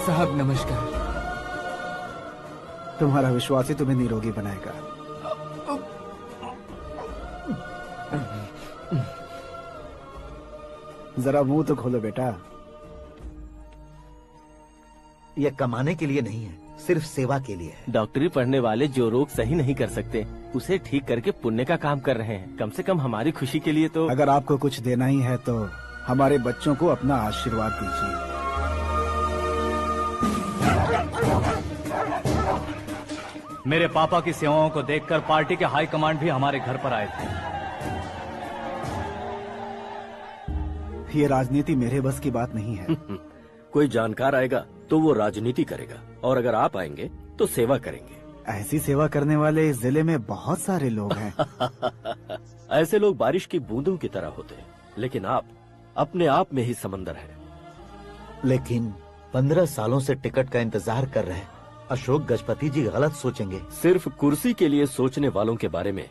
साहब नमस्कार। तुम्हारा विश्वास ही तुम्हें निरोगी बनाएगा। जरा मुंह तो खोलो बेटा। यह कमाने के लिए नहीं है, सिर्फ सेवा के लिए है। डॉक्टरी पढ़ने वाले जो रोग सही नहीं कर सकते, उसे ठीक करके पुण्य का काम कर रहे हैं। कम से कम हमारी खुशी के लिए तो। अगर आपको कुछ देना ही है तो हमारे बच्चों को अपना आशीर्वाद दीजिए। मेरे पापा की सेवाओं को देखकर पार्टी के हाई कमांड भी हमारे घर पर आए थे। ये राजनीति मेरे बस की बात नहीं है। कोई जानकार आएगा तो वो राजनीति करेगा, और अगर आप आएंगे तो सेवा करेंगे। ऐसी सेवा करने वाले इस जिले में बहुत सारे लोग हैं। ऐसे लोग बारिश की बूंदों की तरह होते हैं, लेकिन आप अपने आप में ही समंदर हैं। लेकिन 15 सालों से टिकट का इंतजार कर रहे हैं। अशोक गजपति जी गलत सोचेंगे। सिर्फ कुर्सी के लिए सोचने वालों के बारे में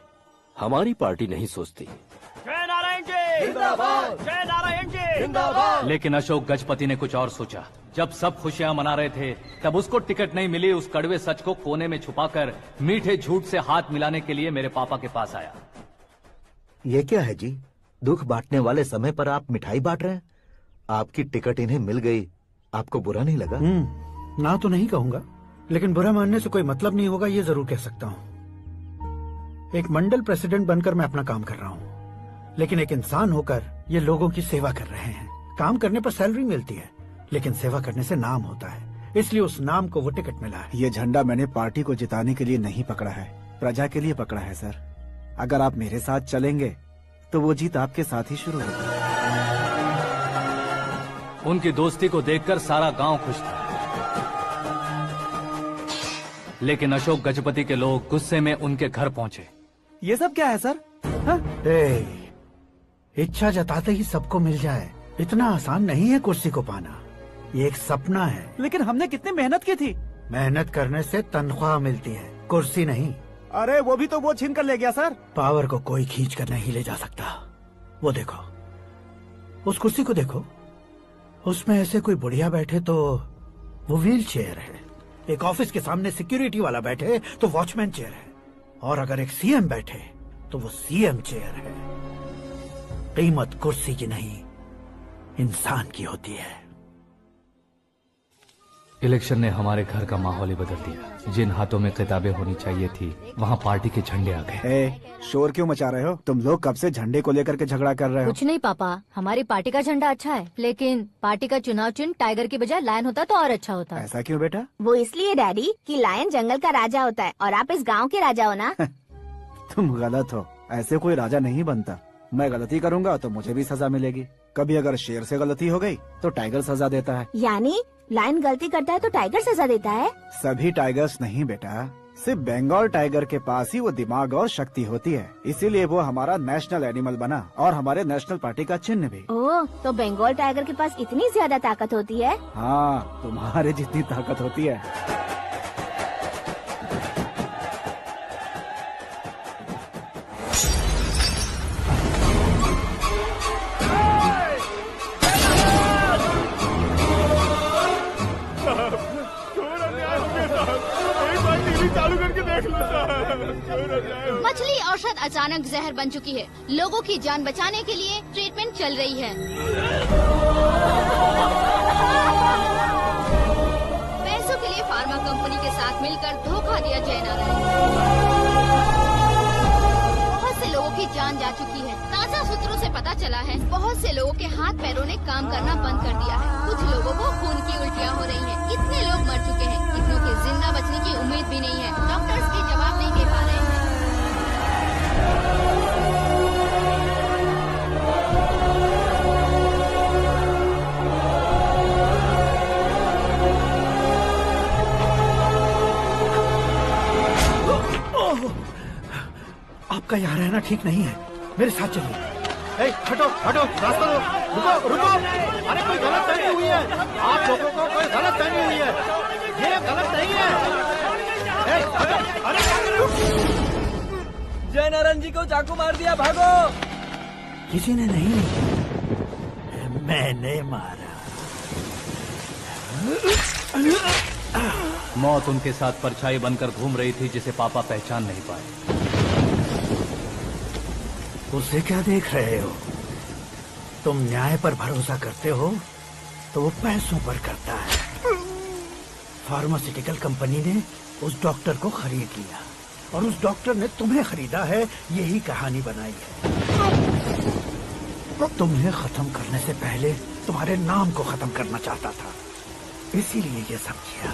हमारी पार्टी नहीं सोचती। जय नारायण जी जिंदाबाद, जय नारायण जी जिंदाबाद। लेकिन अशोक गजपति ने कुछ और सोचा। जब सब खुशियां मना रहे थे तब उसको टिकट नहीं मिली। उस कड़वे सच को कोने में छुपाकर मीठे झूठ से हाथ मिलाने के लिए मेरे पापा के पास आया। ये क्या है जी? दुख बांटने वाले समय पर आप मिठाई बांट रहे हैं। आपकी टिकट इन्हें मिल गई, आपको बुरा नहीं लगा? ना तो नहीं कहूंगा, लेकिन बुरा मानने से कोई मतलब नहीं होगा, ये जरूर कह सकता हूँ। एक मंडल प्रेसिडेंट बनकर मैं अपना काम कर रहा हूँ, लेकिन एक इंसान होकर ये लोगों की सेवा कर रहे हैं। काम करने पर सैलरी मिलती है, लेकिन सेवा करने से नाम होता है, इसलिए उस नाम को वो टिकट मिला है। ये झंडा मैंने पार्टी को जिताने के लिए नहीं पकड़ा है, प्रजा के लिए पकड़ा है सर। अगर आप मेरे साथ चलेंगे तो वो जीत आपके साथ ही शुरू होगी। उनकी दोस्ती को देखकर सारा गांव खुश था, लेकिन अशोक गजपति के लोग गुस्से में उनके घर पहुंचे। ये सब क्या है सर? इच्छा जताते ही सबको मिल जाए, इतना आसान नहीं है कुर्सी को पाना। ये एक सपना है। लेकिन हमने कितनी मेहनत की थी। मेहनत करने से तनख्वाह मिलती है, कुर्सी नहीं। अरे वो भी तो वो छीन कर ले गया सर। पावर को कोई खींच कर नहीं ले जा सकता। वो देखो, उस कुर्सी को देखो, उसमें ऐसे कोई बुढ़िया बैठे तो वो व्हील चेयर है। एक ऑफिस के सामने सिक्योरिटी वाला बैठे तो वॉचमैन चेयर है, और अगर एक सीएम बैठे तो वो सीएम चेयर है। कीमत कुर्सी की नहीं, इंसान की होती है। इलेक्शन ने हमारे घर का माहौल ही बदल दिया। जिन हाथों में किताबें होनी चाहिए थी, वहाँ पार्टी के झंडे आ गए। शोर क्यों मचा रहे हो? तुम लोग कब से झंडे को लेकर के झगड़ा कर रहे हो? कुछ नहीं पापा, हमारी पार्टी का झंडा अच्छा है, लेकिन पार्टी का चुनाव चिन्ह टाइगर की बजाय लायन होता तो और अच्छा होता। ऐसा क्यों बेटा? वो इसलिए डैडी कि लायन जंगल का राजा होता है और आप इस गांव के राजा हो ना। तुम गलत हो, ऐसे कोई राजा नहीं बनता। मैं गलती करूंगा तो मुझे भी सजा मिलेगी। कभी अगर शेर से गलती हो गई तो टाइगर सजा देता है। यानी लायन गलती करता है तो टाइगर सजा देता है? सभी टाइगर्स नहीं बेटा, सिर्फ बंगाल टाइगर के पास ही वो दिमाग और शक्ति होती है, इसीलिए वो हमारा नेशनल एनिमल बना और हमारे नेशनल पार्टी का चिन्ह भी। ओह, तो बंगाल टाइगर के पास इतनी ज्यादा ताकत होती है? हाँ, तुम्हारे जितनी ताकत होती है। मछली औषध अचानक जहर बन चुकी है। लोगों की जान बचाने के लिए ट्रीटमेंट चल रही है। पैसों के लिए फार्मा कंपनी के साथ मिलकर धोखा दिया जय नारायण। बहुत से लोगों की जान जा चुकी है। ताजा सूत्रों से पता चला है बहुत से लोगों के हाथ पैरों ने काम करना बंद कर दिया है। कुछ लोगों को खून की उल्टियाँ हो रही हैं। कितने लोग मर चुके हैं, कितनों के जिंदा बचने की उम्मीद भी नहीं है। डॉक्टर्स भी जवाब नहीं दे पा रहे हैं। आपका यहाँ रहना ठीक नहीं है, मेरे साथ चलिए। हटो हटो, रास्ता रुको रुको। अरे कोई गलत फहमी हुई है, आप लोगों को कोई गलत फहमी हुई है, ये गलत नहीं है। अरे जय नारायण जी को चाकू मार दिया, भागो। किसी ने नहीं, मैंने मारा। मौत उनके साथ परछाई बनकर घूम रही थी, जिसे पापा पहचान नहीं पाए। उसे क्या देख रहे हो? तुम न्याय पर भरोसा करते हो तो वो पैसों पर करता है। फार्मास्यूटिकल कंपनी ने उस डॉक्टर को खरीद लिया और उस डॉक्टर ने तुम्हें खरीदा है, यही कहानी बनाई है। तुम्हें खत्म करने से पहले तुम्हारे नाम को खत्म करना चाहता था, इसीलिए ये सब किया।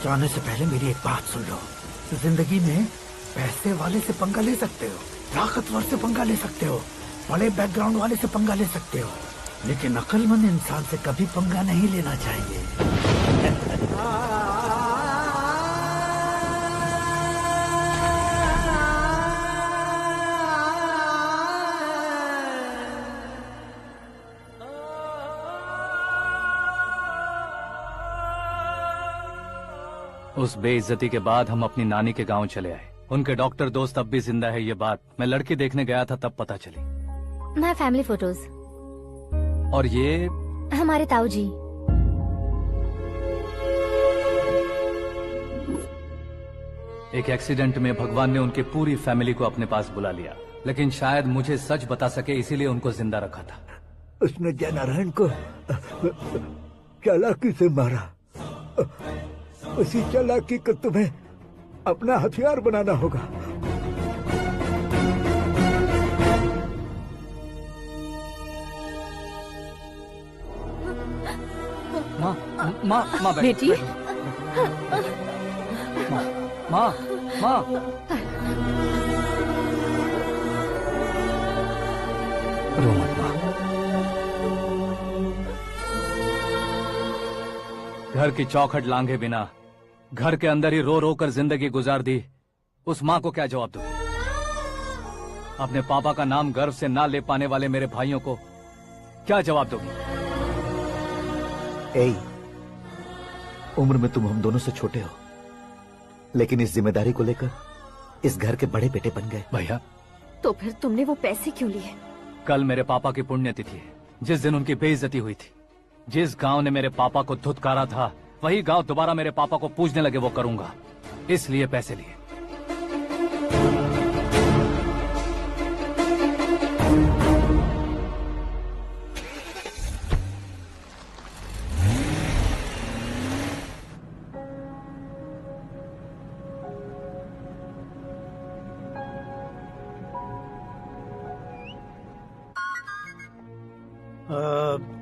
जाने से पहले मेरी एक बात सुन लो। जिंदगी में पैसे वाले से पंगा ले सकते हो, ताकतवर से पंगा ले सकते हो, बड़े बैकग्राउंड वाले से पंगा ले सकते हो, लेकिन अक्लमंद इंसान से कभी पंगा नहीं लेना चाहिए। उस बेइज्जती के बाद हम अपनी नानी के गांव चले आए। उनके डॉक्टर दोस्त अब भी जिंदा है, ये बात मैं लड़की देखने गया था तब पता चली। My family photos. और ये हमारे ताऊ जी। एक एक्सीडेंट में भगवान ने उनकी पूरी फैमिली को अपने पास बुला लिया, लेकिन शायद मुझे सच बता सके इसीलिए उनको जिंदा रखा था। उसने जयनारायण को चालाकी से मारा। उसी चालाकी को तुम्हें अपना हथियार बनाना होगा। माँ, माँ, माँ बेटी। माँ, माँ, माँ। रो मत माँ। घर की चौखट लांघे बिना घर के अंदर ही रो रो कर जिंदगी गुजार दी उस माँ को क्या जवाब दूं? अपने पापा का नाम गर्व से ना ले पाने वाले मेरे भाइयों को क्या जवाब दोगी? उम्र में तुम हम दोनों से छोटे हो, लेकिन इस जिम्मेदारी को लेकर इस घर के बड़े बेटे बन गए। भैया, तो फिर तुमने वो पैसे क्यों लिए? कल मेरे पापा की पुण्यतिथि है, जिस दिन उनकी बेइज्जती हुई थी। जिस गांव ने मेरे पापा को धुतकारा था, वही गांव दोबारा मेरे पापा को पूजने लगे वो करूंगा, इसलिए पैसे लिए।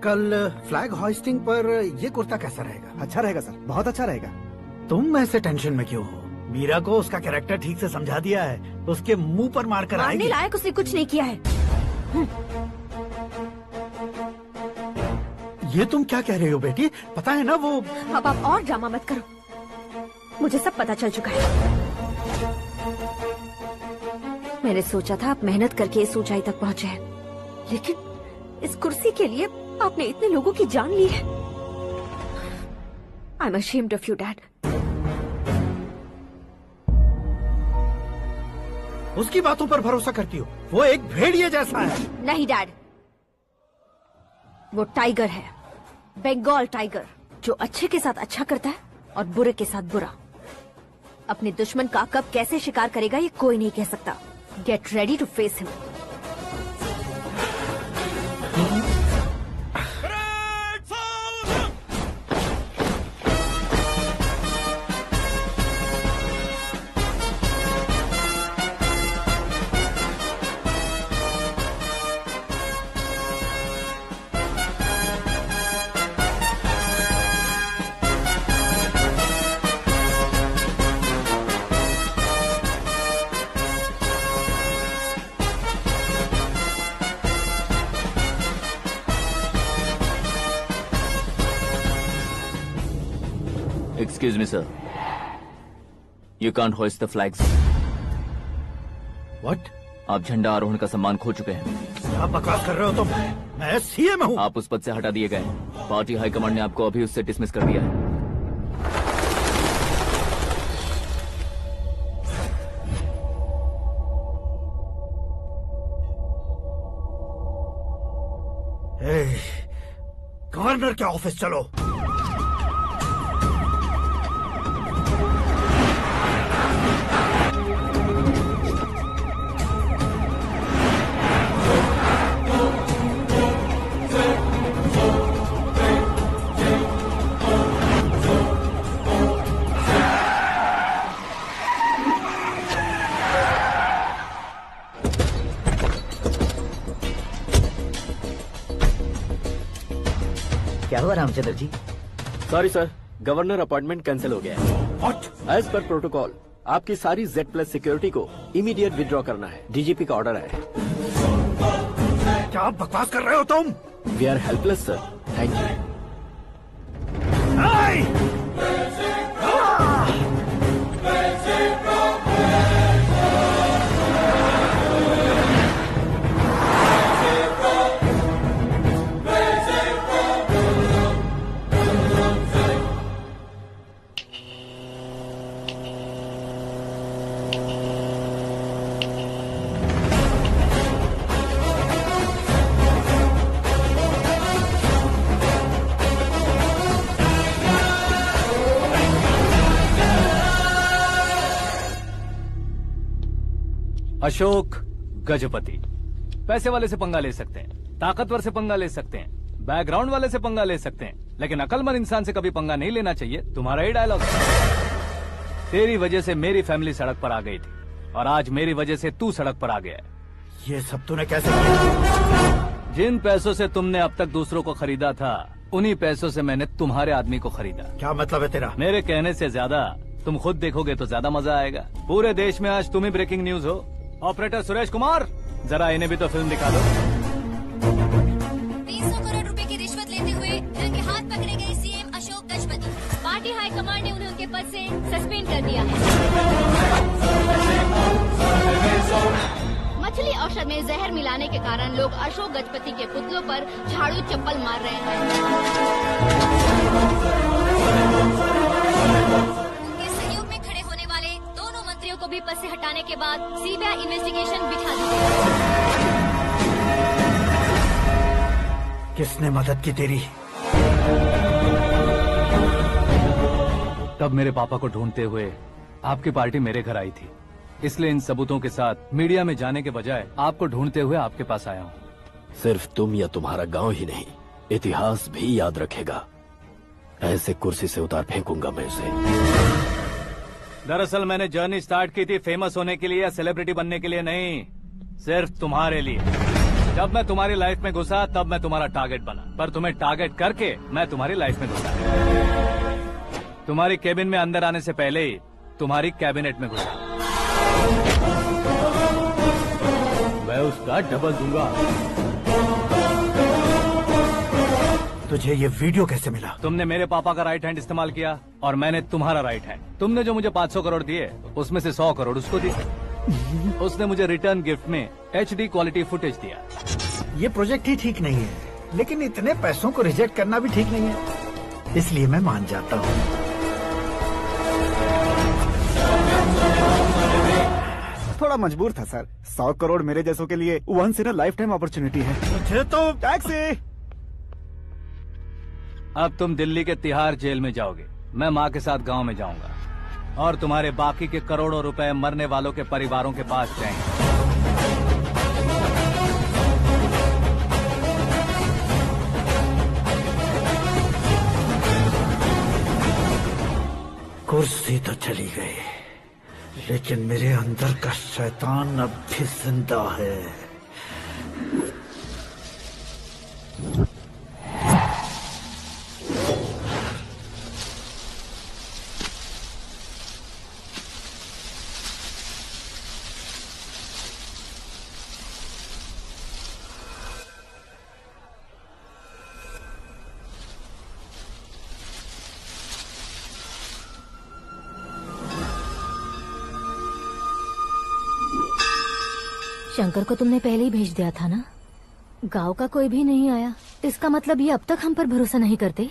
कल फ्लैग होइस्टिंग पर ये कुर्ता कैसा रहेगा? अच्छा रहेगा सर, बहुत अच्छा रहेगा। तुम ऐसे टेंशन में क्यों हो? मीरा को उसका कैरेक्टर ठीक से समझा दिया है, उसके मुंह पर मारकर आएगी। लायक उसने कुछ नहीं किया है। ये तुम क्या कह रहे हो बेटी? पता है ना वो। अब आप और ड्रामा मत करो, मुझे सब पता चल चुका है। मैंने सोचा था आप मेहनत करके इस ऊंचाई तक पहुँचे हैं, लेकिन इस कुर्सी के लिए आपने इतने लोगों की जान ली है। I am ashamed of you, Dad. उसकी बातों पर भरोसा करती हो? वो एक भेड़िए जैसा है। नहीं डैड, वो टाइगर है, बंगाल टाइगर, जो अच्छे के साथ अच्छा करता है और बुरे के साथ बुरा। अपने दुश्मन का कब कैसे शिकार करेगा ये कोई नहीं कह सकता। Get ready to face him. Excuse me, sir. You can't hoist the flags. What? आप झंडा आरोहण का सम्मान खो चुके हैं। क्या बकवास कर रहे हो तुम? मैं सीएम हूँ। आप उस पद से हटा दिए गए। पार्टी हाईकमांड ने आपको अभी उससे डिसमिस कर दिया है। गवर्नर के ऑफिस चलो। क्या हुआ Ramchandra ji? Sorry sir, governor appointment cancel हो गया है। What? एज पर प्रोटोकॉल आपकी सारी Z+ सिक्योरिटी को इमीडिएट विड्रॉ करना है। डीजीपी का ऑर्डर है। क्या बकवास कर रहे हो तुम? We are helpless sir, thank you. Ashok Gajapati पैसे वाले से पंगा ले सकते हैं, ताकतवर से पंगा ले सकते हैं, बैकग्राउंड वाले से पंगा ले सकते हैं, लेकिन अकलमंद इंसान से कभी पंगा नहीं लेना चाहिए। तुम्हारा ही डायलॉग। तेरी वजह से मेरी फैमिली सड़क पर आ गई थी और आज मेरी वजह से तू सड़क पर आ गया है। ये सब तूने कैसे किया? जिन पैसों से तुमने अब तक दूसरों को खरीदा था, उन्हीं पैसों से मैंने तुम्हारे आदमी को खरीदा। क्या मतलब है तेरा? मेरे कहने से ज्यादा तुम खुद देखोगे तो ज्यादा मजा आएगा। पूरे देश में आज तुम ही ब्रेकिंग न्यूज हो। ऑपरेटर सुरेश कुमार, जरा इन्हें भी तो फिल्म दिखा दो। 300 करोड़ रुपए की रिश्वत लेते हुए रंगे हाथ पकड़े गए CM Ashok Gajapati. Party high command ने उन्हें उनके पद से सस्पेंड कर दिया है। मछली औषध में जहर मिलाने के कारण लोग अशोक गजपति के पुतलों पर झाड़ू चप्पल मार रहे हैं। उनके सहयोग में खड़े होने वाले दोनों मंत्रियों को भी पद से हटाने के बाद सीबीआई इन्वेस्टिगेशन बिठा दी। किसने मदद की तेरी? तब मेरे पापा को ढूंढते हुए आपकी पार्टी मेरे घर आई थी, इसलिए इन सबूतों के साथ मीडिया में जाने के बजाय आपको ढूंढते हुए आपके पास आया हूँ। सिर्फ तुम या तुम्हारा गांव ही नहीं, इतिहास भी याद रखेगा। ऐसे कुर्सी से उतार फेंकूंगा मैं उसे। दरअसल मैंने जर्नी स्टार्ट की थी फेमस होने के लिए या सेलिब्रिटी बनने के लिए नहीं, सिर्फ तुम्हारे लिए। जब मैं तुम्हारी लाइफ में घुसा तब मैं तुम्हारा टारगेट बना, पर तुम्हें टारगेट करके मैं तुम्हारी लाइफ में घुसा। तुम्हारी केबिन में अंदर आने से पहले ही तुम्हारी कैबिनेट में घुसा। मैं उसका डबल दूंगा। तुझे ये वीडियो कैसे मिला? तुमने मेरे पापा का राइट हैंड इस्तेमाल किया और मैंने तुम्हारा राइट हैंड। तुमने जो मुझे 500 करोड़ दिए, उसमें से 100 करोड़ उसको दिए। उसने मुझे रिटर्न गिफ्ट में HD क्वालिटी फुटेज दिया। ये प्रोजेक्ट ही ठीक नहीं है, लेकिन इतने पैसों को रिजेक्ट करना भी ठीक नहीं है, इसलिए मैं मान जाता हूँ। थोड़ा मजबूर था सर। 100 करोड़ मेरे जैसों के लिए once in a lifetime opportunity है। मुझे तो टैक्सी। अब तुम दिल्ली के तिहाड़ जेल में जाओगे, मैं माँ के साथ गांव में जाऊंगा और तुम्हारे बाकी के करोड़ों रुपए मरने वालों के परिवारों के पास जाएंगे। कुर्सी तो चली गई, लेकिन मेरे अंदर का शैतान अब भी जिंदा है। शंकर को तुमने पहले ही भेज दिया था ना? गांव का कोई भी नहीं आया, इसका मतलब ये अब तक हम पर भरोसा नहीं करते।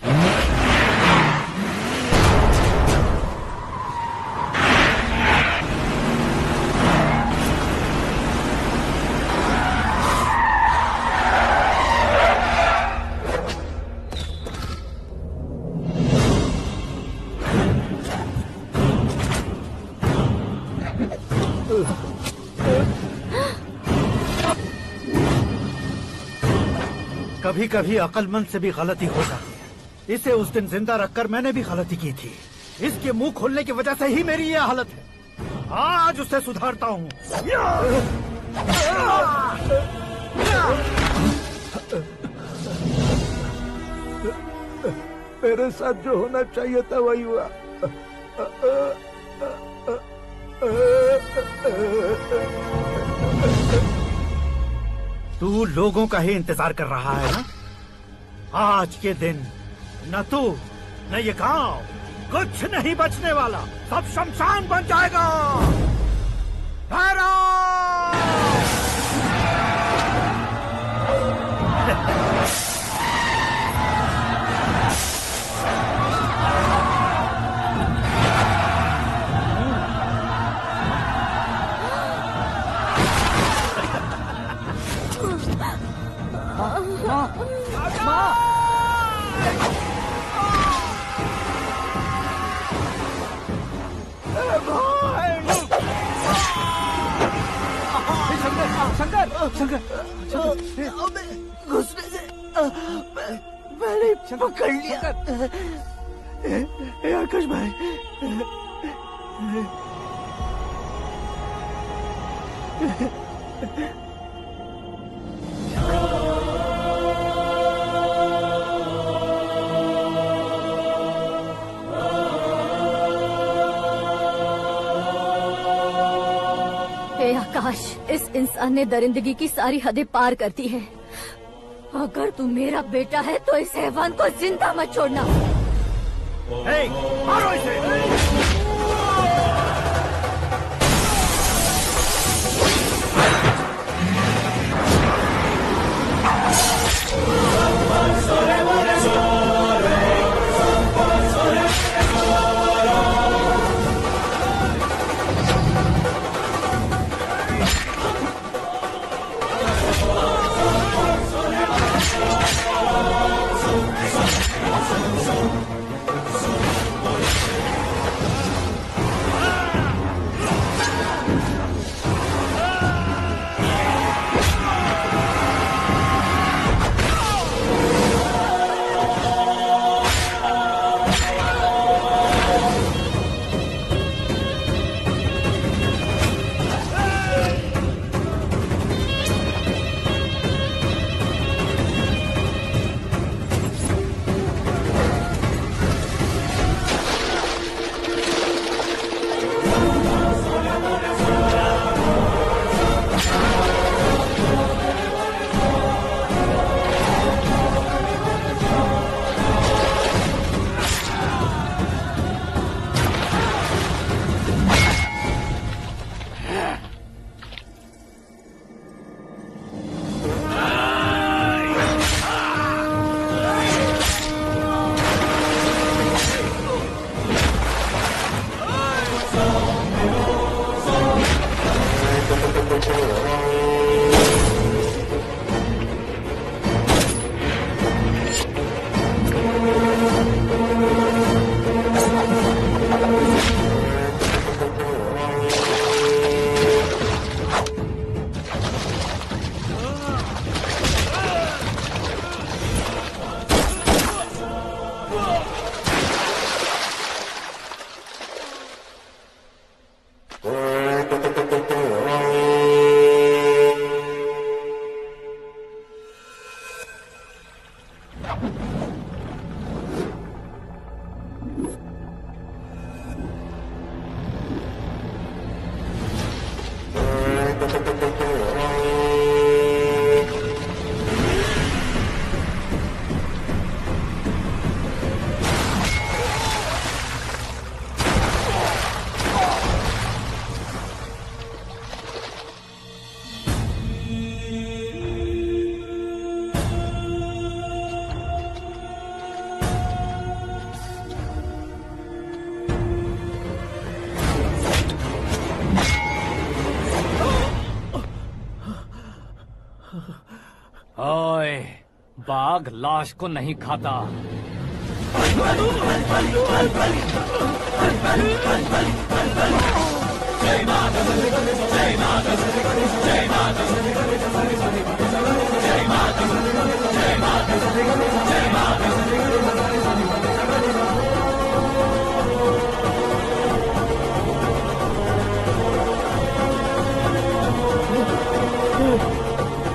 कभी कभी अक्लमंद से भी गलती हो जाती है। इसे उस दिन जिंदा रखकर मैंने भी गलती की थी। इसके मुंह खोलने की वजह से ही मेरी ये हालत है। आज उसे सुधारता हूँ। मेरे साथ जो होना चाहिए था वही हुआ। तू लोगों का ही इंतजार कर रहा है ना? आज के दिन न तू न ये गांव कुछ नहीं बचने वाला, सब शमशान बन जाएगा। घुसने से मैंने पकड़ लिया। आकाश भाई, हे आकाश, इस इंसान ने दरिंदगी की सारी हदें पार कर दी है। अगर तू मेरा बेटा है तो इस हैवान को जिंदा मत छोड़ना। मारो इसे। ओए, बाघ लाश को नहीं खाता।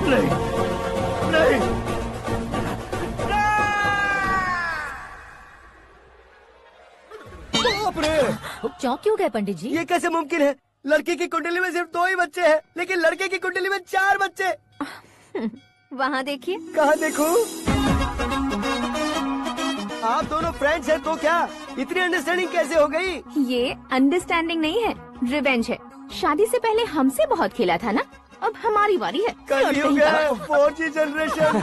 नहीं, नहीं, बाप रे! चौंक क्यों गए पंडित जी? ये कैसे मुमकिन है? लड़की की कुंडली में सिर्फ 2 ही बच्चे हैं, लेकिन लड़के की कुंडली में 4 बच्चे। वहाँ देखिए। कहाँ देखूं? आप दोनों फ्रेंड्स हैं तो क्या इतनी अंडरस्टैंडिंग कैसे हो गई? ये अंडरस्टैंडिंग नहीं है, रिवेंज है। शादी से पहले हमसे बहुत खेला था ना, अब हमारी बारी है। कल ही हो गया 4G जनरेशन।